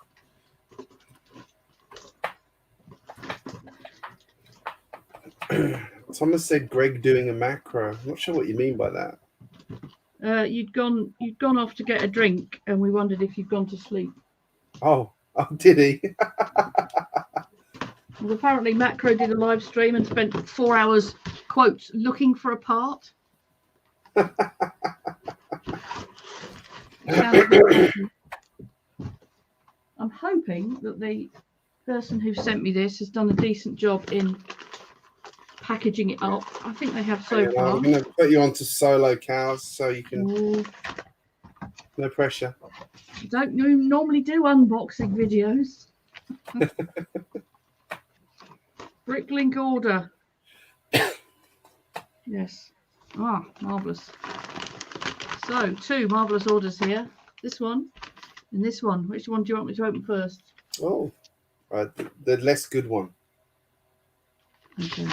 Thomas said Greg doing a macro. I'm not sure what you mean by that. You'd gone off to get a drink, and we wondered if you'd gone to sleep. Oh, did he? Well, apparently Macro did a live stream and spent 4 hours, quotes, looking for a part. It sounds a bit awful. I'm hoping that the person who sent me this has done a decent job in packaging it up. I think they have so far. I'm going to put you onto solo cows so you can. Ooh. No pressure. Don't you normally do unboxing videos? Bricklink order. Yes. Ah, marvellous. So, 2 marvellous orders here. This one and this one. Which one do you want me to open first? Oh, the less good one. Okay.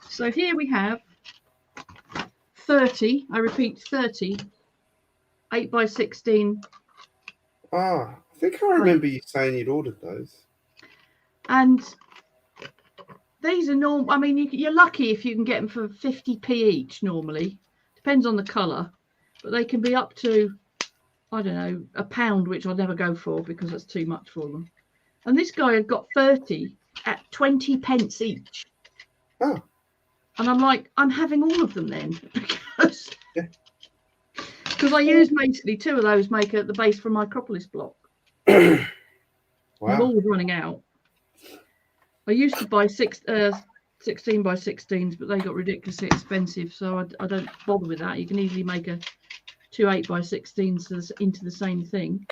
So here we have 30, I repeat 30, 8x16. I think I remember you saying you'd ordered those. And these are normal. I mean, you're lucky if you can get them for 50p each normally. Depends on the colour. But they can be up to, I don't know, £1, which I'll never go for because that's too much for them. And this guy had got 30 at 20p each. Oh. And I'm like, I'm having all of them then. Because I use basically 2 of those make the base for a Micropolis block. Wow. I'm always running out. I used to buy 16x16s, but they got ridiculously expensive, so I don't bother with that. You can easily make 2 8x16s into the same thing.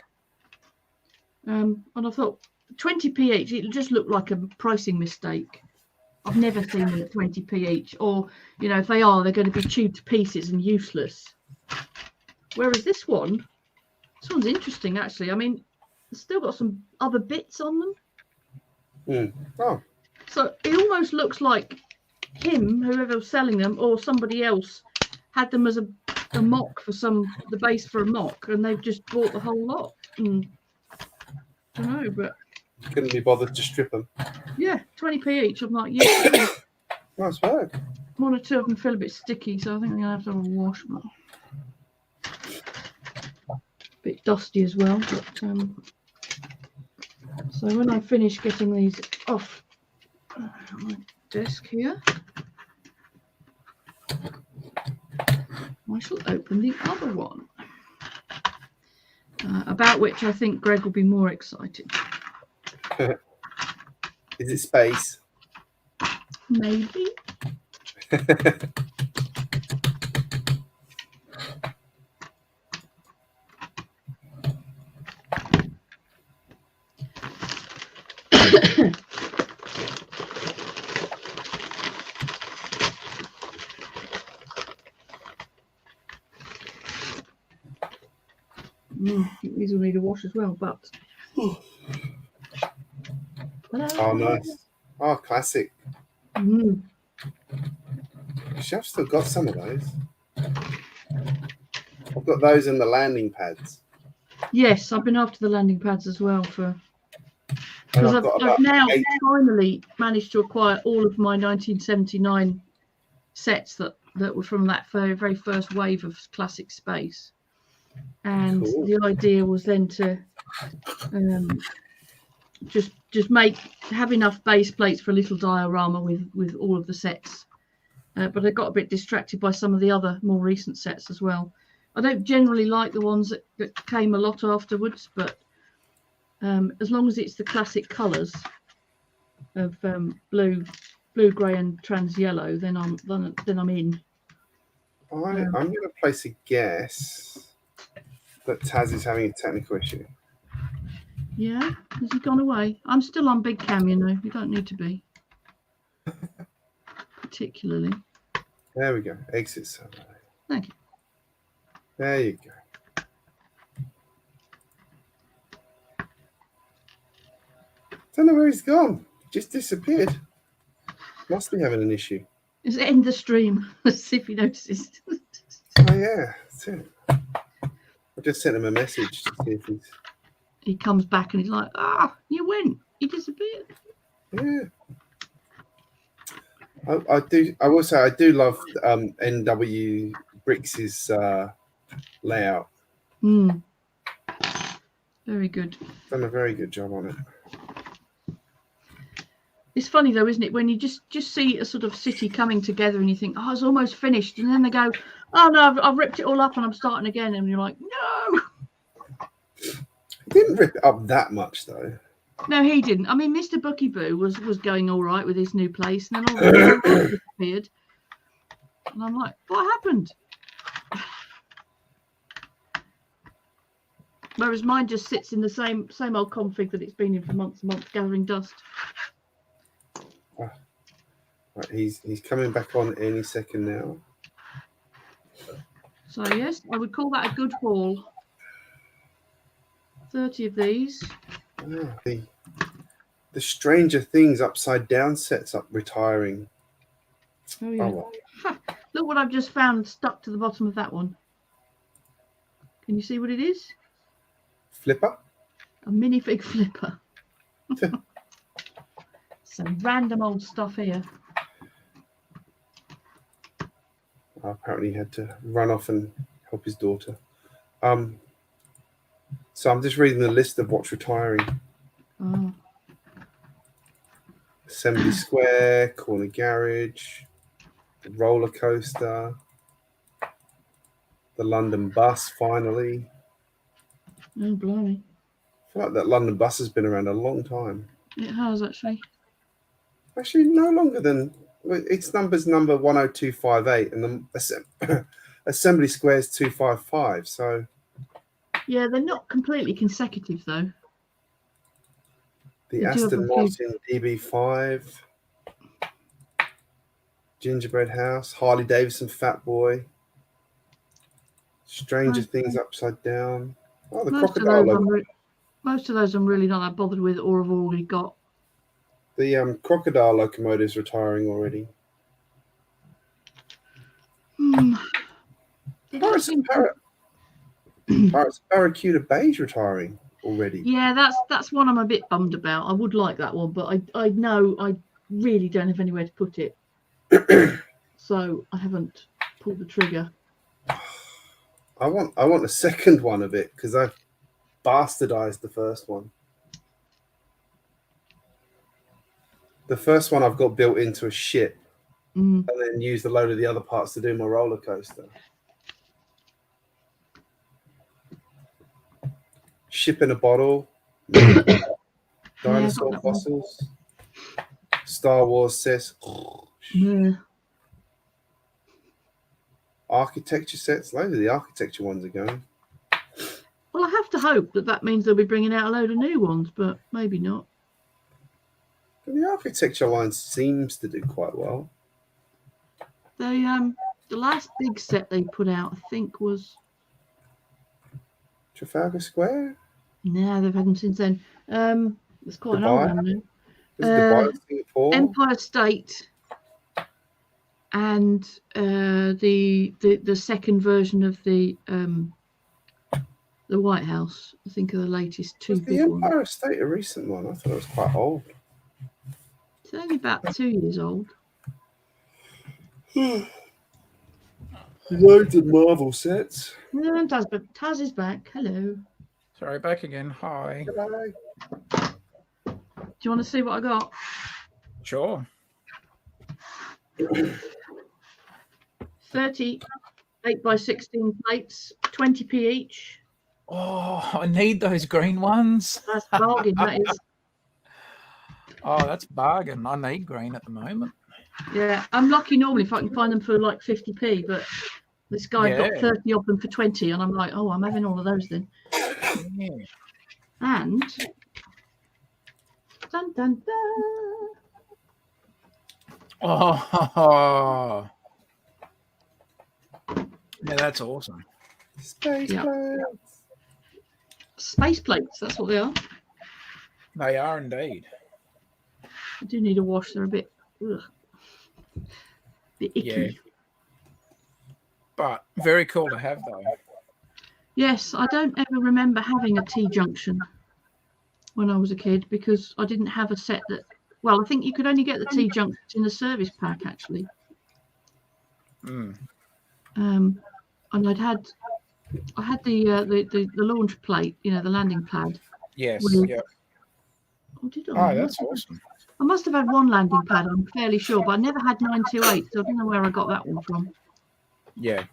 And I thought 20p each, it just looked like a pricing mistake. I've never seen them at 20p each, or you know, if they are, they're going to be chewed to pieces and useless. Whereas this one's interesting actually. I mean, it's still got some other bits on them. Oh. So it almost looks like him, whoever was selling them, or somebody else had them as a mock for the base for a mock, and they've just bought the whole lot. I don't know, but Couldn't be bothered to strip them. yeah, 20p each. I'm like, yeah. Nice work. 1 or 2 of them feel a bit sticky, so I think I'm gonna have to have a wash. But a bit dusty as well. But so when I finish getting these off my desk here, I shall open the other one, about which I think Greg will be more excited. Is it space? Maybe. These will need a wash as well, but Oh, nice. Oh, classic. Mm. Actually, I've still got some of those. I've got those in the landing pads. Yes, I've been after the landing pads as well And because I've got I've about now 8. finally managed to acquire all of my 1979 sets that were from that very first wave of classic space. And Cool. the idea was then to just have enough base plates for a little diorama with all of the sets. But I got a bit distracted by some of the other more recent sets as well. I don't generally like the ones that came a lot afterwards, but as long as it's the classic colours of blue, grey, and trans yellow, then I'm in. I'm going to place a guess that Taz is having a technical issue. Yeah, has he gone away? I'm still on Big Cam, you know. You don't need to be. Particularly. There we go. Exit survey. Thank you. There you go. Don't know where he's gone. Just disappeared. Must be having an issue. Just end the stream. Let's see if he notices. Oh yeah, that's it. I just sent him a message to see if He comes back and he's like, you went. You disappeared. Yeah. I will say I do love NW Bricks' layout. Very good. Done a very good job on it. It's funny though, isn't it, when you just see a sort of city coming together and you think, oh, it's almost finished, and then they go, oh no, I've ripped it all up and I'm starting again, and you're like, no. He didn't rip it up that much though. No, he didn't. I mean, Mr. Bookie Boo was going all right with his new place, and then all of a sudden it disappeared, and I'm like, what happened? Whereas mine just sits in the same old config that it's been in for months and months, gathering dust. Right, he's coming back on any second now. So yes, I would call that a good haul. 30 of these. Oh, the Stranger Things upside down sets up retiring. Oh yeah. Oh, well. Ha, look what I've just found stuck to the bottom of that one. Can you see what it is? Flipper? A minifig flipper. Some random old stuff here. Apparently he had to run off and help his daughter. So I'm just reading the list of what's retiring. Oh. Assembly Square, Corner Garage, the roller coaster, the London bus finally. Oh, blimey. I feel like that London bus has been around a long time. It has, actually. Actually, no longer than... Its number's number 10258 and the Assembly Square's 255, so... Yeah, they're not completely consecutive, though. The They do have Aston a few- Martin DB5, Gingerbread House, Harley Davidson Fat Boy, Stranger Things Upside Down. Oh, the crocodile logo. Most of those I'm really not that bothered with or have already got. The crocodile locomotive is retiring already. Pirates of Barracuda Bay's retiring already. Yeah, that's one I'm a bit bummed about. I would like that one, but I know I really don't have anywhere to put it. So I haven't pulled the trigger. I want a second one of it because I've bastardized the first one. The first one I've got built into a ship and then used a load of the other parts to do my roller coaster. Ship in a bottle, dinosaur fossils, Star Wars says, architecture sets. Loads of the architecture ones are going. Well, I have to hope that means they'll be bringing out a load of new ones, but maybe not. But the architecture line seems to do quite well. They the last big set they put out, I think, was Trafalgar Square. No, they've had them since then. It's quite an old one now. Is it Dubai, Singapore? Empire State, and the second version of the White House. I think are the latest two. Was the Empire State a recent one? I thought it was quite old. It's only about 2 years old. Loads of Marvel sets. Yeah, Taz is back. Hello. Sorry, back again. Hi. Hello. Do you want to see what I got? Sure. 30 8x16 plates, 20p each. Oh, I need those green ones. That's bargain, that is. Oh, that's bargain. I need green at the moment. Yeah, I'm lucky normally if I can find them for like 50p, but this guy got 30 of them for 20, and I'm like, oh, I'm having all of those then. Yeah. And dun, dun, dun. Oh, yeah, that's awesome. Space plates. Space plates, that's what they are. They are indeed. I do need a wash. They're a bit icky. Yeah. But very cool to have, though. Yes, I don't ever remember having a T-junction when I was a kid because I didn't have a set that... Well, I think you could only get the T-junctions in the service pack, actually. and I had the launch plate, the landing pad. Yes. With, Yeah. Oh, did I? Oh, that's awesome. I must have had one landing pad, I'm fairly sure, but I never had 928, so I don't know where I got that one from. Yeah.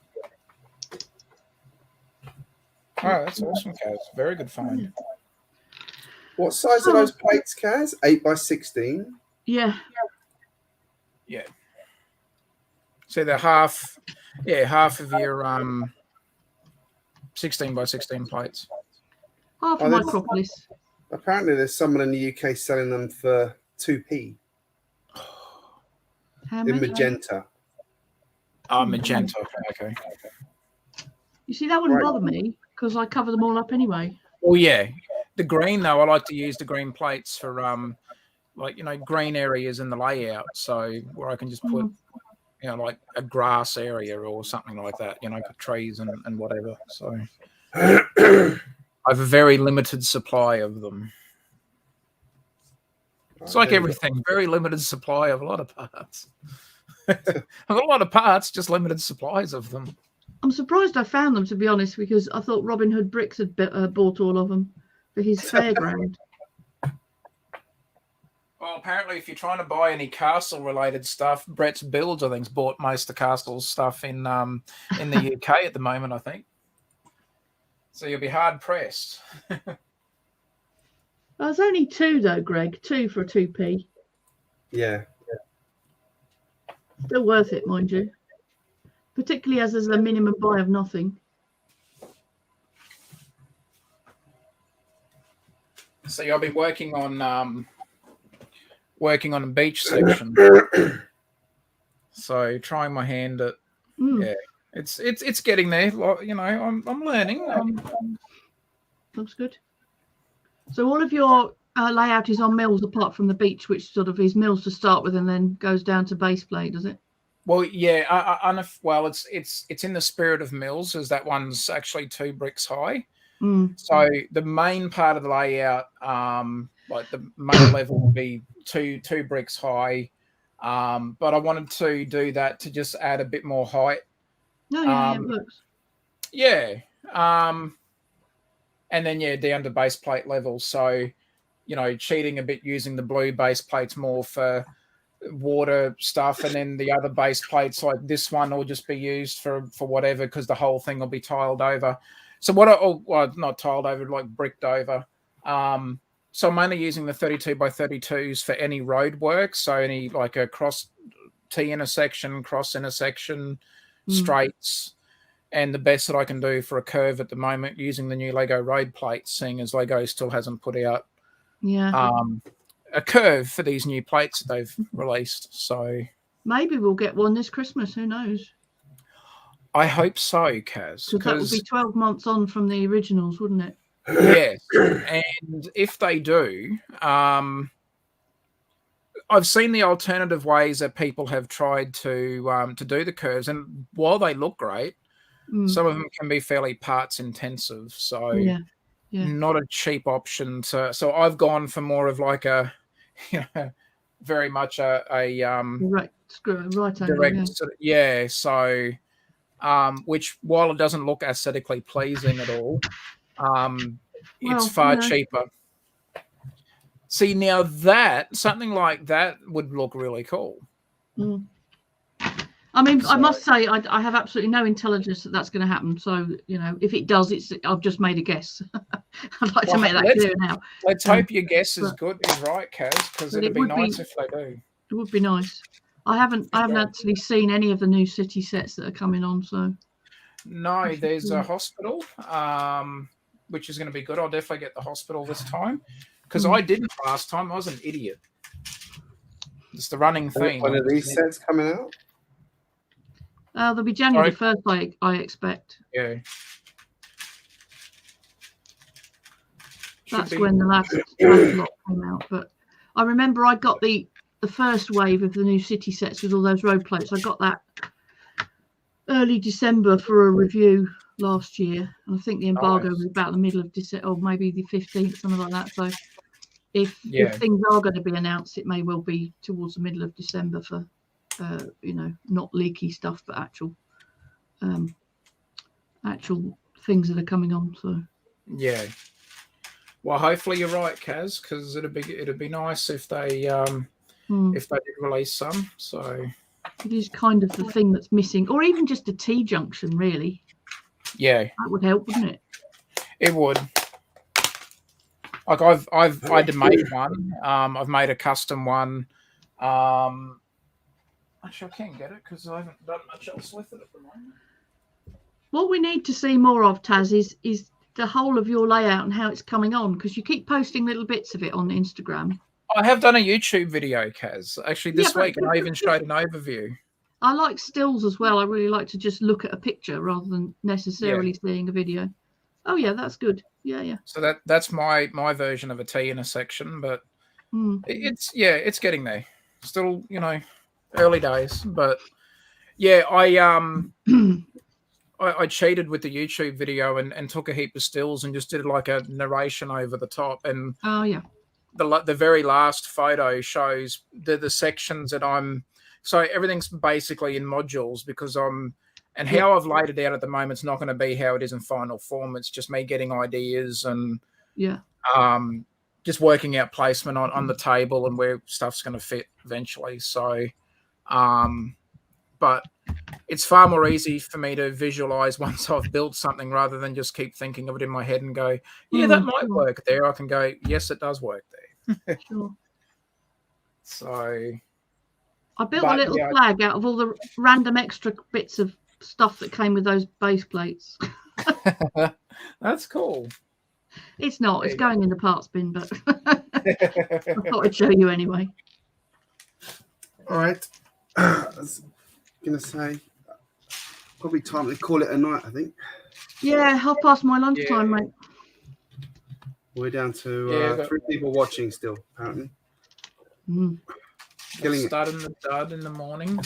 Oh, that's awesome, Kaz. Very good find. What size are those plates, Kaz? 8x16? Yeah. Yeah. So they're half of your 16x16 plates. Half of my Acropolis. Apparently there's someone in the UK selling them for 2p. How in much? magenta. Oh, magenta. Okay. You see, that wouldn't bother me because I cover them all up anyway. Well, yeah. The green, though, I like to use the green plates for green areas in the layout. So where I can just put, like a grass area or something like that, for trees and whatever. So I have a very limited supply of them. It's like everything, very limited supply of a lot of parts. I've got a lot of parts, just limited supplies of them. I'm surprised I found them, to be honest, because I thought Robin Hood Bricks had bought all of them for his fairground. Well, apparently, if you're trying to buy any castle-related stuff, Brett's Builds, I think, has bought most of Castle's stuff in the UK at the moment, I think. So you'll be hard-pressed. There's only 2, though, Greg. 2 for a 2p. Yeah. Still worth it, mind you. Particularly as there's a minimum buy of nothing. So you'll be working on a beach section. So trying my hand at it's getting there. I'm learning. Looks good. So all of your layout is on mills, apart from the beach, which sort of is mills to start with, and then goes down to base plate, does it? Well, yeah. It's in the spirit of mills, as that one's actually 2 bricks high. So the main part of the layout, like the main level, will be two bricks high. But I wanted to do that to just add a bit more height. No, yeah, it works. Yeah. And then down to base plate level. So, cheating a bit using the blue base plates more for water stuff, and then the other base plates like this one will just be used for whatever, because the whole thing will be tiled over. So not tiled over, like bricked over. So I'm only using the 32x32s for any road work. So any like a cross T intersection, cross intersection, straights, and the best that I can do for a curve at the moment using the new Lego road plates, seeing as Lego still hasn't put out a curve for these new plates that they've released. So maybe we'll get one this Christmas. Who knows? I hope so, Kaz. Because that would be 12 months on from the originals, wouldn't it? Yes. And if they do, I've seen the alternative ways that people have tried to do the curves, and while they look great, some of them can be fairly parts intensive. So not a cheap option. So I've gone for more of like a, very much a right direct. So. Which, while it doesn't look aesthetically pleasing at all, it's far cheaper. See, now something like that would look really cool. I mean, I must say, I have absolutely no intelligence that that's going to happen. So, if it does, I've just made a guess. I'd like to make that clear now. Let's hope your guess is right, Kaz, because it'd be nice if they do. It would be nice. I haven't actually seen any of the new city sets that are coming on. So no, there's a hospital, which is going to be good. I'll definitely get the hospital this time, because I didn't last time. I was an idiot. It's the running theme. When are these sets coming out? They'll be January 1st, I expect. Yeah. That's when the last lot came out. But I remember I got the first wave of the new city sets with all those road plates. I got that early December for a review last year, and I think the embargo was about the middle of December, or maybe the 15th, something like that. So if things are going to be announced, it may well be towards the middle of December for not leaky stuff, but actual actual things that are coming on. So Yeah. Well, hopefully you're right, Kaz, because it'd be nice if they did release some. So it is kind of the thing that's missing, or even just a T junction, really. yeah, That would help, wouldn't it? it would. Like I've made one. I've made a custom one. Actually, I can't get it because I haven't done much else with it at the moment. What we need to see more of, Taz, is the whole of your layout and how it's coming on, because you keep posting little bits of it on Instagram. I have done a YouTube video, Kaz, actually this week, and I even showed an overview. I like stills as well. I really like to just look at a picture rather than necessarily seeing a video. Oh yeah, that's good. Yeah. So that's my version of a T in a section, but it's getting there. Still, early days, but yeah, I cheated with the YouTube video and took a heap of stills and just did like a narration over the top. And the very last photo shows the sections that so everything's basically in modules because and how I've laid it out at the moment is not going to be how it is in final form. It's just me getting ideas and just working out placement on the table and where stuff's going to fit eventually. So, but it's far more easy for me to visualize once I've built something rather than just keep thinking of it in my head and go, yeah, that might work there. I can go, yes, it does work there. Sure. So I built a little flag out of all the random extra bits of stuff that came with those base plates. That's cool. It's not. It's going in the parts bin, but I thought I'd show you anyway. All right. I was going to say, probably time to call it a night, I think. Yeah, half past my lunchtime, mate. We're down to 3 people watching still, apparently. Killing starting the dud in the morning.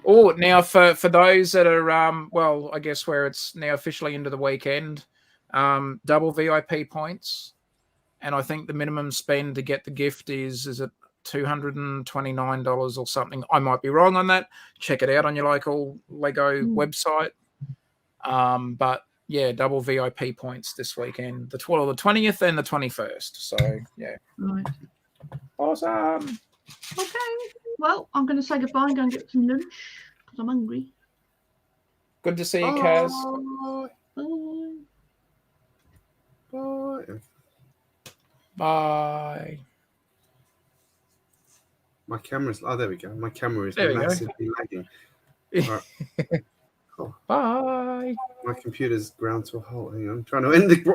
Now for those that are I guess where it's now officially into the weekend, double VIP points, and I think the minimum spend to get the gift is it $229 or something. I might be wrong on that. Check it out on your local Lego website. But yeah, double VIP points this weekend, the 20th and the 21st. So yeah, right. Awesome. Okay. Well, I'm going to say goodbye and go and get some lunch because I'm hungry. Good to see you, Kaz. Bye. Bye. My camera's... Oh, there we go. My camera is massively lagging. Right. Bye. My computer's ground to a halt. Hang on. I'm trying to end the broadcast.